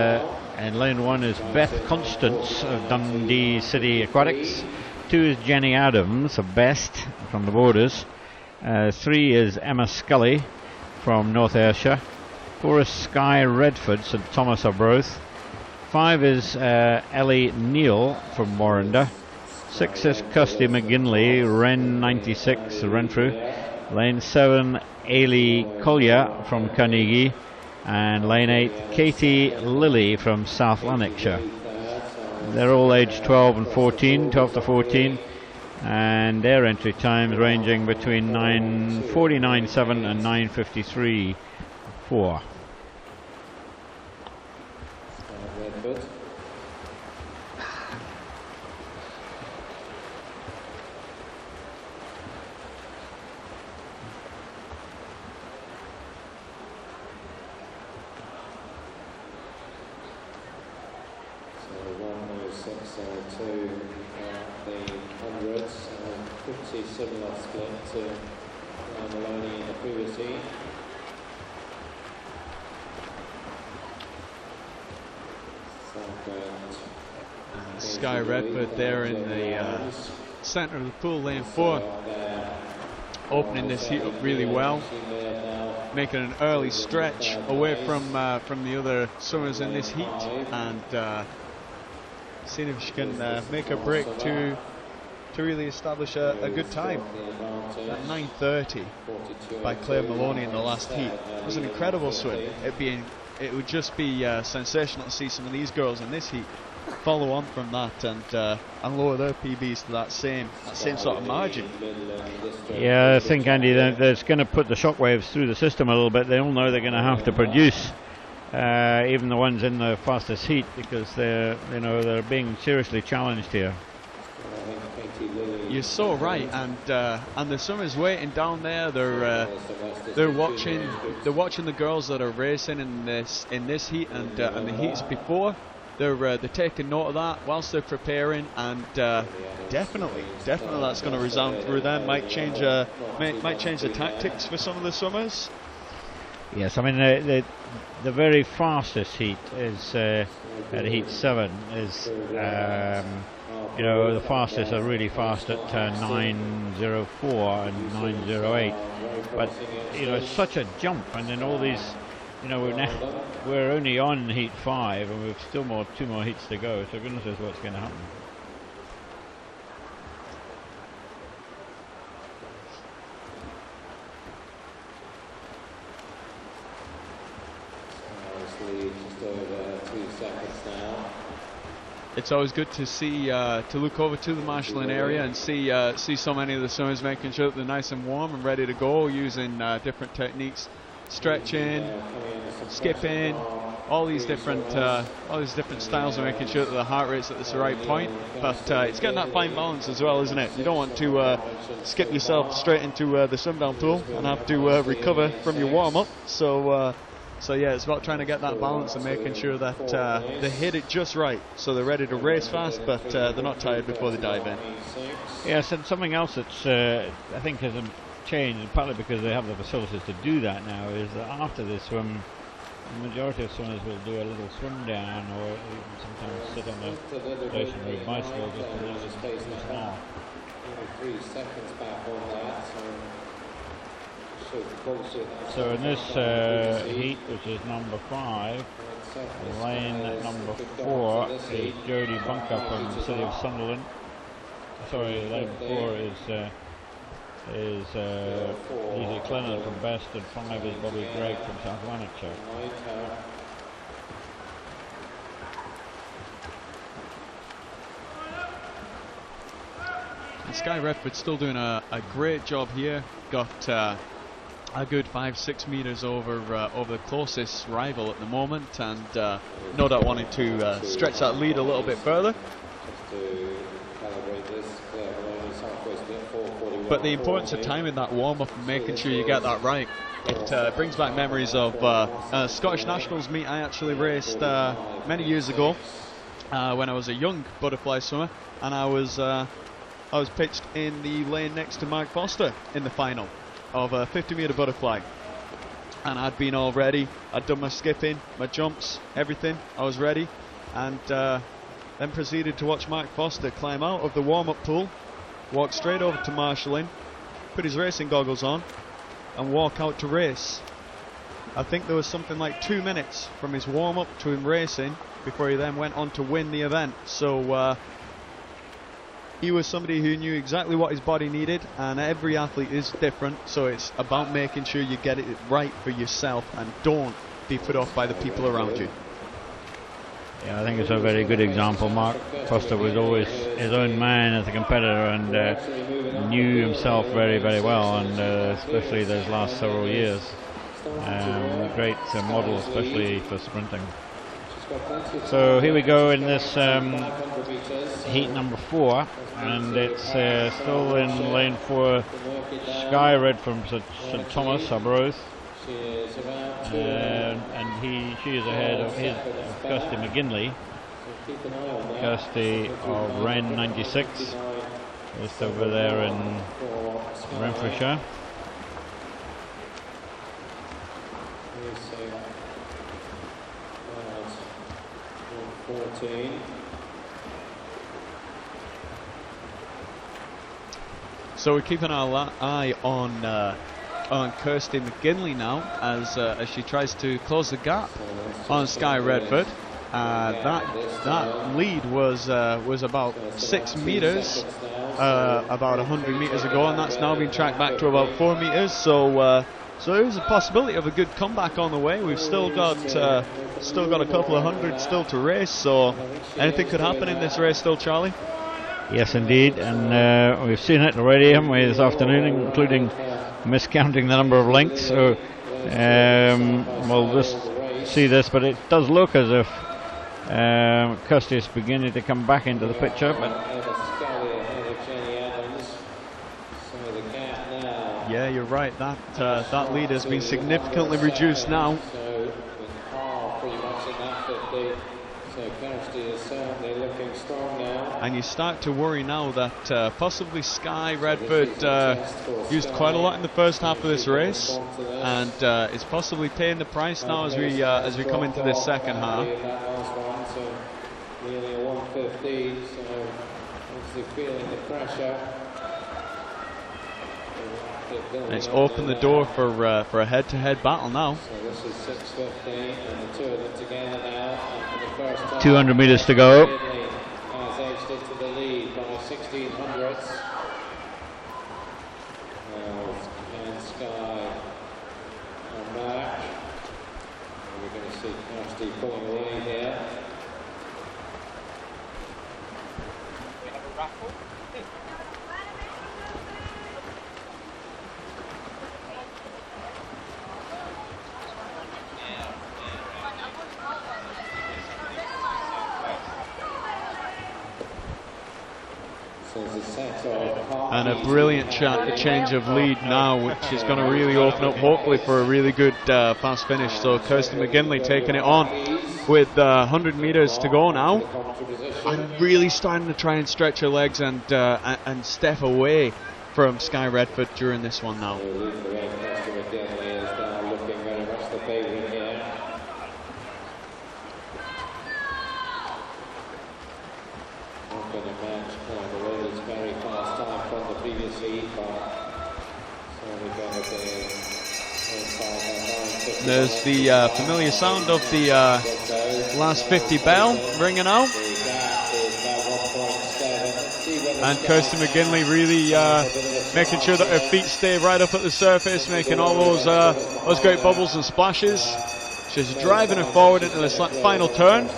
Speaker 8: in lane 1 is Beth Constance of Dundee City Aquatics. 2 is Jenny Adams of Best from the Borders. 3 is Emma Scully from North Ayrshire. 4 is Sky Redford, St Thomas Arbroath. 5 is Ellie Neal from Warrender. 6 is Kirsty McGinley, Ren 96, Renfrew. Lane 7, Ailey Collier from Carnegie, and lane 8, Katie Lilly from South Lanarkshire. They're all aged 12 to 14, and their entry times ranging between 9:49.7 and 9:53.4.
Speaker 10: Similar split to Maloney in the previous heat.
Speaker 9: Sky Redford there in the centre of the pool, lane 4, opening this heat up really well, making an early stretch away from the other swimmers in this heat, and seeing if she can make a break to really establish a good time. At 9:30 by Claire Maloney in the last heat. It was an incredible swim. It would just be sensational to see some of these girls in this heat follow on from that and lower their PBs to that same sort of margin.
Speaker 8: Yeah, I think, Andy, that's going to put the shockwaves through the system a little bit. They all know they're going to have to produce, even the ones in the fastest heat, because they're being seriously challenged here.
Speaker 9: You're so right, and the swimmers waiting down there. They're watching the girls that are racing in this heat and the heats before. They're taking note of that whilst they're preparing, and definitely that's going to resound through them. Might change the tactics for some of the swimmers.
Speaker 8: Yes, I mean the very fastest heat is at heat 7 is you know, the fastest are really fast at 9:04 and 9:08, but you know, it's such a jump, and then all these, you know, we're only on heat 5 and we've still 2 more heats to go, so goodness knows what's going to happen.
Speaker 9: It's always good to see, to look over to the marshalling area and see so many of the swimmers making sure that they're nice and warm and ready to go, using different techniques, stretching, skipping, all these different styles of making sure that the heart rate's at the right point. But it's getting that fine balance as well, isn't it? You don't want to skip yourself straight into the swim down pool and have to recover from your warm up. So yeah, it's about trying to get that balance and making sure that they hit it just right, so they're ready to race fast, but they're not tired before they dive in.
Speaker 8: Yes, and something else that's I think hasn't changed, partly because they have the facilities to do that now, is that after they swim, the majority of swimmers will do a little swim down, or even sometimes sit on the stationary bicycle just to lose now.
Speaker 10: 3 seconds back on that.
Speaker 8: So in this heat, which is number 5, lane number 4 is Jodie Bunker from the city of Sunderland. Sorry, lane 4 is Lizzie Clennon from Best, and 5 is Bobby Gregg from South Lanarkshire.
Speaker 9: And Sky Redford's still doing a great job here. Got a good 5-6 meters over the closest rival at the moment, and no doubt wanting to stretch that lead a little bit further. But the importance of timing that warm-up and making sure you get that right. It brings back memories of a Scottish Nationals meet I actually raced many years ago when I was a young butterfly swimmer, and I was pitched in the lane next to Mark Foster in the final of a 50-meter butterfly, and I'd been all ready. I'd done my skipping, my jumps, everything. I was ready, and then proceeded to watch Mark Foster climb out of the warm-up pool, walk straight over to marshalling, put his racing goggles on, and walk out to race. I think there was something like 2 minutes from his warm-up to him racing before he then went on to win the event. So he was somebody who knew exactly what his body needed, and every athlete is different, so it's about making sure you get it right for yourself and don't be put off by the people around you.
Speaker 8: Yeah, I think it's a very good example. Mark Foster was always his own man as a competitor, and knew himself very, very well, and especially those last several years. A great model, especially for sprinting. So here we go in this heat number 4, and it's still in lane 4, Sky Red from St Thomas, Arbroath, and she is ahead of Kirsty McGinley. Kirsty of Wren 96, just over there in Renfrewshire.
Speaker 10: 14.
Speaker 9: So we're keeping our eye on Kirsty McGinley now as she tries to close the gap on Sky Redford. That lead was about 6 meters about 100 meters ago, and that's now been tracked back to about 4 meters. So there's a possibility of a good comeback on the way. We've still got a couple of hundred still to race, so anything could happen in this race still, Charlie.
Speaker 8: Yes, indeed, and we've seen it already, haven't we, this afternoon, including miscounting the number of lengths. So we'll just see this, but it does look as if Kirsty is beginning to come back into the picture. But
Speaker 9: yeah, you're right. That lead has been significantly reduced now.
Speaker 10: So Kirsty is certainly looking strong now.
Speaker 9: And you start to worry now that possibly Sky Redford used quite a lot in the first half of this race, and is possibly paying the price now as we come into this second half.
Speaker 10: Nearly a 1:15, so obviously feeling the pressure.
Speaker 9: And it's opened the door for a head-to-head battle now.
Speaker 10: So this is 6:50, and the two of them together now. And for the first time,
Speaker 8: 200 metres to go.
Speaker 10: Medley has edged into the lead by 1600ths. And Sky are back. And we're going to see Kirsty pulling away here.
Speaker 9: And a brilliant change of lead now, which is going to really open up, hopefully, for a really good fast finish. So Kirsty McGinley taking it on with 100 metres to go now, and really starting to try and stretch her legs and step away from Sky Redford during this one now. There's the familiar sound of the last 50 bell ringing out. And Kirsty McGinley really making sure that her feet stay right up at the surface, making all those great bubbles and splashes. She's driving her forward into the final turn.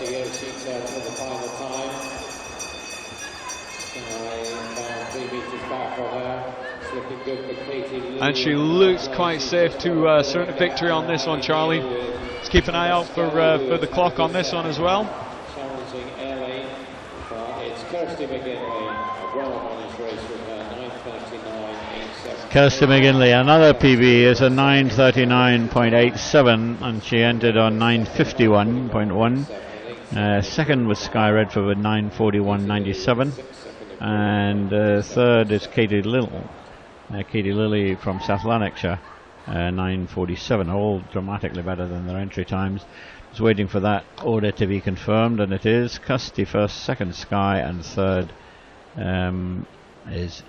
Speaker 9: And she looks quite safe to certain victory on this one, Charlie. Let's keep an eye out for the clock on this one as well.
Speaker 10: Challenging Ellie, it's Kirsty McGinley, a well-managed race with her 9:39.87.
Speaker 8: Kirsty McGinley, another PB is a 9:39.87, and she entered on 9:51.1. Second was Sky Redford with 9:41.97, and third is Katie Lilly from South Lanarkshire, 9:47, all dramatically better than their entry times. Just waiting for that order to be confirmed, and it is. Kirsty first, second Sky, and third is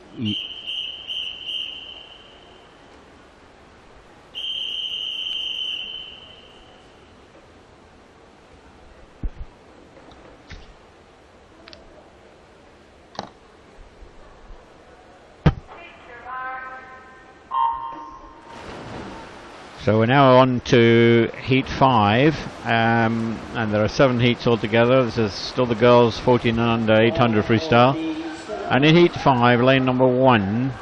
Speaker 8: So we're now on to Heat 5, and there are 7 heats altogether. This is still the girls 14 and under 800 freestyle. And in Heat 5, lane number 1,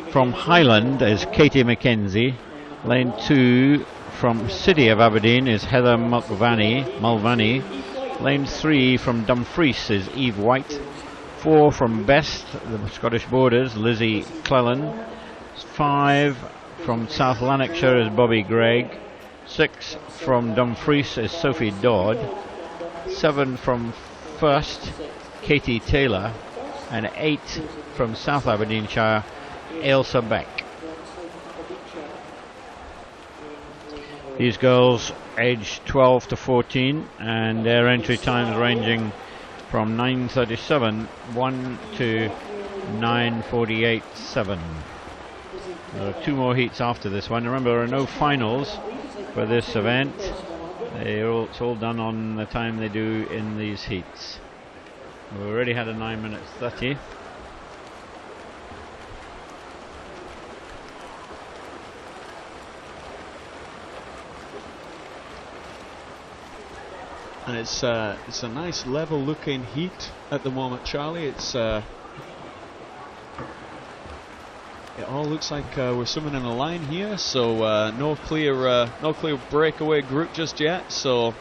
Speaker 8: from Highland is Katie McKenzie. Lane 2, from City of Aberdeen is Heather Mulvaney. Lane 3, from Dumfries is Eve White. 4, from Best, the Scottish Borders, Lizzie Clellan. 5, from South Lanarkshire is Bobby Gregg. 6 from Dumfries is Sophie Dodd. 7 from First, Katie Taylor. And 8 from South Aberdeenshire, Ailsa Beck. These girls aged 12 to 14, and their entry times ranging from 9:37.1 to 9:48.7. There are 2 more heats after this one. Remember, there are no finals for this event. It's all done on the time they do in these heats. We've already had a 9:30.
Speaker 9: And it's a nice level looking heat at the moment, Charlie. It's it all looks like we're swimming in a line here, so no clear breakaway group just yet. So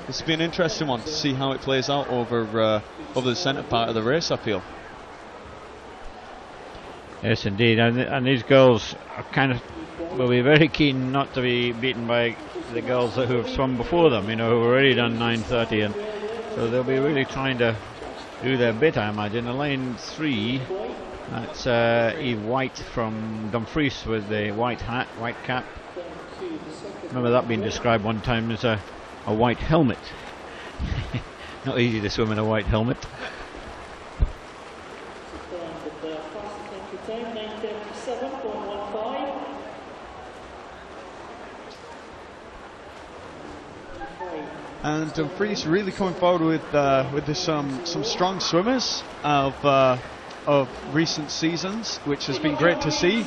Speaker 9: it's been an interesting one to see how it plays out over the centre part of the race, I feel.
Speaker 8: Yes, indeed, and these girls are will be very keen not to be beaten by the girls who have swum before them, who've already done 9:30, and so they'll be really trying to do their bit, I imagine. In lane 3, that's Eve White from Dumfries with the white hat, white cap. Remember that being described one time as a white helmet. Not easy to swim in a white helmet.
Speaker 9: And Dumfries really coming forward with some strong swimmers of recent seasons, which has been great to see.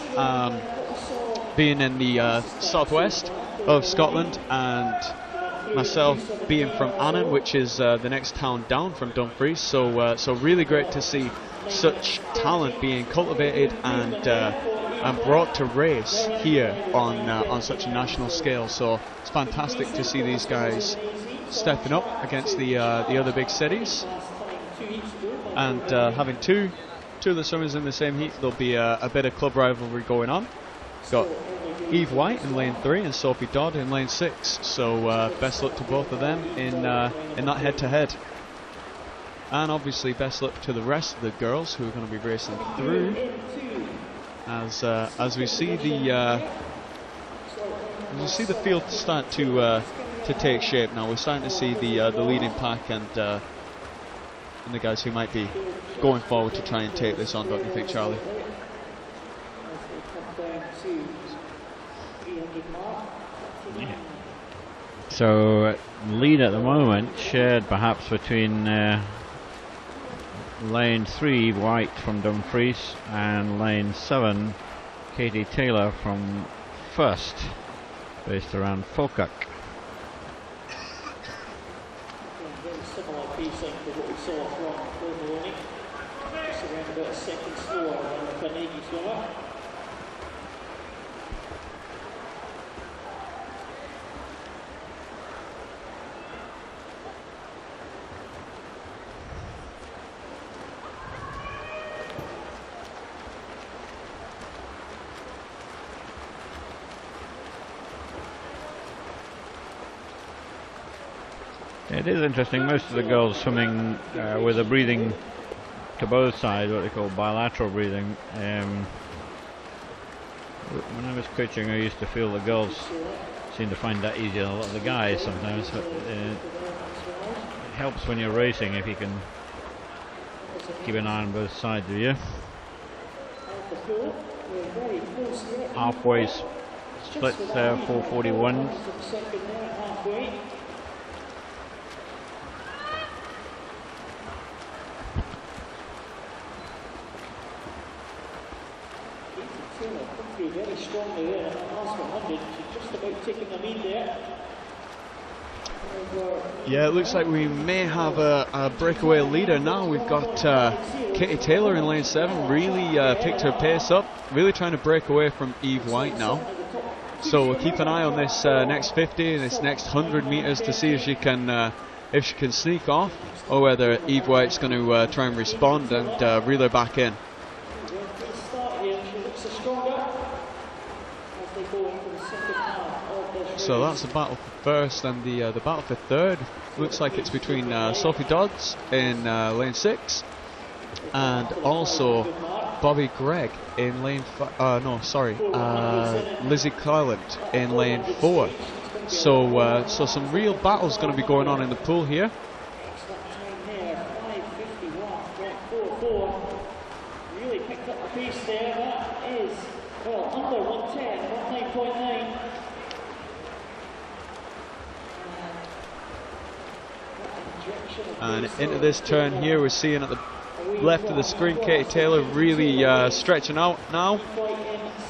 Speaker 9: Being in the southwest of Scotland, and myself being from Annan, which is the next town down from Dumfries, so really great to see such talent being cultivated and brought to race here on such a national scale. So it's fantastic to see these guys stepping up against the other big cities, and having two of the swimmers in the same heat. There'll be a bit of club rivalry going on. Got Eve White in lane 3 and Sophie Dodd in lane 6, so best luck to both of them in that head-to-head. And obviously best luck to the rest of the girls who are going to be racing through as we see the field start to take shape now. We're starting to see the leading pack and the guys who might be going forward to try and take this on, don't you think, Charlie?
Speaker 8: Yeah. So lead at the moment shared perhaps between lane 3 White from Dumfries and lane 7 Katie Taylor from First, based around Falkirk.
Speaker 10: Very similar pacing to what we saw from Maloney, just around about a second slower than the Carnegie swimmer.
Speaker 8: It is interesting, most of the girls swimming with a breathing to both sides, what they call bilateral breathing. When I was coaching, I used to feel the girls seem to find that easier than a lot of the guys sometimes, but it helps when you're racing if you can keep an eye on both sides of you. Halfway splits there, 4:41.
Speaker 10: Very strongly there in that last 100. She's just about taking the lead there.
Speaker 9: Yeah, it looks like we may have a breakaway leader now. We've got Katie Taylor in lane 7, really picked her pace up, really trying to break away from Eve White now. So we'll keep an eye on this next 50, this next 100 metres to see if she can sneak off, or whether Eve White's going to try and respond and reel her back in. So that's the battle for first, and the battle for third looks like it's between Sophie Dodds in lane 6 and also Bobby Gregg in lane Lizzie Cleland in lane 4. So some real battles going to be going on in the pool here.
Speaker 10: Really picked up the pace there. That is, well, under 110, 19.9.
Speaker 9: And into this turn here, we're seeing at the left of the screen Katie Taylor really stretching out now,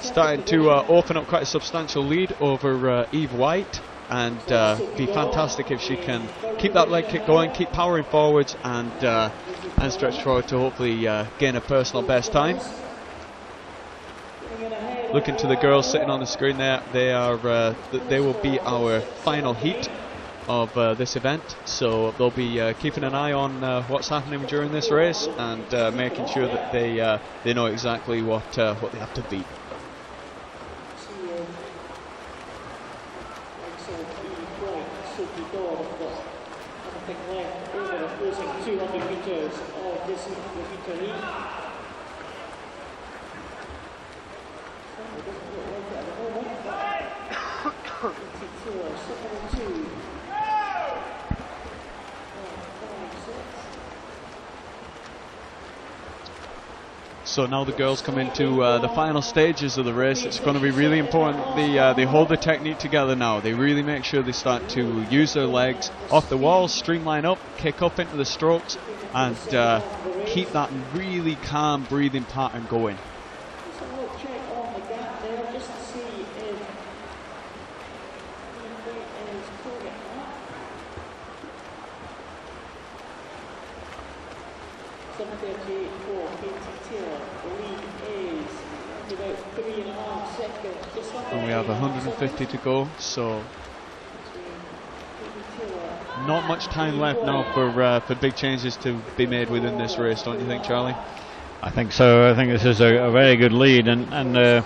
Speaker 9: starting to open up quite a substantial lead over Eve White, and be fantastic if she can keep that leg kick going, keep powering forwards, and stretch forward to hopefully gain a personal best time. Looking to the girls sitting on the screen there, they will be our final heat of this event, so they'll be keeping an eye on what's happening during this race and making sure that they know exactly what they have to beat. So now the girls come into the final stages of the race. It's going to be really important they hold the technique together now. They really make sure they start to use their legs off the walls, streamline up, kick up into the strokes, and keep that really calm breathing pattern going. And we have 150 to go, so not much time left now for big changes to be made within this race, don't you think, Charlie?
Speaker 8: I think so. I think this is a very good lead, and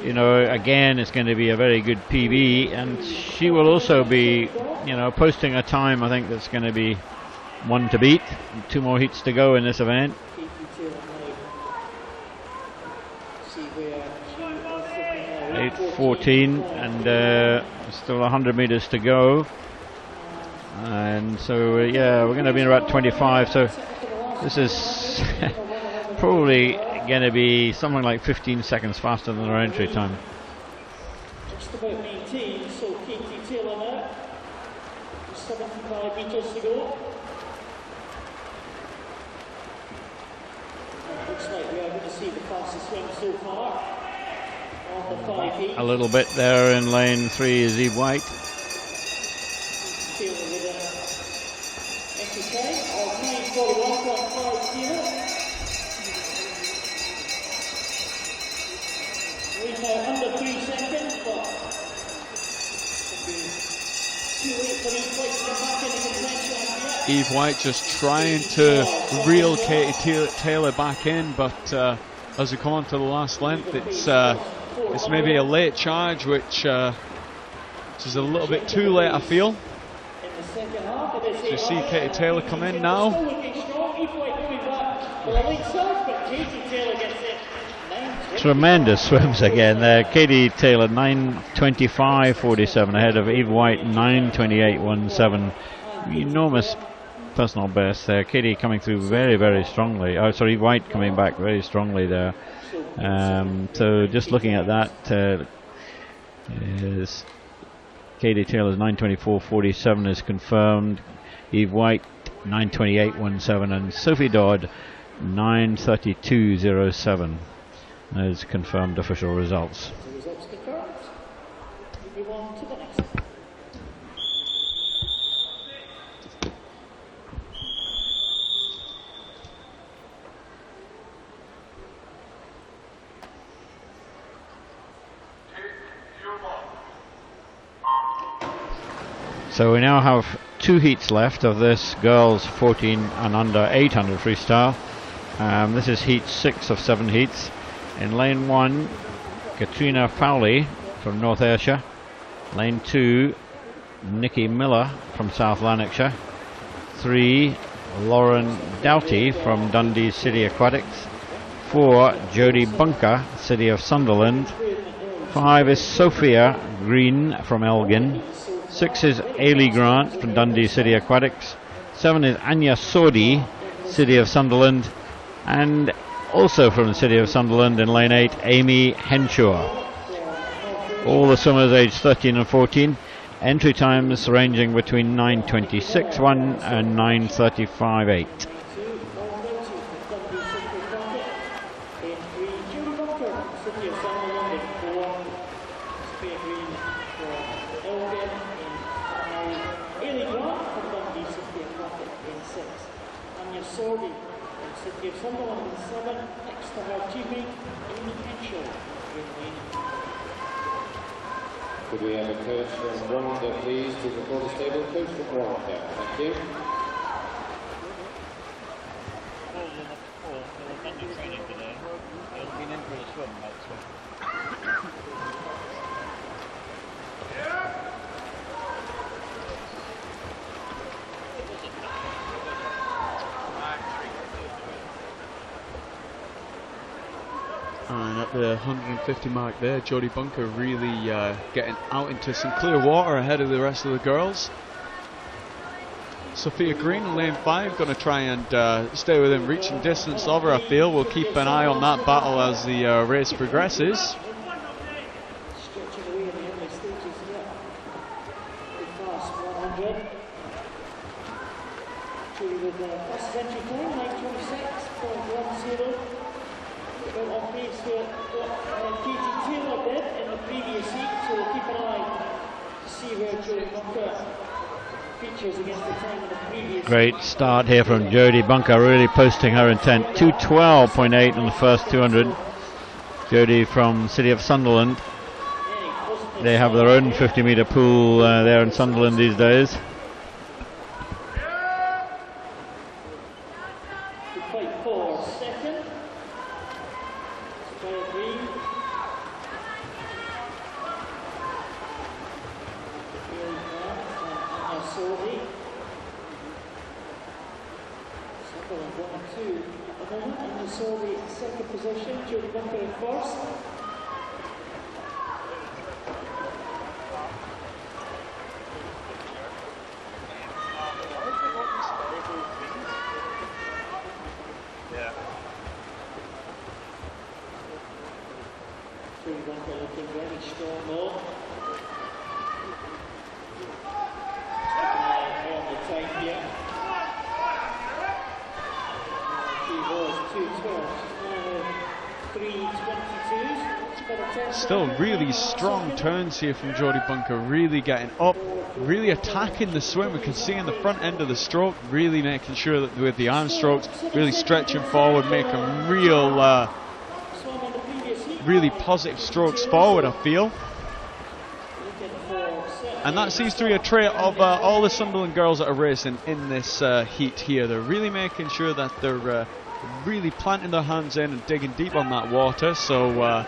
Speaker 8: you know, again, it's going to be a very good PB, and she will also be, you know, posting a time, I think, that's going to be one to beat. 2 more heats to go in this event. 8:14, and still 100 meters to go, and so yeah, we're going to be in about 25, so this is probably going to be something like 15 seconds faster than our entry time.
Speaker 10: Just about 19, so Katie Taylor now, 75 metres to go. Looks like we are going to see the fastest swim so far.
Speaker 8: A little bit there in lane 3 is Eve White.
Speaker 10: Under 3 seconds, but too late for Eve White to come back into contention.
Speaker 9: Eve White just trying to reel Katie Taylor back in, but as we come on to the last length, it's maybe a late charge, which is a little bit too late, I feel. You see Katie Taylor come in now.
Speaker 8: Tremendous swims again there. Katie Taylor 9:25.47 ahead of Eve White 9:28.17. Enormous personal best there. Katie coming through very, very strongly. Oh, sorry, Eve White coming back very strongly there. So just looking at that, is Katie Taylor's 9:24.47 is confirmed. Eve White 9:28.17 and Sophie Dodd 9:32.07 is confirmed official results.
Speaker 10: The results confirmed. We move on to the next one.
Speaker 8: So we now have 2 heats left of this girls 14 and under 800 freestyle. This is heat 6 of 7 heats. In lane 1, Katrina Fowley from North Ayrshire. Lane 2, Nikki Miller from South Lanarkshire. 3, Lauren Doughty from Dundee City Aquatics. 4, Jodie Bunker, City of Sunderland. 5 is Sophia Green from Elgin. 6 is Ailey Grant from Dundee City Aquatics. 7 is Anya Sodi, City of Sunderland. And also from the City of Sunderland in lane 8, Amy Henshaw. All the swimmers aged 13 and 14. Entry times ranging between 9:26.1 and 9:35.8.
Speaker 10: Could we have a coach from Warrington, please, to the quarters table? Coach from Warrington, thank you.
Speaker 9: And at the 150 mark there, Jodie Bunker really getting out into some clear water ahead of the rest of the girls. Sophia Green in lane 5 going to try and stay within reaching distance of her, I feel. We'll keep an eye on that battle as the race progresses.
Speaker 8: Great start here from Jodie Bunker, really posting her intent. 2:12.8 in the first 200. Jodie from City of Sunderland. They have their own 50-metre pool there in Sunderland these days.
Speaker 9: Still really strong turns here from Jodie Bunker, really getting up, really attacking the swim. We can see in the front end of the stroke, really making sure that with the arm strokes, really stretching forward, making real, really positive strokes forward, I feel. And that seems to be a trait of all the Sunderland girls that are racing in this heat here. They're really making sure that they're really planting their hands in and digging deep on that water. So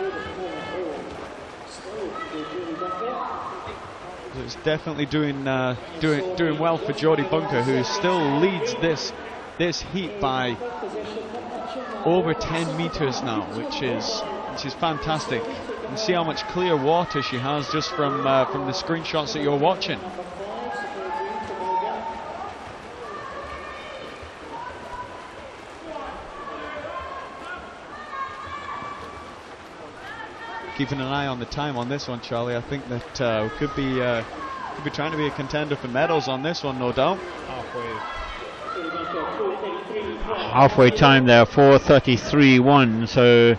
Speaker 9: it's definitely doing well for Jodie Bunker, who still leads this heat by over 10 meters now, which is fantastic. You can see how much clear water she has just from the screenshots that you're watching. Keeping an eye on the time on this one, Charlie. I think that we could be trying to be a contender for medals on this one, no doubt.
Speaker 8: Halfway time there, 4:33.1. So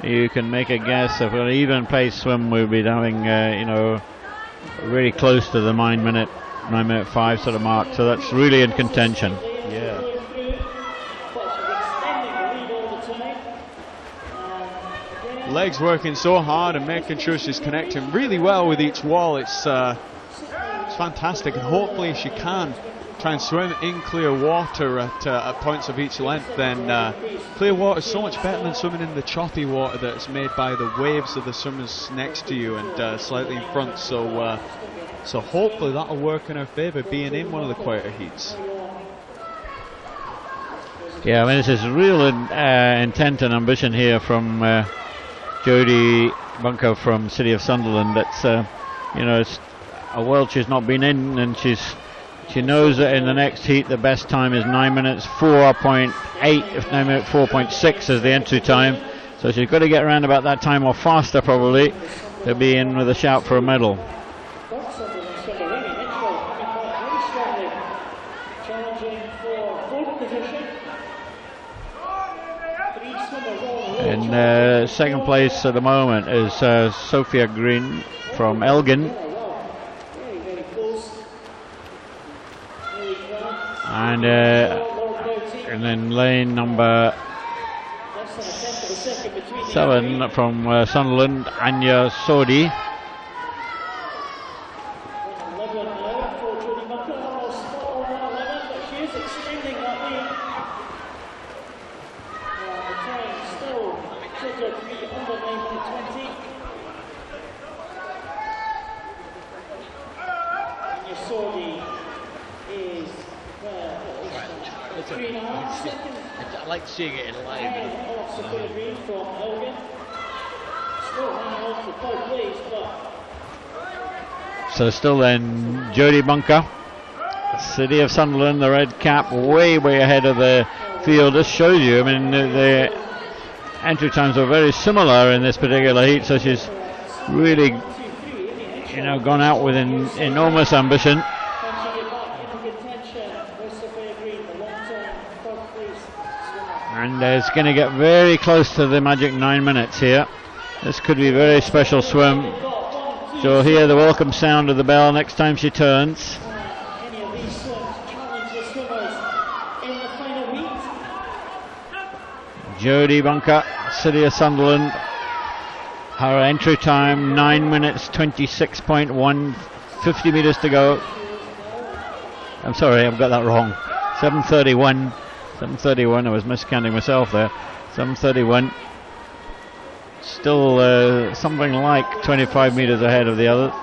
Speaker 8: you can make a guess of an even pace swim. We'll be having, really close to the 9 minute 5 sort of mark. So that's really in contention.
Speaker 9: Yeah. Legs working so hard and making sure she's connecting really well with each wall. It's fantastic, and hopefully if she can try and swim in clear water at points of each length, then clear water is so much better than swimming in the choppy water that's made by the waves of the swimmers next to you and slightly in front. So hopefully that'll work in her favour, being in one of the quieter heats.
Speaker 8: Yeah, I mean, this is real intent and ambition here from Jodie Bunker from City of Sunderland. That's it's a world she's not been in, and she knows that in the next heat the best time is 9 minutes 4.8, if 9 minutes 4.6 is the entry time. So she's got to get around about that time or faster probably to be in with a shout for a medal. In second place at the moment is Sophia Green from Elgin. And then lane number 7 from Sunderland, Anya Sodi.
Speaker 11: I like seeing it in live.
Speaker 8: So still then Jodie Bunker, City of Sunderland, the red cap, way ahead of the field. This shows you, I mean, the entry times are very similar in this particular heat, so she's really, you know, gone out with enormous ambition. And it's going to get very close to the magic 9 minutes here. This could be a very special swim. So hear the welcome sound of the bell next time she turns. Jodie Bunker, City of Sunderland. Her entry time 9 minutes 26.1, 50 metres to go. I'm sorry, I've got that wrong. 7:31. I was miscounting myself there. 7:31. Still something like 25 metres ahead of the others.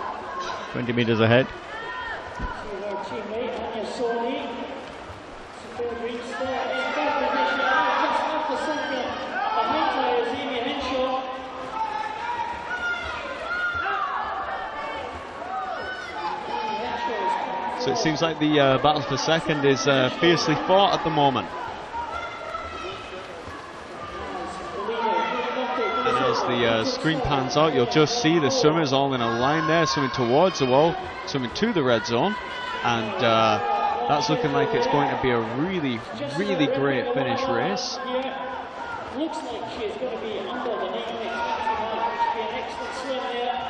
Speaker 8: 20 metres ahead.
Speaker 9: So it seems like the battle for second is fiercely fought at the moment. And as the screen pans out, you'll just see the swimmers all in a line there, swimming towards the wall, swimming to the red zone. And that's looking like it's going to be a really great finish race.
Speaker 10: Looks like she's going to be under the 9 minutes. Should be an excellent swim there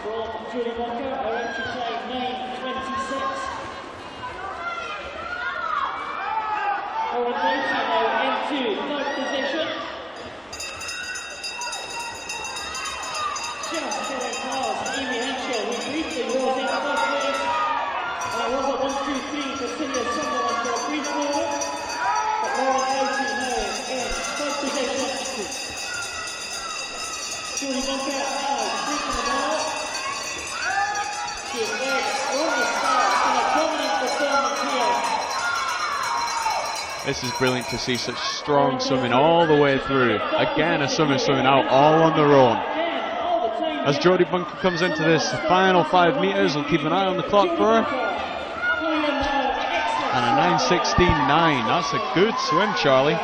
Speaker 10: from Jodie Bunker. Her entry time 9:26. Owen Doughty now into third position. Just getting past Amy Henshaw, who briefly was in first place. And it was a 1-2-3 for City of Sunderland for a brief moment. But Lauren Doughty now in third position. Jodie Bunker now breaking the ball. She is very strongly starts in a dominant performance here.
Speaker 9: This is brilliant to see such strong swimming all the way through. Again, a swimmer swimming out all on their own. As Jodie Bunker comes into this final 5 metres, we'll keep an eye on the clock for her. And a 9:16.9. That's a good swim, Charlie.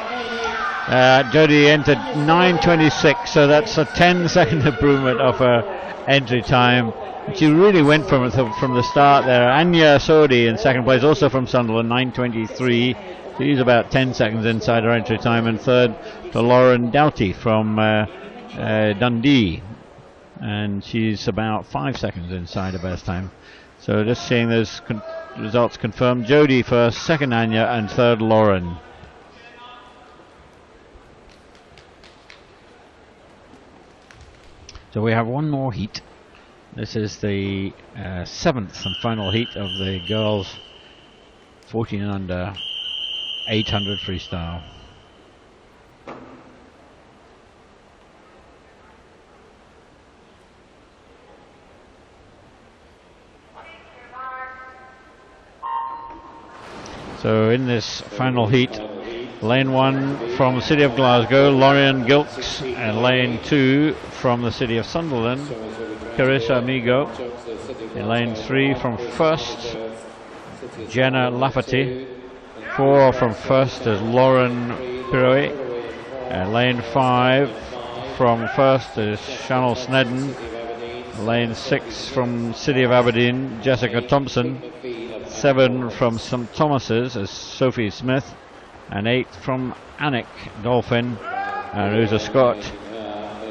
Speaker 8: Jodie entered 9:26, so that's a 10-second improvement of her entry time. She really went from the start there. Anya Sodi in second place, also from Sunderland, 9:23. She's about 10 seconds inside her entry time, and third to Lauren Doughty from Dundee, and she's about 5 seconds inside her best time. So just seeing those results confirmed. Jodie first, second Anya, and third Lauren. So we have one more heat. This is the 7th and final heat of the girls 14 and under 800 freestyle. So in this final heat, lane 1 from the City of Glasgow, Lorian Gilks, and lane 2 from the City of Sunderland, Carissa Amigo. In lane 3 from first, Jenna Lafferty. 4 from first is Lauren Piroe. Lane 5 from first is Chanel Snedden. Lane 6 from City of Aberdeen, Jessica Thompson. 7 from St Thomas's is Sophie Smith. And 8 from Annick Dolphin, and who's a Scot,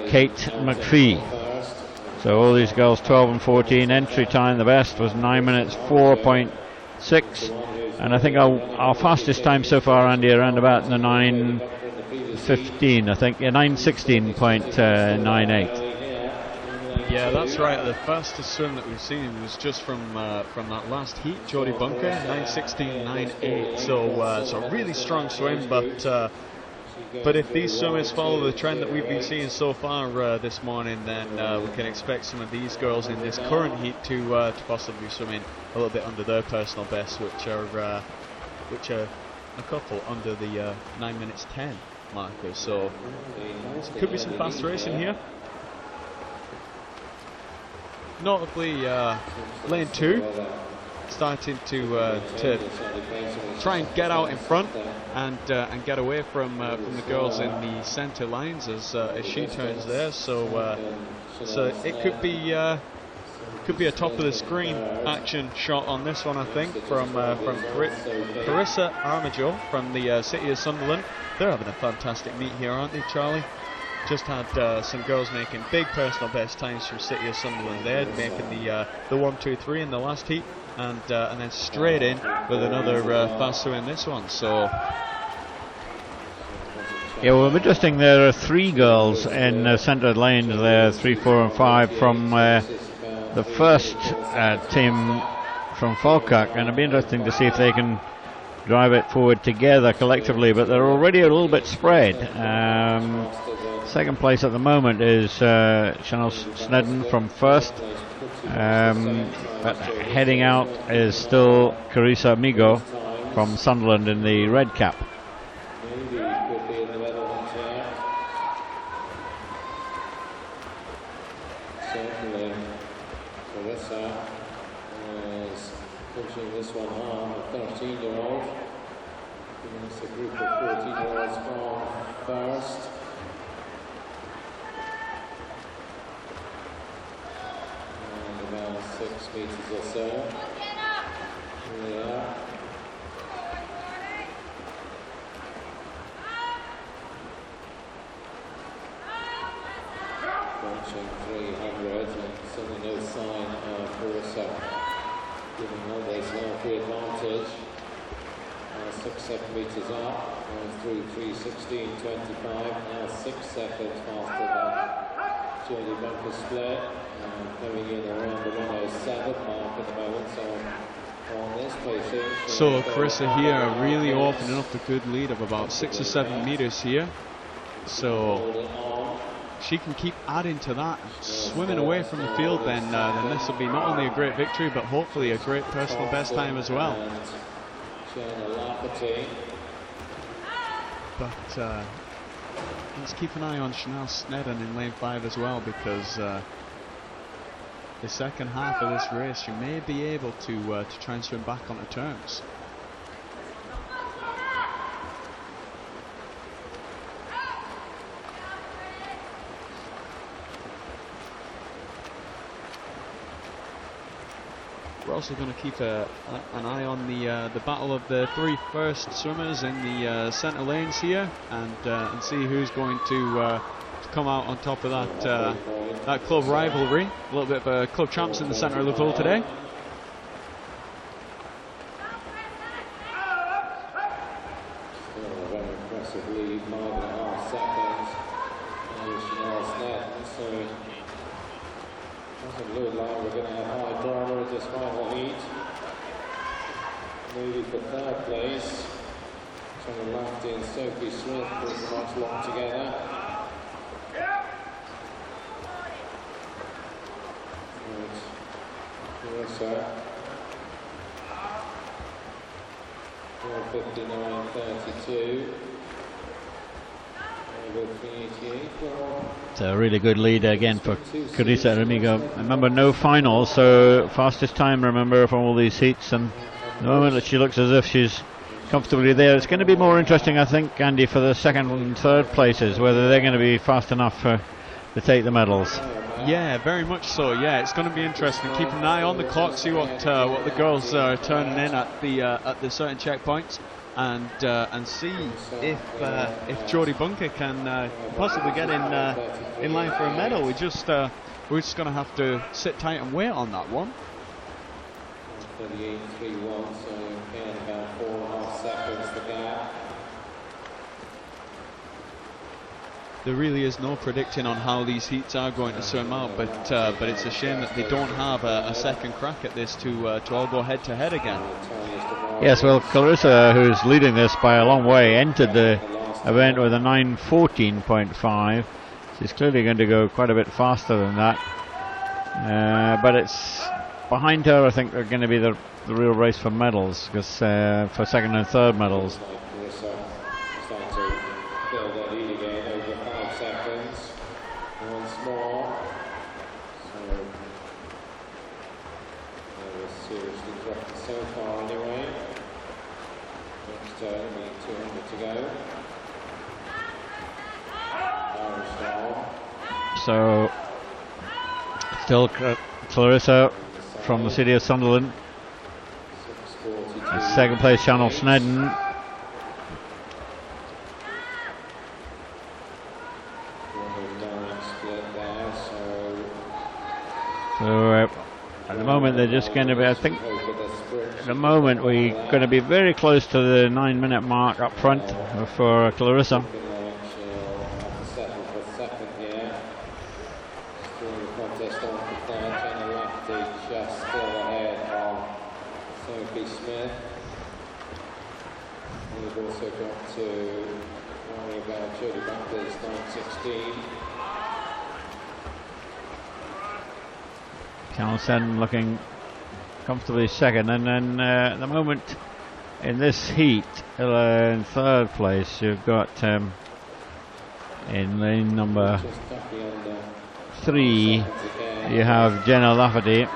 Speaker 8: Kate McPhee. So all these girls 12 and 14. Entry time, the best was 9 minutes 4.6. And I think our fastest time so far, Andy, around about the 9:15, I think. Yeah, 9:16.98.
Speaker 9: Yeah, that's right. The fastest swim that we've seen was just from that last heat, Jodie Bunker, 9:16.98. So it's a really strong swim, but if these swimmers follow the trend that we've been seeing so far this morning, then we can expect some of these girls in this current heat to possibly be swimming a little bit under their personal best, which are a couple under the 9 minutes 10 marker, so could be some fast racing here. Notably, lane 2 starting to try and get out in front and get away from the girls in the centre lines as she turns there. So it could be a top of the screen action shot on this one, I think, from Carissa Armijo from the City of Sunderland. They're having a fantastic meet here, aren't they, Charlie? Just had some girls making big personal best times from City of Sunderland there, making the 1-2-3 in the last heat, and then straight in with another fast two in this one. So
Speaker 8: yeah, well, interesting. There are 3 girls in centre lanes there, 3, 4, and 5 from the first team from Falkirk, and it'll be interesting to see if they can drive it forward together collectively, but they're already a little bit spread. Second place at the moment is Chanel Snedden from first, but heading out is still Carissa Amigo from Sunderland in the red cap.
Speaker 10: Certainly, Carissa is pushing this one hard, a 13-year-old. It's a group of 14-year-olds from first. And about 6 meters or so. Here they are. Approaching 300, and certainly no sign of Carissa giving all this now free advantage. 6-7 meters up, through 3:16.25, now 6 seconds faster than Jodie Bunker split, coming in around the 1:07 mark at the moment, so on this placing.
Speaker 9: So Carissa here really opening up a good lead of about 6 or 7 meters here. So she can keep adding to that, swimming away from the field, then this will be not only a great victory, but hopefully a great personal best time as well. But let's keep an eye on Chanel Snedden in lane 5 as well, because the second half of this race she may be able to try and swim back onto terms. We're also going to keep an eye on the battle of the 3 first swimmers in the centre lanes here, and see who's going to come out on top of that club rivalry. A little bit of club champs in the centre of the pool today.
Speaker 10: Still a very impressive lead, 5.5 seconds. Chanel Snedden, so doesn't look like we're going to have high drama in this final heat. Maybe for 3rd place. Trying to left in Sophie Smith, pretty much locked together. Carissa. 4:59.32.
Speaker 8: It's a really good lead again for Carissa Amigo. Remember, no final, so fastest time, remember, from all these heats, and the moment that she looks as if she's comfortably there. It's going to be more interesting, I think, Andy, for the 2nd and 3rd places, whether they're going to be fast enough to take the medals.
Speaker 9: Yeah, very much so. Yeah, it's going to be interesting. Keep an eye on the clock, see what the girls are turning in at the certain checkpoints, and see if Jodie Bunker can possibly get in line for a medal. We're just going to have to sit tight and wait on that one.
Speaker 10: 38.31, so again about 4.5 seconds to gap.
Speaker 9: There really is no predicting on how these heats are going to swim out, but it's a shame that they don't have a second crack at this to all go head to head again.
Speaker 8: Yes, well, Carissa, who's leading this by a long way, entered the event with a 9:14.5. She's clearly going to go quite a bit faster than that, but it's behind her. I think they're going to be the real race for medals, because for 2nd and 3rd medals.
Speaker 10: so far anyway. Next only 200 to go.
Speaker 8: So, still Clarissa from the city of Sunderland. Second place, Channel Snedden. So at the moment they're just going to be, I think, at the moment we're going to be very close to the 9-minute mark up front for Clarissa.
Speaker 10: We've also got to worry about Jodie Buckley's 9.16.
Speaker 8: Channel Snedden looking comfortably second, and then at the moment in this heat in third place you've got in lane number 3 you have Jenna Lafferty.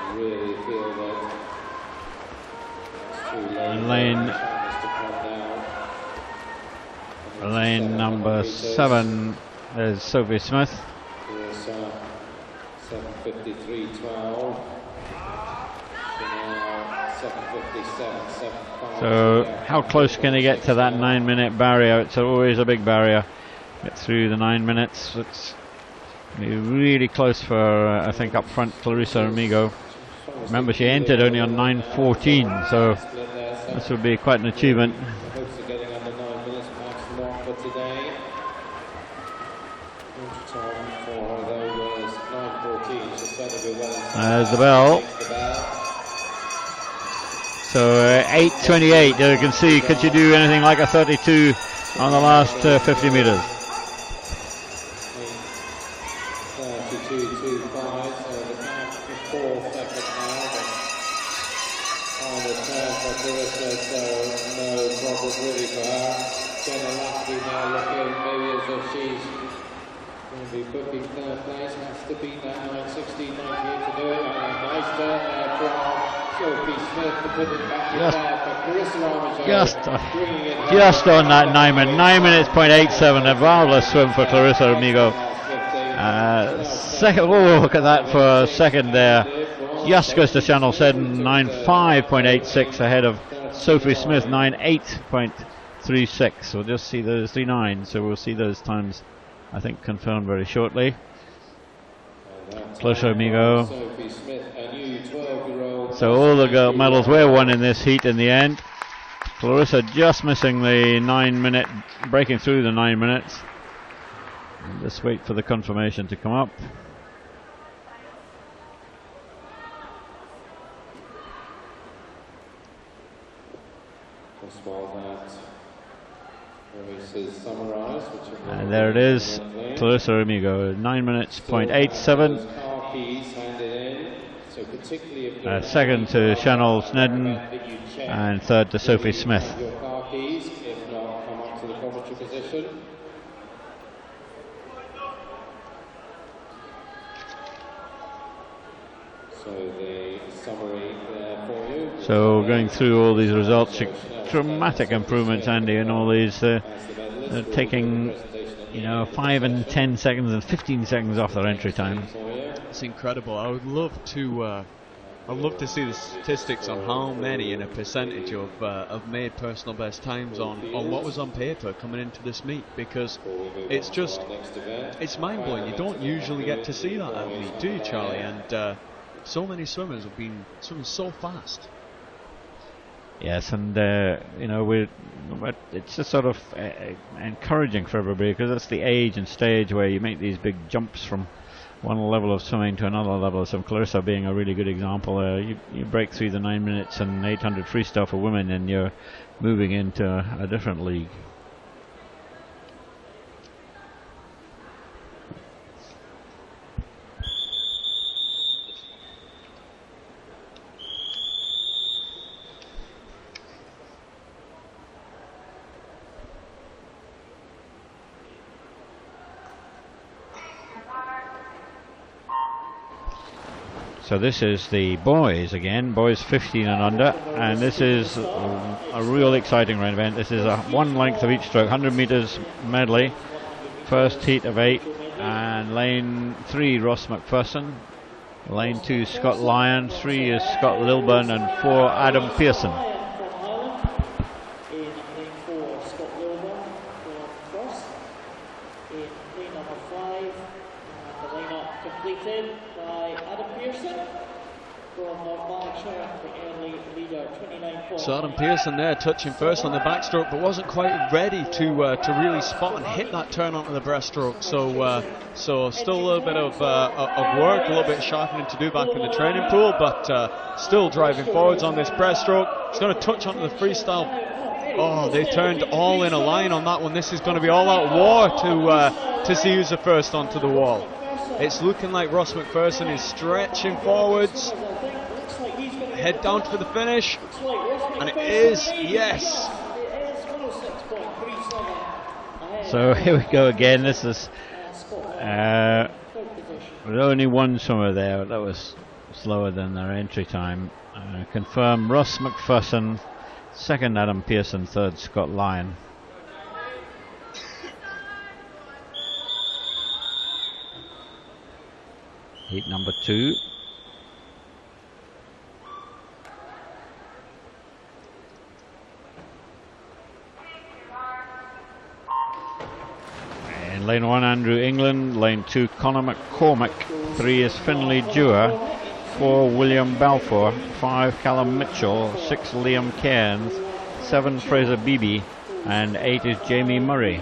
Speaker 8: In lane number 7 is Sophie Smith.
Speaker 10: 7:53.12.
Speaker 8: So how close can he get to that 9-minute barrier? It's always a big barrier. Get through the 9 minutes. It's be really close for I think up front Clarissa Amigo. Remember, she entered only on 9:14, so this would be quite an achievement. There's the bell. So 8:28. You can see, could you do anything like a 32 on the last 50 metres?
Speaker 10: 32.25. So the gap is 4 seconds now. On the turn for Clarissa, so no problem really for her. Jenna Lafferty now looking maybe as if she's going to be booking third place. Has to beat that 9.16.98 to do it. And a nice turn there from Sophie Smith to put it back in there for Clarissa Armitage.
Speaker 8: Just on that 9 minutes. 9 minutes .87. A marvellous swim for Clarissa Amigo. Second, oh, look at that for a second there. Just goes to Channel Snedden, 9.5.86 ahead of Sophie Smith, 9.8.36. We'll just see those 3.9, so we'll see those times, I think, confirmed very shortly. Clarissa Amigo. So all the gold medals were won in this heat in the end. Clarissa just missing the 9-minute, breaking through the 9 minutes. And just wait for the confirmation to come up. And there it is, Clarissa Amigo, 9 minutes .87. Second to Channel Snedden, and third to Sophie Smith. So going through all these results, dramatic improvements, Andy, in all these. They're taking, 5 and 10 seconds and 15 seconds off their entry time.
Speaker 9: It's incredible. I would love to see the statistics on how many and a percentage of made personal best times on what was on paper coming into this meet, because it's mind-blowing. You don't usually get to see that at a meet, do you, Charlie? And so many swimmers have been swimming so fast.
Speaker 8: Yes, and it's just sort of encouraging for everybody, because it's the age and stage where you make these big jumps from one level of swimming to another level of swimming. Clarissa being a really good example. You break through the 9 minutes and 800 freestyle for women, and you're moving into a different league. So this is the boys again, boys 15 and under, and this is a real exciting round event. This is one length of each stroke, 100 metres medley, first heat of 8, and lane 3 Ross McPherson, lane 2 Scott Lyon, 3 is Scott Lilburn, and 4 Adam Pearson.
Speaker 9: So Adam Pearson there touching first on the backstroke, but wasn't quite ready to really spot and hit that turn onto the breaststroke. So still a little bit of work, a little bit of sharpening to do back in the training pool, but still driving forwards on this breaststroke. He's going to touch onto the freestyle. Oh, they turned all in a line on that one. This is going to be all-out war to see who's the first onto the wall. It's looking like Ross McPherson is stretching forwards. Head down for the finish, and it is, yes.
Speaker 8: So here we go again. This is with only one swimmer there. That was slower than their entry time. Confirm Ross McPherson, second Adam Pearson, third Scott Lyon. Heat number 2. In lane 1, Andrew England. Lane 2, Conor McCormick. 3 is Finlay Dewar. 4, William Balfour. 5, Callum Mitchell. 6, Liam Cairns. 7, Fraser Beebe. And 8 is Jamie Murray.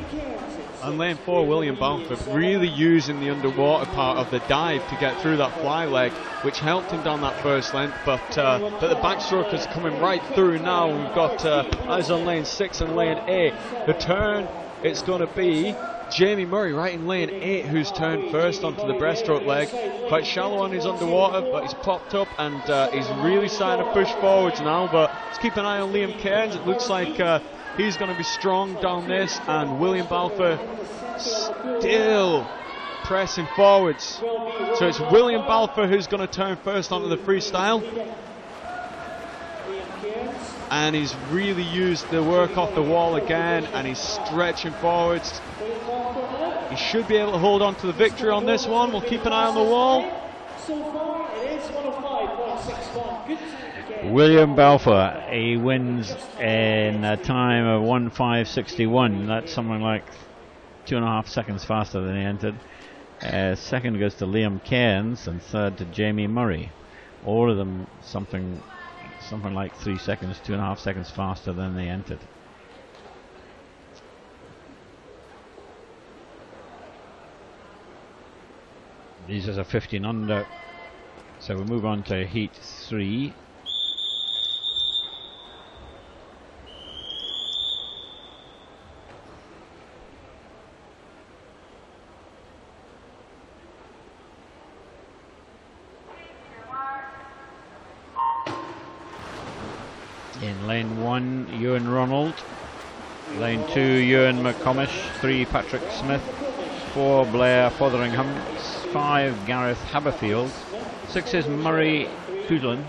Speaker 9: And lane 4, William Balfour, really using the underwater part of the dive to get through that fly leg, which helped him down that first length. But the backstroke is coming right through now. We've got eyes on lane 6 and lane 8. The turn, it's going to be Jamie Murray right in lane 8, who's turned first onto the breaststroke leg. Quite shallow on his underwater, but he's popped up and he's really starting to push forwards now. But let's keep an eye on Liam Cairns. It looks like he's going to be strong down this, and William Balfour still pressing forwards. So it's William Balfour who's going to turn first onto the freestyle. And he's really used the work off the wall again, and he's stretching forwards. He should be able to hold on to the victory on this one. We'll keep an eye on the wall.
Speaker 8: William Balfour, he wins in a time of 1:05.61. That's something like 2.5 seconds faster than he entered. Second goes to Liam Cairns, and third to Jamie Murray. All of them something like 3 seconds, 2.5 seconds faster than they entered. These are 15 under. So we move on to heat 3. In lane 1, Ewan Ronald. Lane 2, Ewan McComish. 3, Patrick Smith. 4, Blair Fotheringham. 5, Gareth Haberfield. 6 is Murray Coudlin.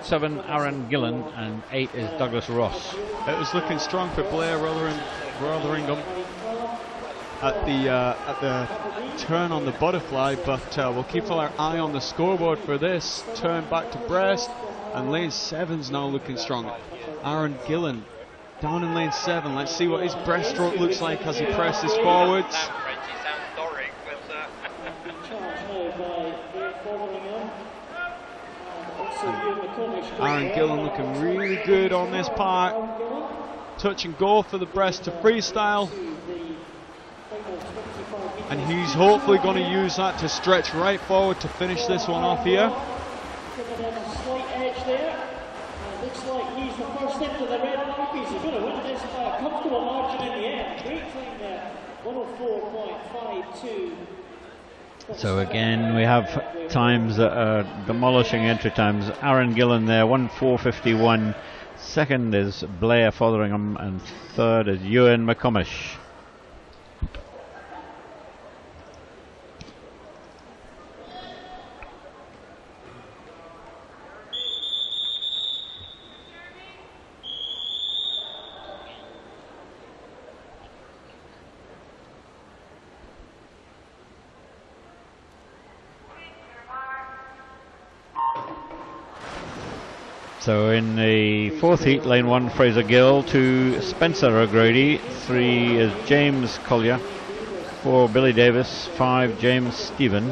Speaker 8: 7, Aaron Gillen. And 8 is Douglas Ross.
Speaker 9: It was looking strong for Blair Fotheringham at the turn on the butterfly, but we'll keep our eye on the scoreboard for this turn back to breast. And lane 7's now looking strong. Aaron Gillen down in lane 7. Let's see what his breaststroke looks like as he presses forwards. Aaron Gillen looking really good on this part. Touch and go for the breast to freestyle. And he's hopefully going to use that to stretch right forward to finish this one off here.
Speaker 12: Looks like he's the first into the red markers. He's going to win this by a comfortable margin in the end. Great time there, 104.52.
Speaker 8: So again, we have times that are demolishing entry times. Aaron Gillen there, 1:04.51. Second is Blair Fotheringham, and third is Ewan McComish. So in the fourth heat, lane 1, Fraser Gill. 2, Spencer O'Grady. 3 is James Collier. 4, Billy Davis. 5, James Stephen.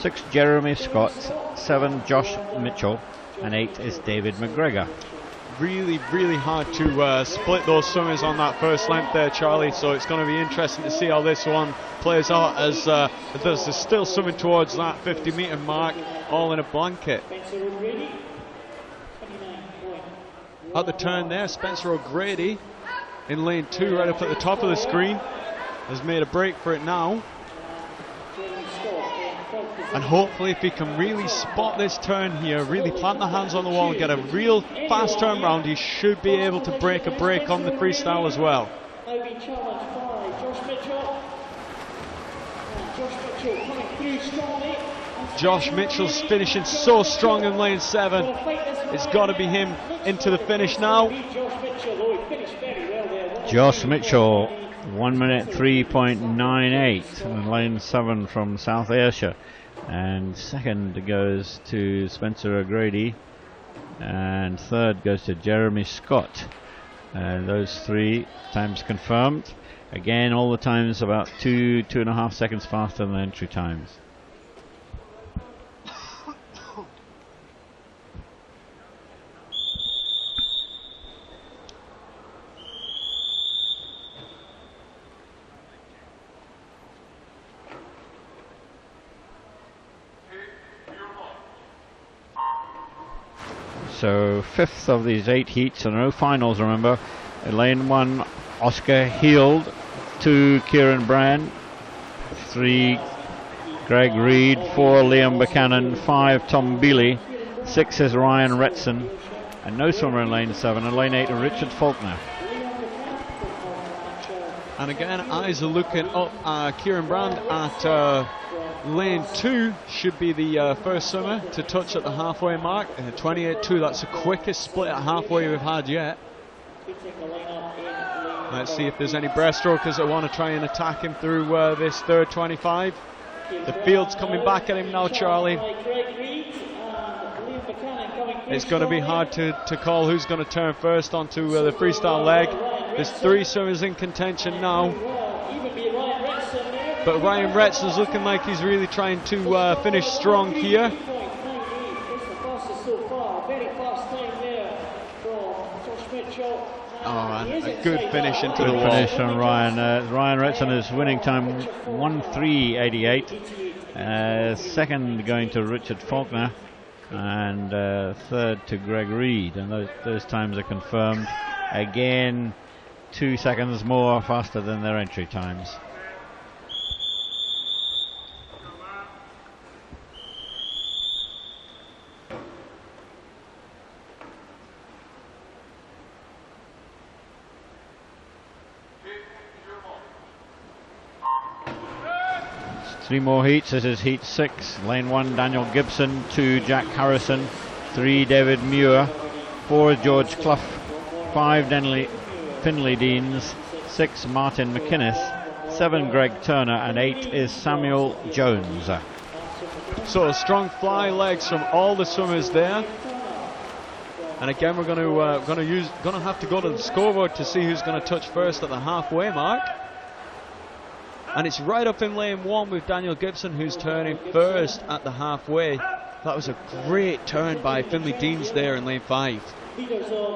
Speaker 8: 6, Jeremy Scott. 7, Josh Mitchell. And 8 is David McGregor.
Speaker 9: Really, really hard to split those swimmers on that first length there, Charlie, so it's going to be interesting to see how this one plays out, as there's still swimming towards that 50-metre mark, all in a blanket. At the turn there, Spencer O'Grady in lane 2, right up at the top of the screen, has made a break for it now. And hopefully, if he can really spot this turn here, really plant the hands on the wall and get a real fast turn round, he should be able to break a break on the freestyle as well.
Speaker 12: Now being challenged by Josh Mitchell. Josh Mitchell coming through strongly.
Speaker 9: Josh Mitchell's finishing so strong in lane 7. It's got to be him into the finish now.
Speaker 8: Josh Mitchell, 1 minute 3.98 in lane 7 from South Ayrshire. And second goes to Spencer O'Grady, and third goes to Jeremy Scott. Those 3 times confirmed. Again, all the times about 2.5 seconds faster than entry times. So 5th of these 8 heats, and no finals, remember. Lane 1, Oscar Heald. 2, Kieran Brand. 3, Greg Reed. 4, Liam Buchanan. 5, Tom Bealey. 6 is Ryan Retson. And no swimmer in lane 7. And lane 8, Richard Faulkner.
Speaker 9: And again, eyes are looking up. Kieran Brand at lane 2 should be the first swimmer to touch at the halfway mark. 28.2, that's the quickest split at halfway we've had yet. Let's see if there's any breaststrokers that want to try and attack him through this third 25. The field's coming back at him now, Charlie. It's going to be hard to call who's going to turn first onto the freestyle leg. There's 3 swimmers in contention now. But Ryan Retson's looking like he's really trying to finish strong here. Oh, and a good finish into the wall.
Speaker 8: Finish from Ryan. Ryan Retson is winning time 1:3.88. Second going to Richard Faulkner, and third to Greg Reed. And those times are confirmed. Again, 2 seconds more faster than their entry times. Three more heats. This is heat 6. Lane 1, Daniel Gibson. 2, Jack Harrison. 3, David Muir. 4, George Clough. 5, Finlay Deans. 6, Martin McInnes. 7, Greg Turner. And 8 is Samuel Jones.
Speaker 9: So strong fly legs from all the swimmers there. And again, we're going to have to go to the scoreboard to see who's going to touch first at the halfway mark. And it's right up in lane 1 with Daniel Gibson, who's turning first at the halfway. That was a great turn by Finlay Deans there in lane 5.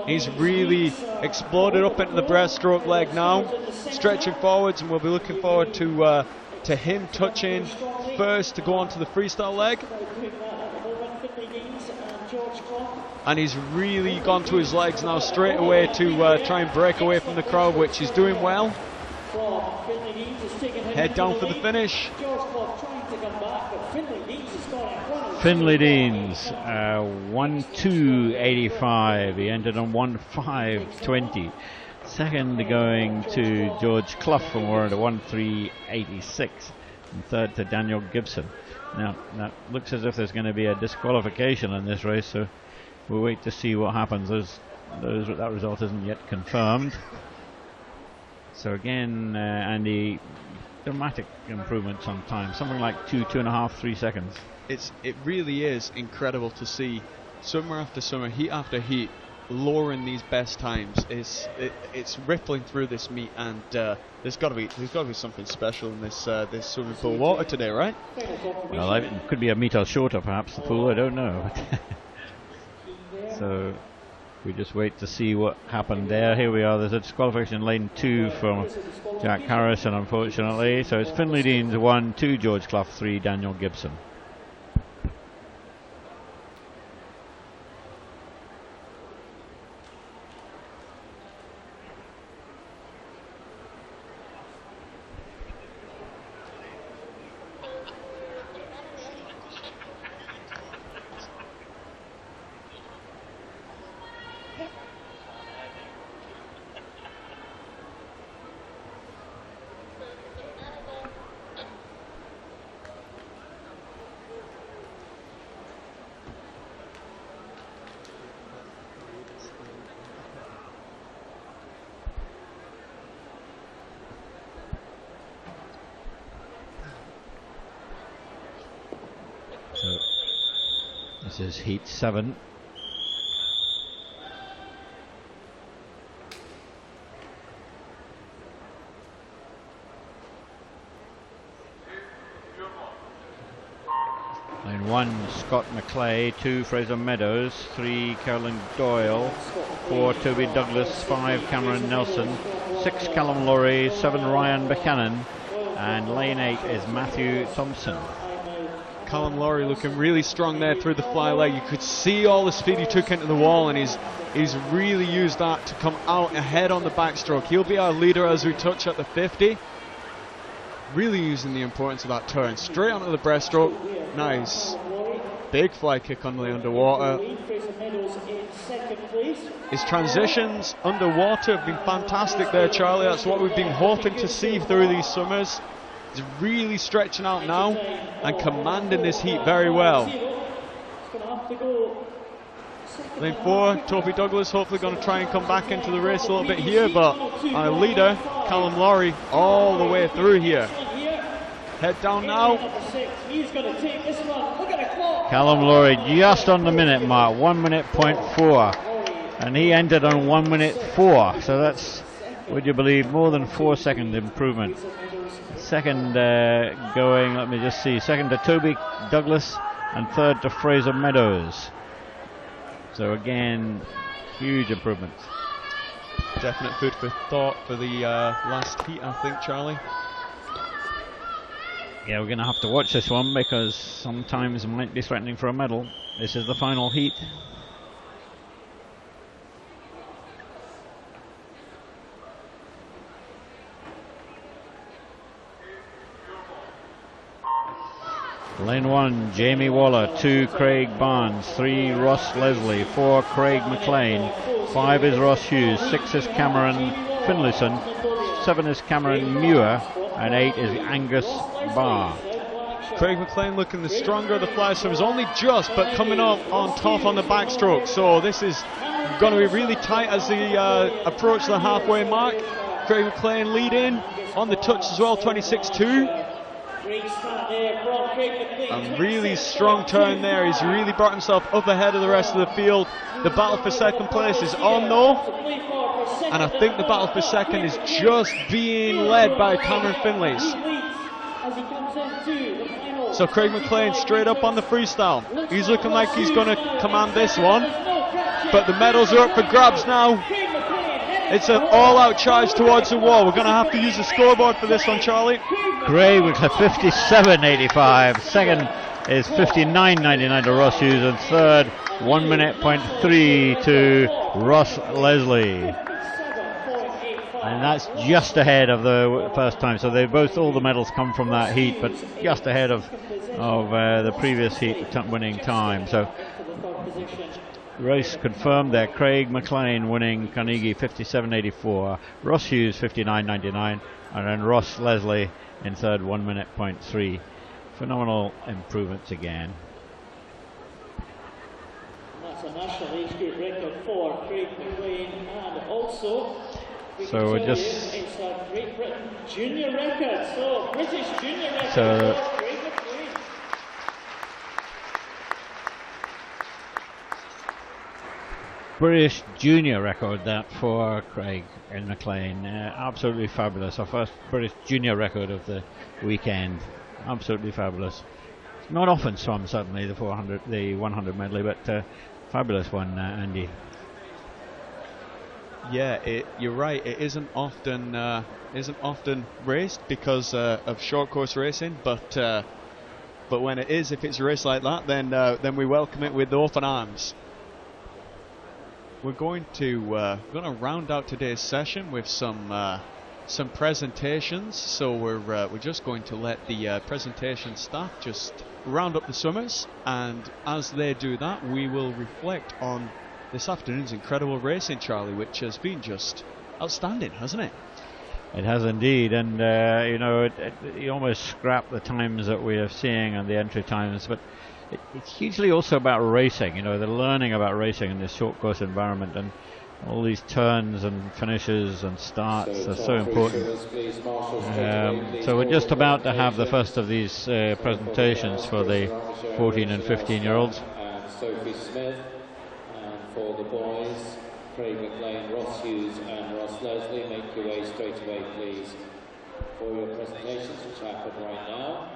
Speaker 9: He's really exploded up into the breaststroke leg now, stretching forwards, and we'll be looking forward to him touching first to go on to the freestyle leg. And he's really gone to his legs now straight away to try and break away from the crowd, which he's doing well. Head down for the finish.
Speaker 8: Finlay Deans, 1:2.85. He ended on 1:5.20. Second going to George Clough from Warren at 1:3.86. And third to Daniel Gibson. Now, that looks as if there's going to be a disqualification in this race, so we'll wait to see what happens. That result isn't yet confirmed. So again, Andy, dramatic improvements on time, something like 2.5, 3 seconds.
Speaker 9: It really is incredible to see swimmer after swimmer, heat after heat, lowering these best times. It's rippling through this meet, and there's got to be something special in this swimming pool water today, right?
Speaker 8: Well, it could be a metre shorter, perhaps, the pool, I don't know. So we just wait to see what happened there. Here we are, there's a disqualification in lane 2 from Jack Harrison, unfortunately. So it's Finlay Deans 1, 2 George Clough, 3 Daniel Gibson. This is heat 7. Lane 1, Scott McClay, 2 Fraser Meadows, 3 Caroline Doyle, 4 Toby Douglas, 5 Cameron Nelson, 6 Callum Laurie, 7 Ryan Buchanan, and lane 8 is Matthew Thompson.
Speaker 9: Callum Laurie looking really strong there through the fly leg. You could see all the speed he took into the wall, and he's really used that to come out ahead on the backstroke. He'll be our leader as we touch at the 50. Really using the importance of that turn. Straight onto the breaststroke. Nice. Big fly kick on the underwater. His transitions underwater have been fantastic there, Charlie. That's what we've been hoping to see through these summers. He's really stretching out now and commanding this heat very well. Lane 4, Toby Douglas hopefully going to try and come back into the race a little bit here, but our leader, Callum Laurie, all the way through here. Head down now.
Speaker 8: Callum Laurie just on the minute mark, 1 minute point 4, and he entered on 1 minute 4, so that's, would you believe, more than 4 second improvement. Second going, let me just see, second to Toby Douglas and third to Fraser Meadows. So again, huge improvement.
Speaker 9: Definite food for thought for the last heat, I think, Charlie.
Speaker 8: Yeah, we're going to have to watch this one because sometimes it might be threatening for a medal. This is the final heat. Lane 1, Jamie Waller, 2 Craig Barnes, 3 Ross Leslie, 4 Craig McLean, 5 is Ross Hughes, 6 is Cameron Finlayson, 7 is Cameron Muir, and 8 is Angus Barr.
Speaker 9: Craig McLean looking the stronger of the fly swimmers, only just, but coming up on top on the backstroke. So this is going to be really tight as they approach the halfway mark. Craig McLean leading on the touch as well, 26-2. A really strong turn there. He's really brought himself up ahead of the rest of the field. The battle for second place is on though, and I think the battle for second is just being led by Cameron Finlays. So Craig McLean straight up on the freestyle. He's looking like he's going to command this one, but the medals are up for grabs now. It's an all-out charge towards the wall. We're going to have to use the scoreboard for this one, Charlie.
Speaker 8: Gray with a 57.85. Second is 59.99 to Ross Hughes, and third 1 minute point 3 to Ross Leslie. And that's just ahead of the first time. So they both, all the medals come from that heat, but just ahead of the previous heat winning time. So race confirmed there. Craig McLean winning Carnegie 57.84, Ross Hughes 59.99, and then Ross Leslie in third, 1 minute point 3. Phenomenal improvements again.
Speaker 12: That's a national age group record for Craig McLean, and also
Speaker 8: so we're just
Speaker 12: it's a Great Britain junior record. So British junior record.
Speaker 8: So
Speaker 12: Craig McLean.
Speaker 8: British junior record that for Craig and McLean. Absolutely fabulous. Our first British junior record of the weekend. Absolutely fabulous. Not often swum, certainly, the 100 medley, but fabulous one, Andy.
Speaker 9: Yeah, you're right. It isn't often raced because of short course racing, but when it is, if it's a race like that, then we welcome it with open arms. We're going to round out today's session with some presentations. So we're just going to let the presentation staff just round up the swimmers, and as they do that, we will reflect on this afternoon's incredible racing, Charlie, which has been just outstanding, hasn't it?
Speaker 8: It has indeed, and you almost scrap the times that we are seeing and the entry times, but it's hugely also about racing. The learning about racing in this short course environment, and all these turns and finishes and starts are so important. So we're just about to have the first of these presentations for the 14 and 15-year-olds.
Speaker 10: Sophie Smith, and for the boys, Craig McLean, Ross Hughes and Ross Leslie. Make your way straight away, please, for your presentations, which happen right now.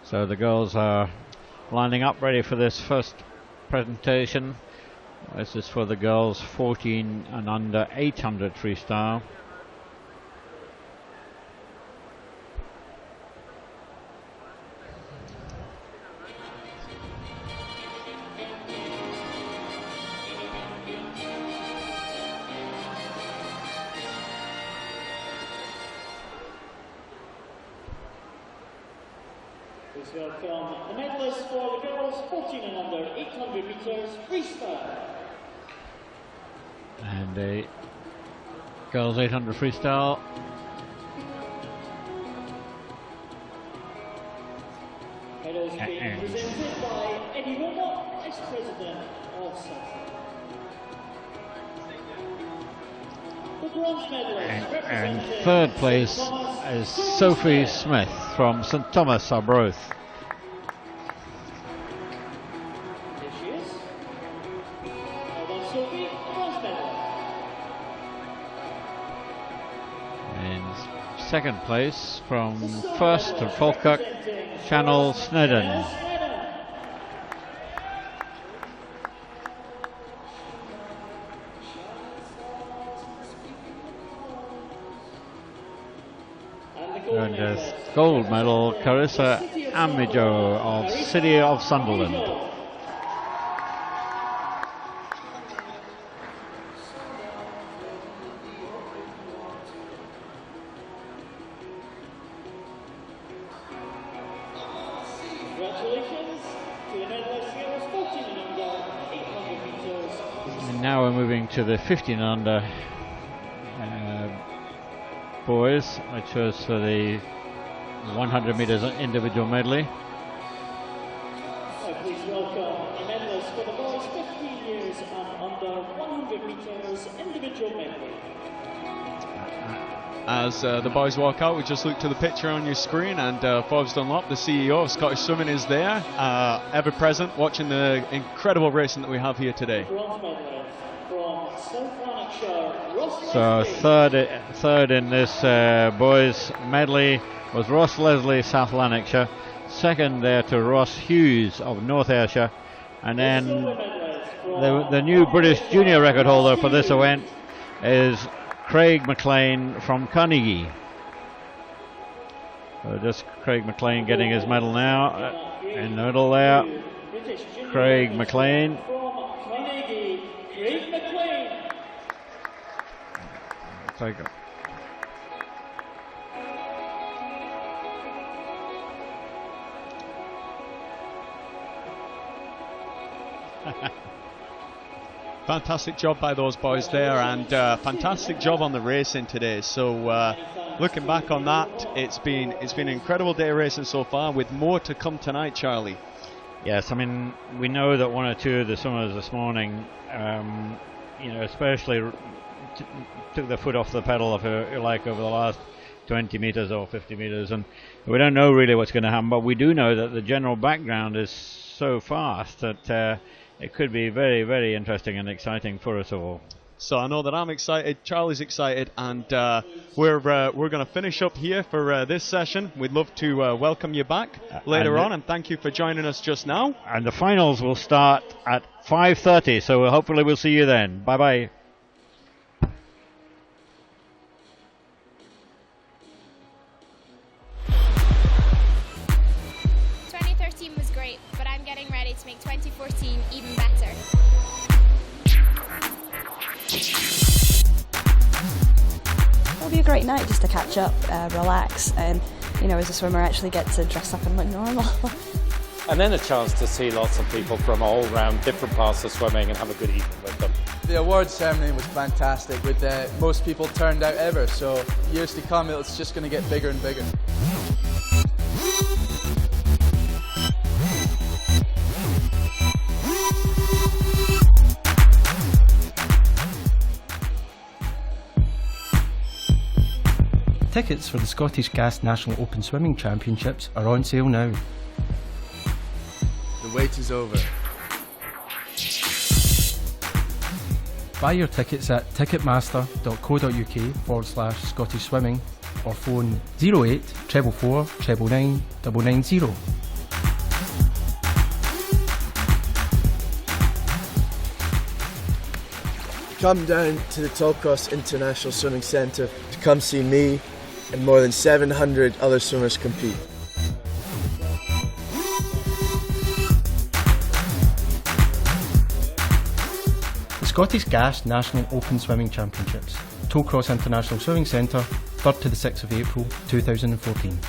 Speaker 8: So the girls are lining up ready for this first presentation. This is for the girls 14 and under 800 freestyle.
Speaker 12: Please welcome the medalists for the girls 14 and under 800 meters freestyle.
Speaker 8: And the girls 800 freestyle.
Speaker 12: Medals being presented by Eddie Wilmot, Vice President of SAFA. The bronze medalist
Speaker 8: And third place is Sophie Smith from St Thomas, Arbroath.
Speaker 12: Here she is. Well done, Sophie, the bronze medalist.
Speaker 8: In second place from First and Falkirk, Channel Snedden. And a gold medal, Carissa Amijo of City of Sunderland.
Speaker 12: Congratulations to the medalists here, 14 and under 800 meters.
Speaker 8: And now we're moving to the 15 and under boys, which was for the 100 meters individual medley.
Speaker 12: Please welcome the medalists for the boys 15 years and under 100 meters individual medley.
Speaker 9: As the boys walk out, we just look to the picture on your screen, and Forbes Dunlop, the CEO of Scottish Swimming, is there, ever present, watching the incredible racing that we have here today.
Speaker 12: Bronze medalist from South Lanarkshire, Ross
Speaker 8: So
Speaker 12: Leslie.
Speaker 8: third in this boys medley was Ross Leslie, South Lanarkshire. Second there to Ross Hughes of North Ayrshire. And then the new British junior record holder for this event is Craig McLean from Carnegie. So just Craig McLean getting his medal now. In the middle there, Craig McLean.
Speaker 12: From Carnegie, Craig McLean.
Speaker 8: Take it.
Speaker 9: Fantastic job by those boys there, and fantastic job on the racing today. So looking back on that, it's been an incredible day of racing so far, with more to come tonight, Charlie.
Speaker 8: Yes, I mean, we know that one or two of the swimmers this morning, especially took their foot off the pedal, if you like, over the last 20 metres or 50 metres, and we don't know really what's going to happen, but we do know that the general background is so fast that it could be very, very interesting and exciting for us all.
Speaker 9: So I know that I'm excited, Charlie's excited, and we're going to finish up here for this session. We'd love to welcome you back later on, and thank you for joining us just now.
Speaker 8: And the finals will start at 5:30, so hopefully we'll see you then. Bye-bye.
Speaker 3: Was great, but I'm getting ready to make 2014 even better.
Speaker 4: It'll be a great night just to catch up, relax, and as a swimmer actually get to dress up and look normal.
Speaker 5: And then a chance to see lots of people from all around different parts of swimming and have a good evening with them.
Speaker 1: The awards ceremony was fantastic, with the most people turned out ever, so years to come it's just going to get bigger and bigger.
Speaker 6: Tickets for the Scottish Gas National Open Swimming Championships are on sale now.
Speaker 7: The wait is over.
Speaker 6: Buy your tickets at ticketmaster.co.uk/Scottish Swimming or phone 08 444 999 990.
Speaker 7: Come down to the Tollcross International Swimming Centre to come see me and more than 700 other swimmers compete.
Speaker 6: The Scottish Gas National Open Swimming Championships, Tollcross International Swimming Centre, 3rd to the 6th of April 2014.